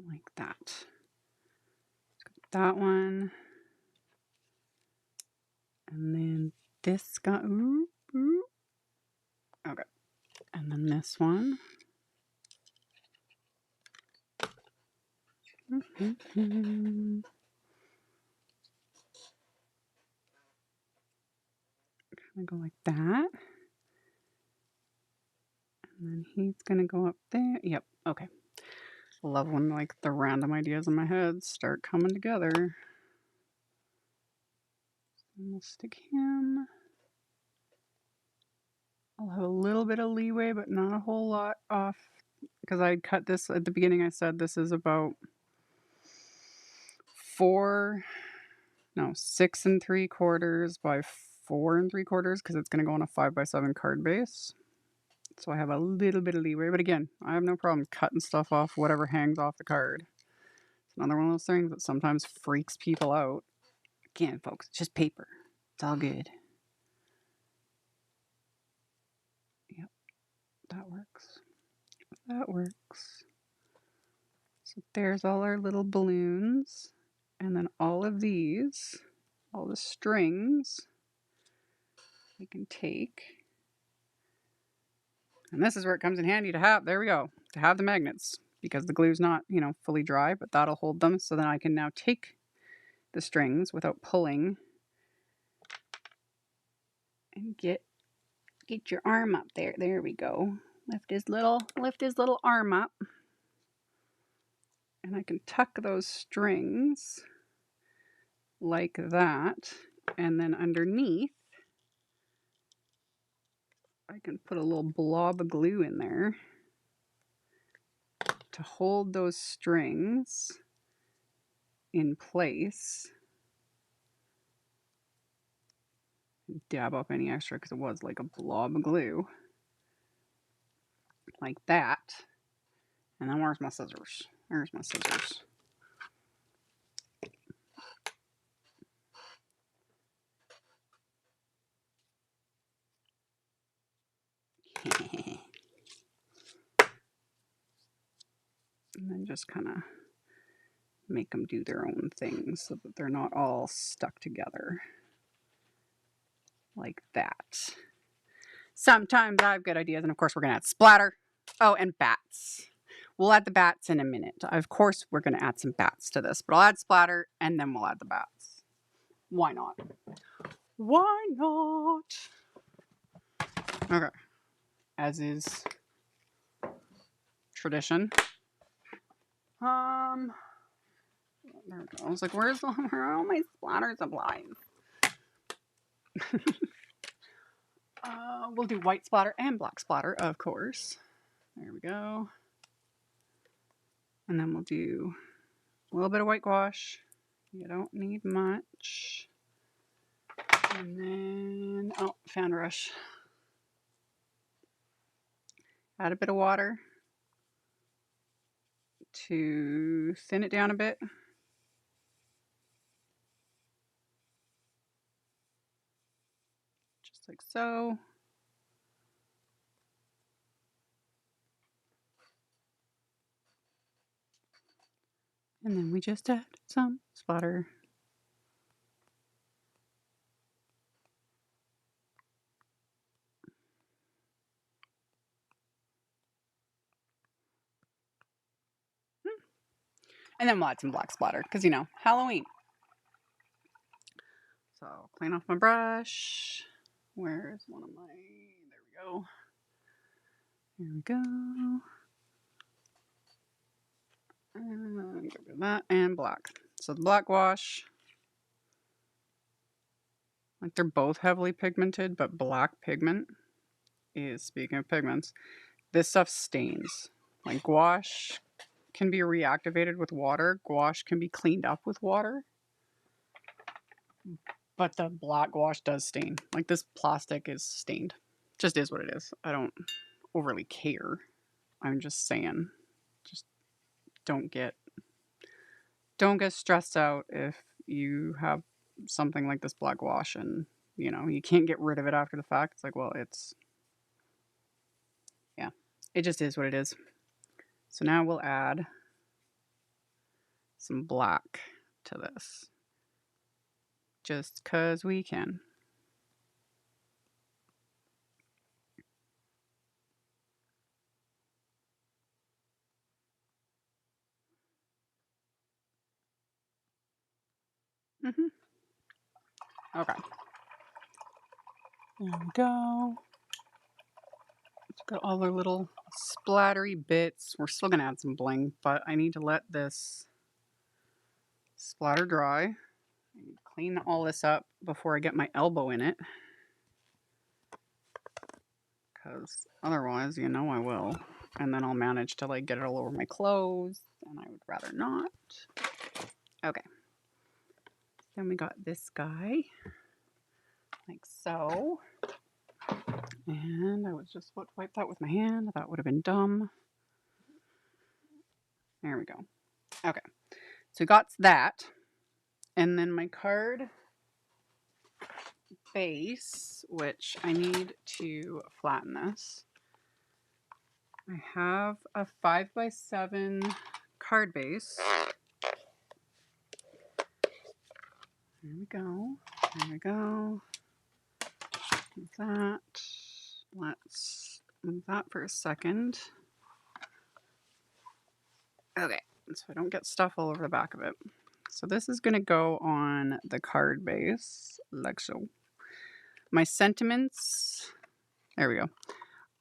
Like that. That one. And then this guy. Ooh, ooh. Okay. And then this one. Kind of go like that. And then he's going to go up there. Yep. Okay. Love when like the random ideas in my head start coming together. And we'll stick him. I'll have a little bit of leeway, but not a whole lot off. Because I cut this at the beginning, I said this is about 6 3/4 by 4 3/4 because it's going to go on a 5x7 card base. So I have a little bit of leeway. But again, I have no problem cutting stuff off whatever hangs off the card. It's another one of those things that sometimes freaks people out. Again, folks, it's just paper. It's all good. Yep, that works. That works. So there's all our little balloons. And then all of these, all the strings, we can take. And this is where it comes in handy to have, there we go, to have the magnets. Because the glue's not, you know, fully dry, but that'll hold them. So then I can now take the strings without pulling. And get your arm up there. There we go. Lift his little arm up. And I can tuck those strings like that. And then underneath, I can put a little blob of glue in there to hold those strings in place. Dab up any extra because it was like a blob of glue. Like that. And then where's my scissors? There's my scissors. And then just kind of make them do their own things so that they're not all stuck together. Like that. Sometimes I have good ideas, and of course we're going to add splatter. Oh, and bats. We'll add the bats in a minute. Of course we're going to add some bats to this, but I'll add splatter, and then we'll add the bats. Why not? Why not? Okay. As is tradition. There we go. I was like, where are all my splatter supplies? We'll do white splatter and black splatter, of course. There we go. And then we'll do a little bit of white gouache. You don't need much. And then, oh, fan brush. Add a bit of water to thin it down a bit. Just like so. And then we just add some splatter. And then we'll add some black splatter because, you know, Halloween. So clean off my brush. Where's one of my, there we go. Here we go. And get rid of that and black. So the black wash, like they're both heavily pigmented, but black pigment is, speaking of pigments, this stuff stains. Like gouache can be reactivated with water. Gouache can be cleaned up with water. But the black gouache does stain. Like this plastic is stained. Just is what it is. I don't overly care. I'm just saying. Just don't get stressed out if you have something like this black gouache and, you know, you can't get rid of it after the fact. It's like, well, it's, yeah, it just is what it is. So now we'll add some black to this. Just because we can. Okay. There we go. It's got all our little splattery bits. We're still going to add some bling, but I need to let this splatter dry. Clean all this up before I get my elbow in it. Because otherwise, you know I will. And then I'll manage to like get it all over my clothes. And I would rather not. Okay. Then we got this guy. Like so. And I was just about to wipe that with my hand. That would have been dumb. There we go. Okay. So we got that. And then my card base, which I need to flatten this. I have a 5x7 card base. There we go. There we go. Like that. Let's move that for a second. Okay, so I don't get stuff all over the back of it. So this is going to go on the card base, like so. My sentiments, there we go,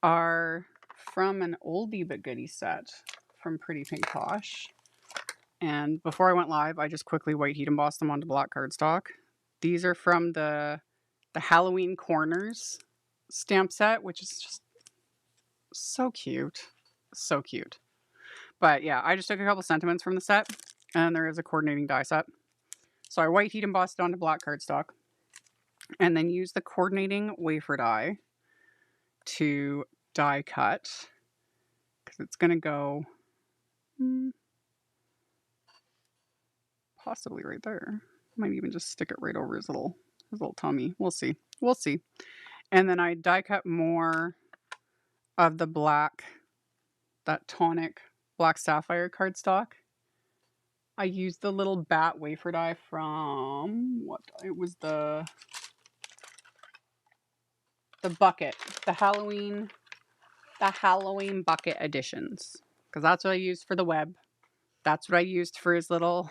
are from an oldie but goodie set from Pretty Pink Posh. And before I went live, I just quickly white heat embossed them onto black cardstock. These are from the Halloween Corners stamp set, which is just so cute. So cute. But yeah, I just took a couple sentiments from the set, and there is a coordinating die set. So I white heat embossed it onto black cardstock, and then use the coordinating wafer die to die cut, because it's going to go possibly right there. Might even just stick it right over his little tummy. We'll see. We'll see. And then I die cut more of the black, that tonic black sapphire cardstock. I used the little bat wafer die from what? It was the bucket, the Halloween bucket editions, because that's what I used for the web. That's what I used for his little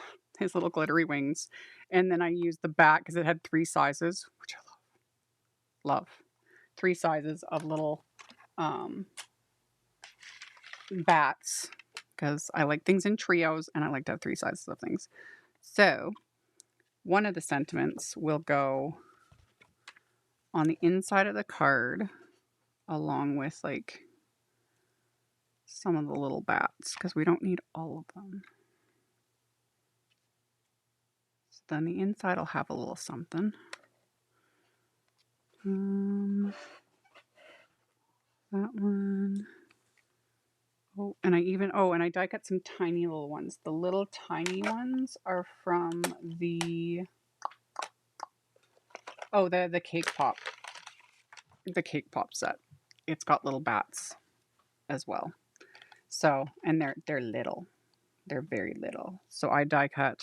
glittery wings. And then I used the bat because it had 3 sizes, which I love. 3 sizes of little bats, because I like things in trios and I like to have 3 sizes of things. So one of the sentiments will go on the inside of the card along with like some of the little bats, because we don't need all of them. So then the inside will have a little something. That one. Oh, and I die cut some tiny little ones. The little tiny ones are from the cake pop. The cake pop set. It's got little bats as well. So, and they're little. They're very little. So I die cut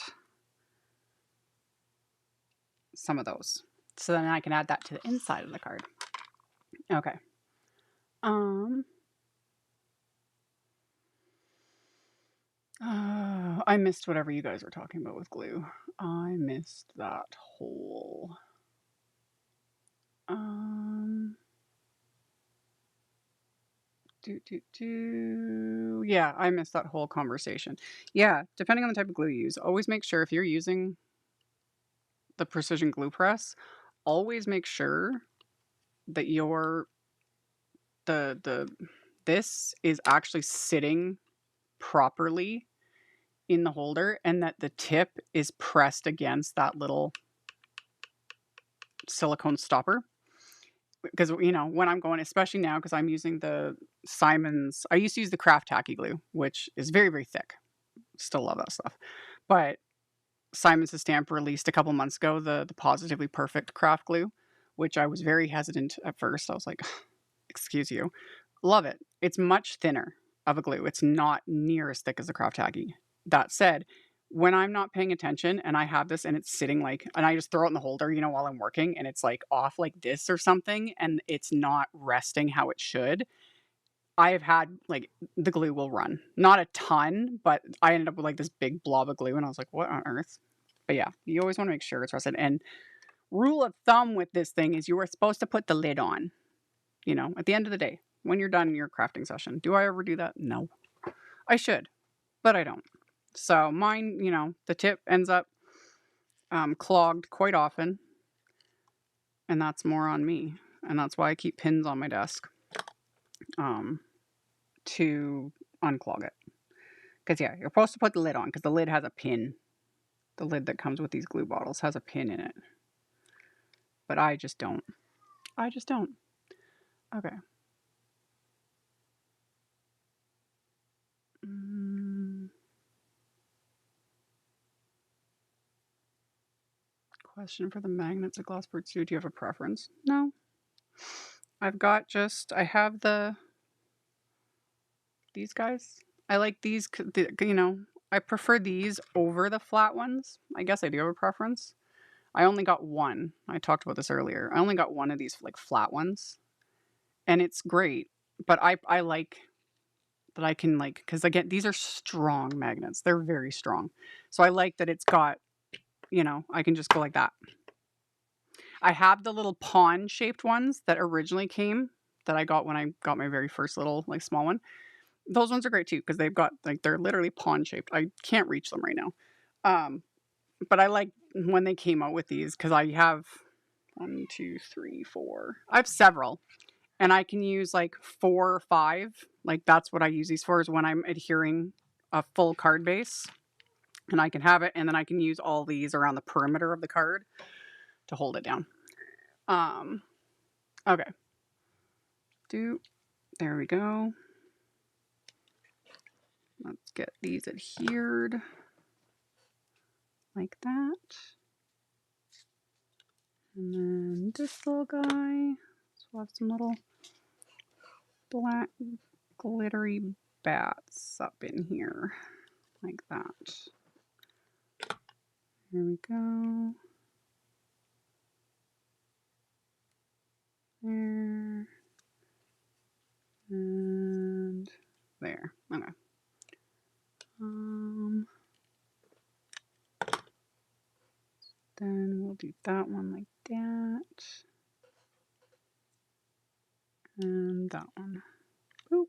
some of those. So then I can add that to the inside of the card. Okay. I missed whatever you guys were talking about with glue. I missed that whole. Yeah, I missed that whole conversation. Yeah, depending on the type of glue you use, always make sure if you're using the precision glue press, always make sure that this is actually sitting properly in the holder, and that the tip is pressed against that little silicone stopper. Because, when I'm going, especially now, because I'm using the Simon's, I used to use the Craft Tacky glue, which is very, very thick. Still love that stuff. But Simon's Stamp released a couple months ago the Pawsitively Perfect craft glue, which I was very hesitant at first. I was like, excuse you. Love it. It's much thinner of a glue. It's not near as thick as the Craft Tacky. That said, when I'm not paying attention and I have this and it's sitting and I just throw it in the holder, while I'm working, and it's like off like this or something, and it's not resting how it should, I have had the glue will run. Not a ton, but I ended up with this big blob of glue, and I was like, what on earth? But yeah, you always want to make sure it's rested. And rule of thumb with this thing is you are supposed to put the lid on, at the end of the day, when you're done your crafting session. Do I ever do that? No. I should, but I don't. So mine, the tip ends up clogged quite often, and that's more on me. And that's why I keep pins on my desk to unclog it. Because, yeah, you're supposed to put the lid on, because the lid has a pin. The lid that comes with these glue bottles has a pin in it. But I just don't. Okay. Question for the magnets at Glassbird Stew. Do you have a preference? No. I have these guys. I like these, I prefer these over the flat ones. I guess I do have a preference. I only got one. I talked about this earlier. I only got one of these flat ones. And it's great. But I like that I can because again, these are strong magnets. They're very strong. So I like that it's got, I can just go like that. I have the little pawn shaped ones that originally came that I got when I got my very first little small one. Those ones are great too, because they've got they're literally pawn shaped. I can't reach them right now. But I like when they came out with these, because I have 1, 2, 3, 4. I have several, and I can use 4 or 5. That's what I use these for, is when I'm adhering a full card base, and I can have it, and then I can use all these around the perimeter of the card to hold it down. Okay. There we go. Let's get these adhered like that. And then this little guy. So we'll have some little black glittery bats up in here like that. Here we go. There. And there. Okay. Then we'll do that one like that. And that one. Boop.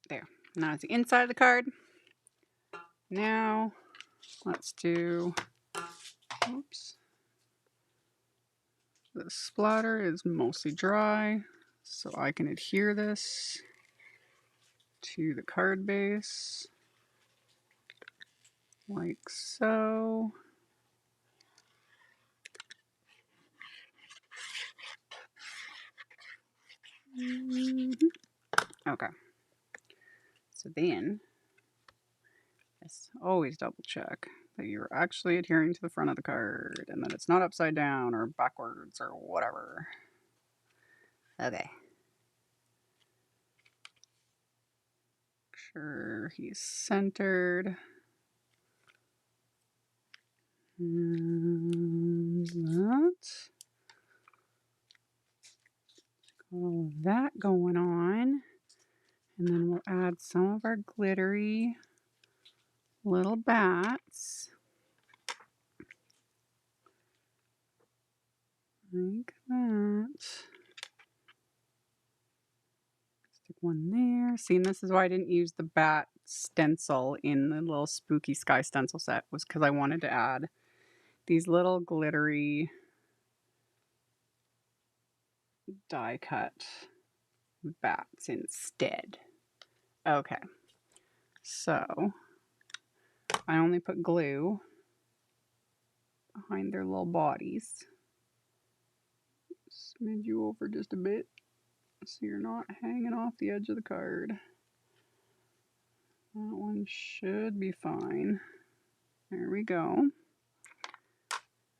There. Now it's the inside of the card. Now let's do, oops. The splatter is mostly dry, so I can adhere this to the card base like so. Okay. So then, just always double check that you're actually adhering to the front of the card and that it's not upside down or backwards or whatever. Okay. Make sure he's centered. And that. All of that going on. And then we'll add some of our glittery little bats. Like that. Stick one there. See, and this is why I didn't use the bat stencil in the little spooky sky stencil set, was because I wanted to add these little glittery die cut bats instead. Okay, so I only put glue behind their little bodies. Smidge you over just a bit so you're not hanging off the edge of the card. That one should be fine. There we go.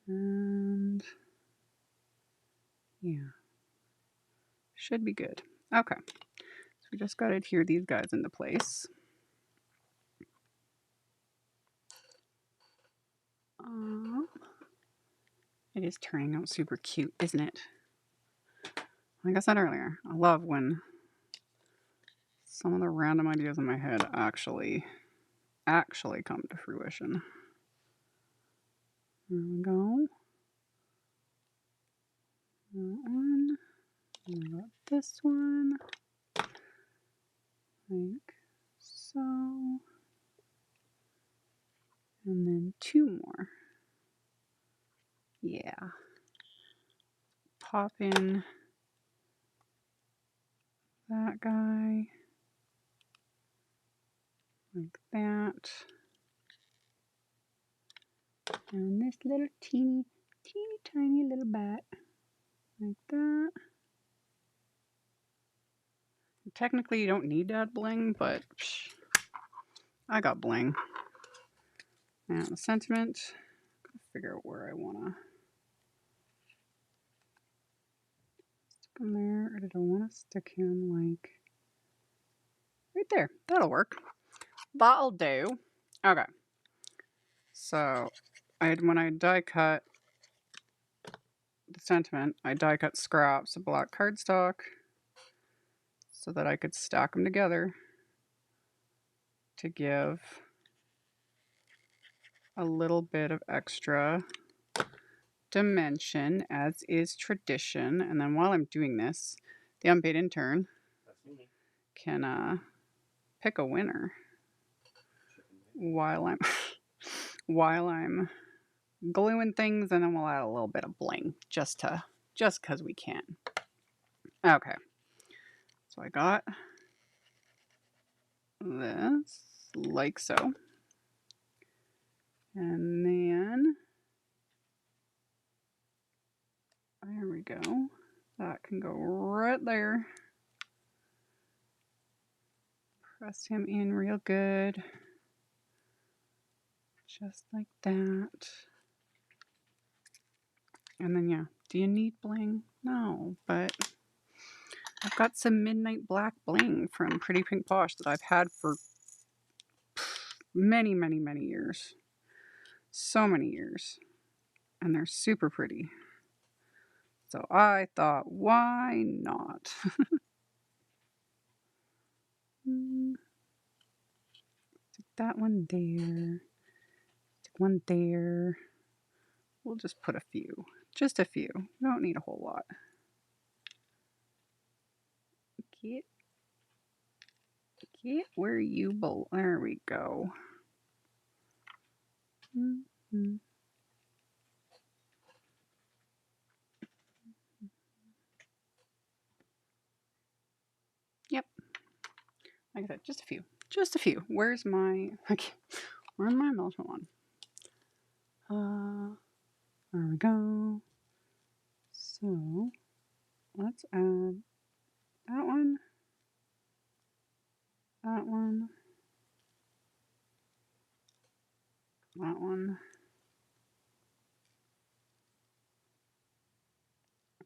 And yeah, should be good. Okay, so we just got to adhere these guys into place. It is turning out super cute, isn't it? Like I said earlier, I love when some of the random ideas in my head actually come to fruition. There we go. That one. And I got this one. Like so. And then two more. Yeah. Pop in that guy. Like that. And this little teeny tiny little bat. Like that. Technically, you don't need to add bling, but psh, I got bling. Now, the sentiment. Gotta figure out where I want to stick him there. Or did I want to stick him like right there? That'll work. That'll do. Okay. So, when I die cut the sentiment, I die cut scraps of black cardstock so that I could stack them together to give a little bit of extra dimension, as is tradition. And then while I'm doing this, the unpaid intern can pick a winner while I'm gluing things, and then we'll add a little bit of bling just because we can. Okay, So I got this like so. And then there we go. That can go right there. Press him in real good. Just like that. And then, yeah, do you need bling? No, but I've got some midnight black bling from Pretty Pink Posh that I've had for many, many, many years. So many years. And they're super pretty. So I thought, why not? Stick that one there. Stick one there. We'll just put a few. Just a few. We don't need a whole lot. Get where you belong. There we go. Mm-hmm. Yep. Like I said, just a few. Just a few. Where's my... Okay. Where's my emulsion one? There we go. So, let's add that one. That one. That one.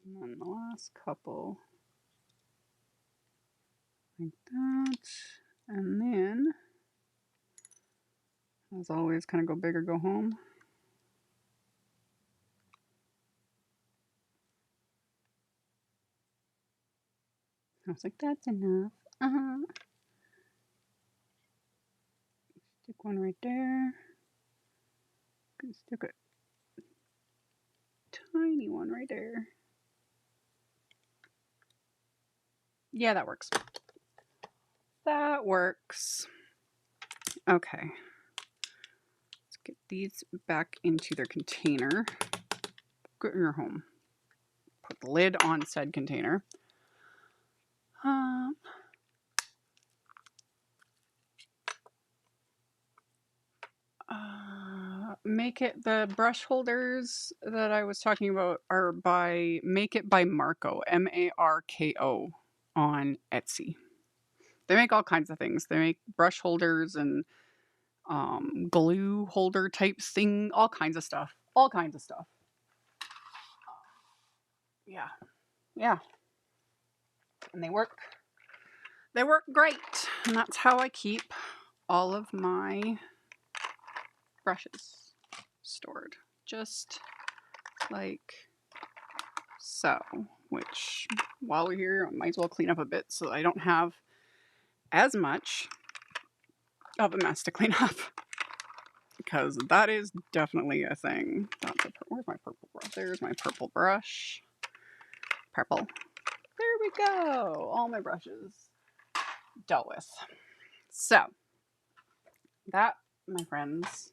And then the last couple. Like that. And then, as always, kind of go big or go home. I was like, that's enough. Stick one right there. Stick a tiny one right there. Yeah, that works. That works. Okay. Let's get these back into their container. Go in your home. Put the lid on said container. Make it, the brush holders that I was talking about are by Make It by Marco, MARKO, on Etsy. They make all kinds of things. They make brush holders and glue holder type thing, all kinds of stuff. All kinds of stuff. Yeah. Yeah. And they work great. And that's how I keep all of my brushes stored. Just like so. Which, while we're here, I might as well clean up a bit so I don't have as much of a mess to clean up. Because that is definitely a thing. Where's my purple brush? There's my purple brush. Purple. There we go. All my brushes dealt with. So, that, my friends,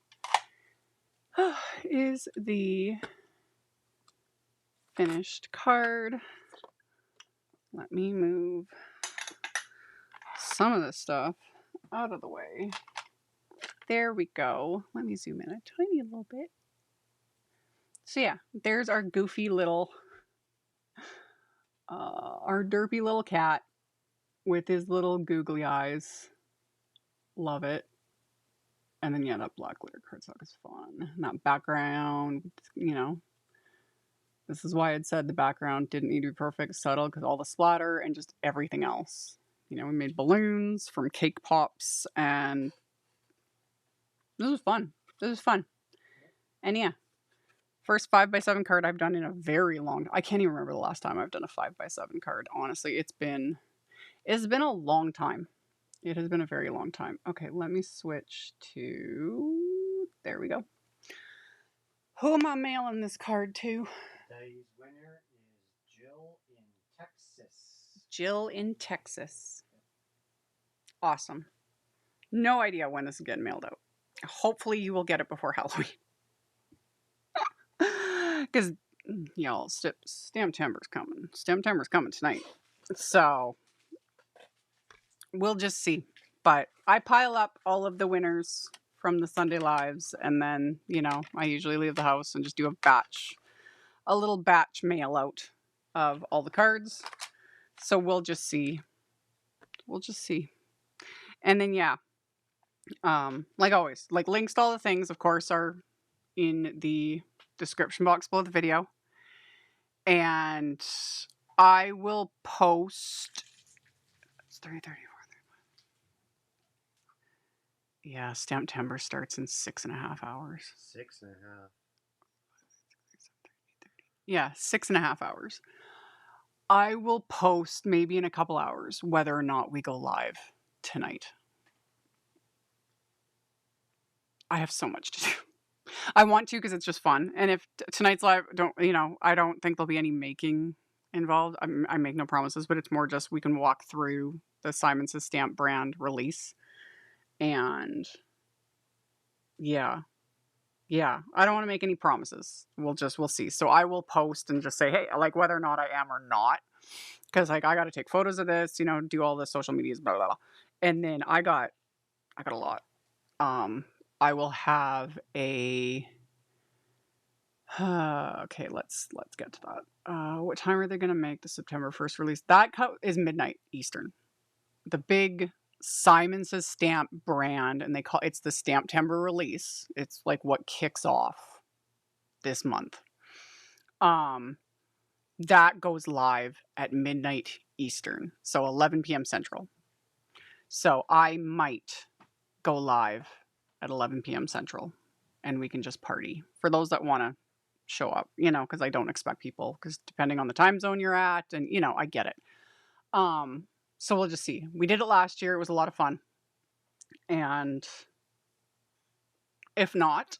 is the finished card. Let me move some of this stuff out of the way. There we go. Let me zoom in a tiny little bit. So yeah, there's our goofy little, our derpy little cat with his little googly eyes. Love it. And then yeah, that black glitter cardstock is fun. And that background, you know. This is why I had said the background didn't need to be perfect, subtle, because all the splatter and just everything else. You know, we made balloons from cake pops, and this was fun. This is fun. And yeah, first 5x7 card I've done in a very long. I can't even remember the last time I've done a 5x7 card. Honestly, it's been a long time. It has been a very long time. Okay, let me switch to. There we go. Who am I mailing this card to? Today's winner is Jill in Texas. Jill in Texas. Awesome. No idea when this is getting mailed out. Hopefully you will get it before Halloween. Because, y'all, Stamptember's coming. Stamptember's coming tonight. So, we'll just see. But I pile up all of the winners from the Sunday Lives, and then, I usually leave the house and just do a little batch mail out of all the cards. So we'll just see. We'll just see. And then, yeah, like always, like links to all the things, of course, are in the description box below the video. And I will post. It's 3:34. Yeah, Stamptember starts in 6.5 hours. 6.5. Yeah, 6.5 hours. I will post maybe in a couple hours whether or not we go live tonight. I have so much to do. I want to because it's just fun. And if tonight's live, I don't think there'll be any making involved. I make no promises, but it's more just we can walk through the Simon Says Stamp brand release. And yeah, I don't want to make any promises. We'll see. So I will post and just say, hey, like whether or not I am or not, because like I got to take photos of this, do all the social medias, blah blah blah. And then I got a lot. I will have a. Okay, let's get to that. What time are they gonna make the September 1st release? That is midnight Eastern. The big Simon Says Stamp brand, and it's the Stamptember release. It's like what kicks off this month. That goes live at midnight Eastern, so 11 p.m. Central. So I might go live at 11 p.m. Central, and we can just party for those that want to show up, because I don't expect people, because depending on the time zone you're at, and I get it. So we'll just see. We did it last year. It was a lot of fun. And if not,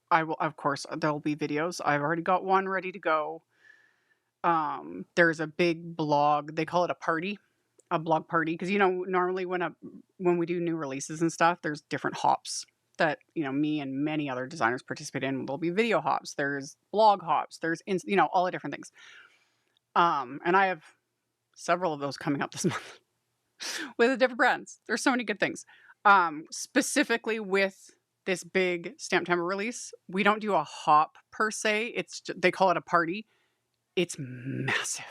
I will, of course, there'll be videos. I've already got one ready to go. There's a big blog. They call it a blog party. Because, normally when we do new releases and stuff, there's different hops that, me and many other designers participate in. There'll be video hops. There's blog hops. There's, all the different things. And I have several of those coming up this month with the different brands. There's so many good things. Specifically with this big Stamptember release, we don't do a hop per se. They call it a party. It's massive.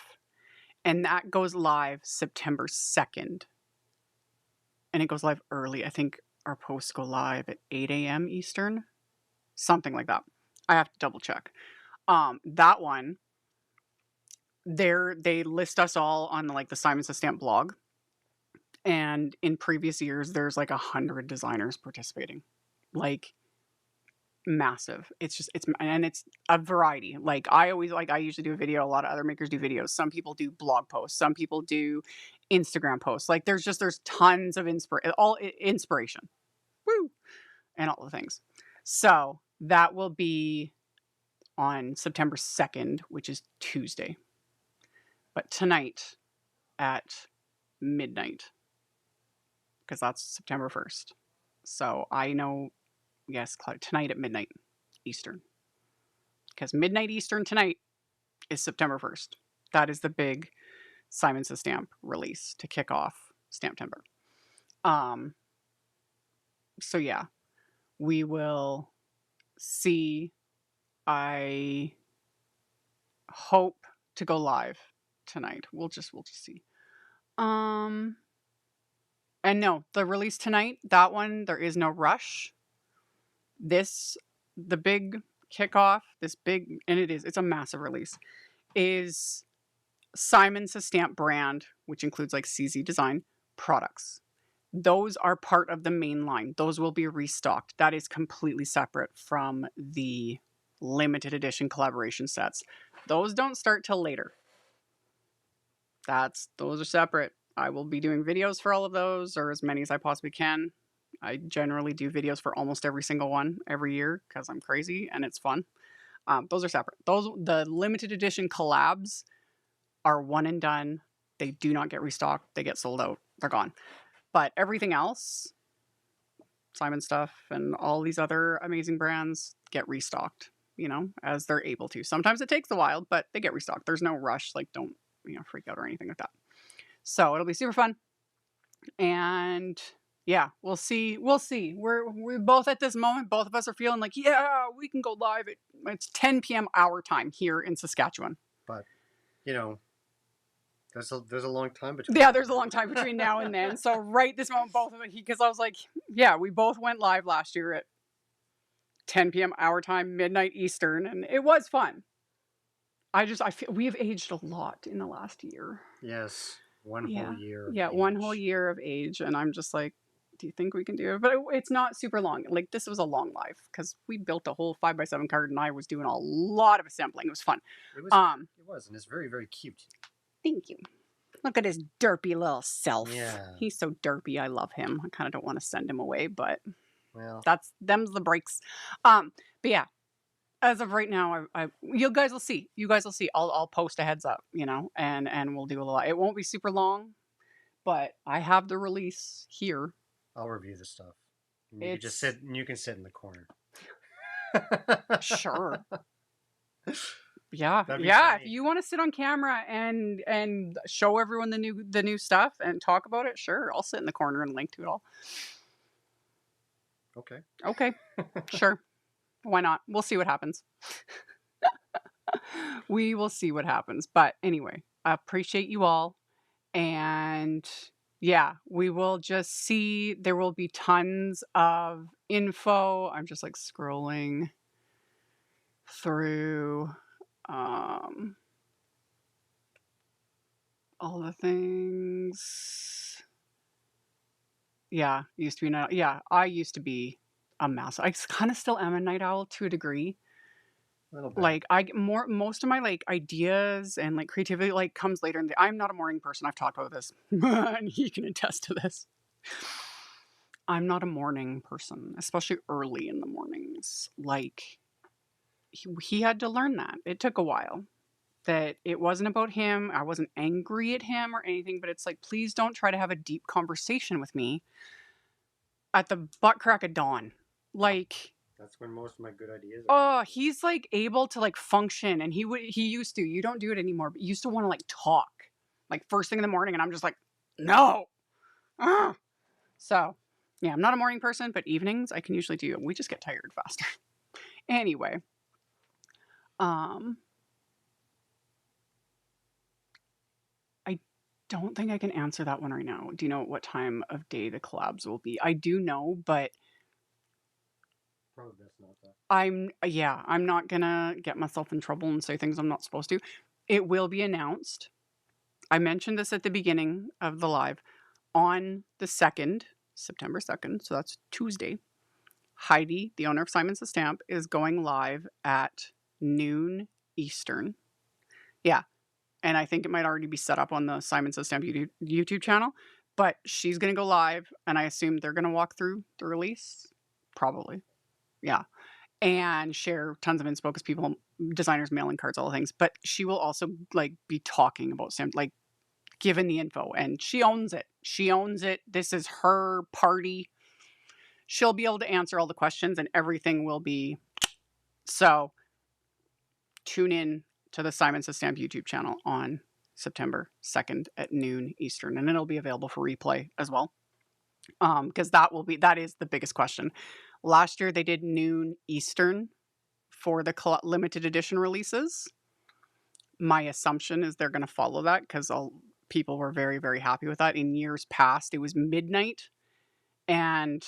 And that goes live September 2nd. And it goes live early. I think our posts go live at 8 a.m. Eastern. Something like that. I have to double check. That one, they list us all on like the Simon Says Stamp blog. And in previous years, there's like 100 designers participating. Like, massive. It's a variety. Like I usually do a video. A lot of other makers do videos. Some people do blog posts. Some people do Instagram posts. Like there's tons of inspiration. Woo! And all the things. So that will be on September 2nd, which is Tuesday. But tonight at midnight, because that's September 1st. So I know, yes, tonight at midnight Eastern. Because midnight Eastern tonight is September 1st. That is the big Simon Says Stamp release to kick off Stamptember. So yeah, we will see. I hope to go live tonight. We'll just see. And no, the release tonight, that one, there is no rush. The big kickoff, and it's a massive release, is Simon Says Stamp brand, which includes like CZ Design products. Those are part of the main line. Those will be restocked. That is completely separate from the limited edition collaboration sets. Those don't start till later. Those are separate. I will be doing videos for all of those, or as many as I possibly can. I generally do videos for almost every single one every year because I'm crazy and it's fun. Those are separate. The limited edition collabs are one and done. They do not get restocked. They get sold out. They're gone. But everything else, Simon stuff and all these other amazing brands get restocked, as they're able to. Sometimes it takes a while, but they get restocked. There's no rush. Like, don't, freak out or anything like that. So it'll be super fun. And yeah, we'll see. We'll see. We're both at this moment. Both of us are feeling like, yeah, we can go live at it's 10 p.m. our time here in Saskatchewan. But you know, there's a long time between. Yeah, there's a long time between now and then. So right this moment, both of us, because I was like, yeah, we both went live last year at 10 p.m. our time, midnight Eastern, and it was fun. I feel we have aged a lot in the last year. Yes, one Yeah. whole year. Yeah, one whole year of age, and I'm just like, do you think we can do it? But it's not super long. Like this was a long life because we built a whole 5x7 card, and I was doing a lot of assembling. It was fun. It was, and it's very, very cute. Thank you. Look at his derpy little self. Yeah. He's so derpy. I love him. I kind of don't want to send him away, but well, them's the breaks. But yeah, as of right now, you guys will see. You guys will see. I'll post a heads up, and we'll do a little. It won't be super long, but I have the release here. I'll review the stuff. And you can just sit. And you can sit in the corner. Sure. Yeah, That'd be yeah. funny. If you want to sit on camera and show everyone the new stuff and talk about it, sure. I'll sit in the corner and link to it all. Okay. Okay. Sure. Why not? We'll see what happens. We will see what happens. But anyway, I appreciate you all. And yeah, we will just see. There will be tons of info. I'm just like scrolling through all the things. Yeah, used to be night. Yeah, I used to be a mouse. I kind of still am a night owl to a degree. A little bit. Like most of my like ideas and like creativity like comes later in the. I'm not a morning person. I've talked about this, and he can attest to this. I'm not a morning person, especially early in the mornings. Like he had to learn that. It took a while. That it wasn't about him. I wasn't angry at him or anything, but it's like, please don't try to have a deep conversation with me at the butt crack of dawn. Like, that's when most of my good ideas are. Oh, he's like able to like function, and he used to. You don't do it anymore, but he used to want to like talk, like first thing in the morning, and I'm just like, no. So, yeah, I'm not a morning person, but evenings I can usually do. We just get tired faster. Anyway, don't think I can answer that one right now. Do you know what time of day the collabs will be? I do know, but probably best not that. I'm not gonna get myself in trouble and say things I'm not supposed to. It will be announced. I mentioned this at the beginning of the live on the 2nd, September 2nd, so that's Tuesday. Heidi, the owner of Simon Says Stamp, is going live at noon Eastern. Yeah. And I think it might already be set up on the Simon Says Stamp YouTube channel. But she's going to go live, and I assume they're going to walk through the release. Probably. Yeah. And share tons of inspo because people, designers, mailing cards, all the things. But she will also like be talking about stamp, like giving the info. And she owns it. She owns it. This is her party. She'll be able to answer all the questions, and everything will be. So tune in to the Simon Says Stamp YouTube channel on September 2nd at noon Eastern, and it'll be available for replay as well. Because that is the biggest question. Last year they did noon Eastern for the limited edition releases. My assumption is they're going to follow that because people were very, very happy with that. In years past, it was midnight. And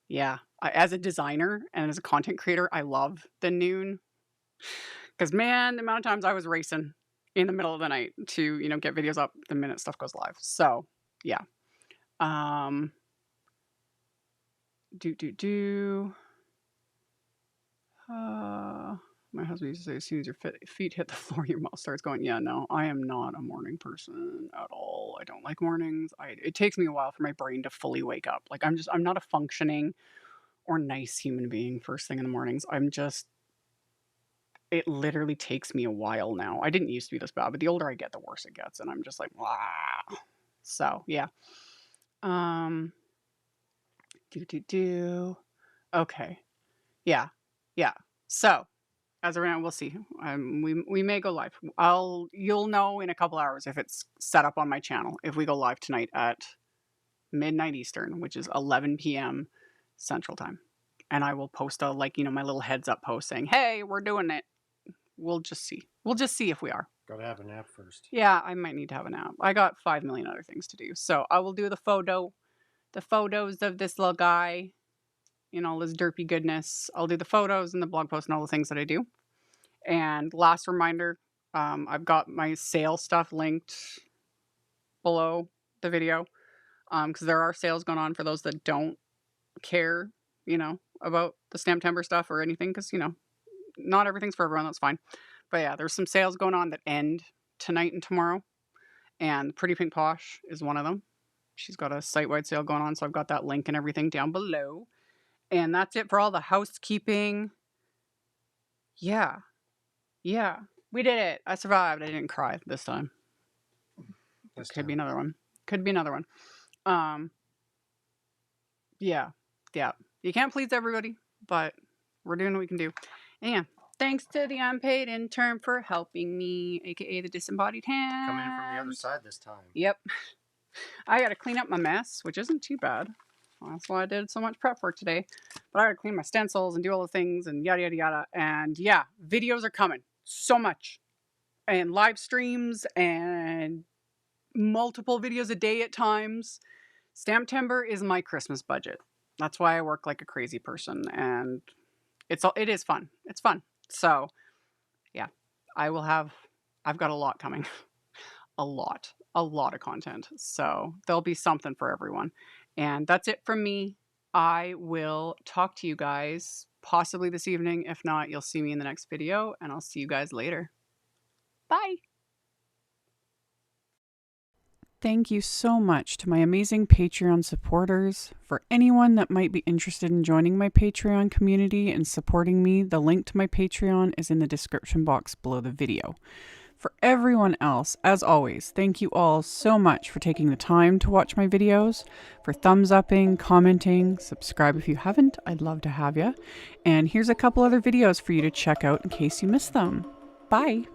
yeah, as a designer and as a content creator, I love the noon. Because, man, the amount of times I was racing in the middle of the night to, get videos up the minute stuff goes live. So, yeah. My husband used to say, as soon as your feet hit the floor, your mouth starts going. Yeah, no, I am not a morning person at all. I don't like mornings. It takes me a while for my brain to fully wake up. Like, I'm not a functioning or nice human being first thing in the mornings. It literally takes me a while now. I didn't used to be this bad, but the older I get, the worse it gets. And I'm just like, wow. So, yeah. Okay. Yeah. Yeah. So, as of right now, we'll see. We may go live. You'll know in a couple hours if it's set up on my channel, if we go live tonight at midnight Eastern, which is 11 p.m. Central Time. And I will post a, like, my little heads up post saying, hey, we're doing it. We'll just see. We'll just see if we are. Gotta have a nap first. Yeah, I might need to have a nap. I got 5 million other things to do. So I will do the photos of this little guy, all this derpy goodness. I'll do the photos and the blog post and all the things that I do. And last reminder, I've got my sale stuff linked below the video, because there are sales going on for those that don't care, about the Stamptember stuff or anything, because, not everything's for everyone. That's fine. But yeah, there's some sales going on that end tonight and tomorrow. And Pretty Pink Posh is one of them. She's got a site-wide sale going on, so I've got that link and everything down below. And that's it for all the housekeeping. Yeah. Yeah. We did it. I survived. I didn't cry this time. Could be another one. Yeah. Yeah. You can't please everybody, but we're doing what we can do. And thanks to the unpaid intern for helping me, aka the disembodied hand. Coming in from the other side this time. Yep. I got to clean up my mess, which isn't too bad. That's why I did so much prep work today. But I got to clean my stencils and do all the things and yada, yada, yada. And yeah, videos are coming. So much. And live streams and multiple videos a day at times. Stamptember is my Christmas budget. That's why I work like a crazy person. And it is fun. It's fun. So yeah, I've got a lot coming. A lot of content. So there'll be something for everyone. And that's it from me. I will talk to you guys possibly this evening. If not, you'll see me in the next video, and I'll see you guys later. Bye. Thank you so much to my amazing Patreon supporters. For anyone that might be interested in joining my Patreon community and supporting me, the link to my Patreon is in the description box below the video. For everyone else, as always, thank you all so much for taking the time to watch my videos, for thumbs upping, commenting, subscribe if you haven't, I'd love to have you. And here's a couple other videos for you to check out in case you missed them. Bye!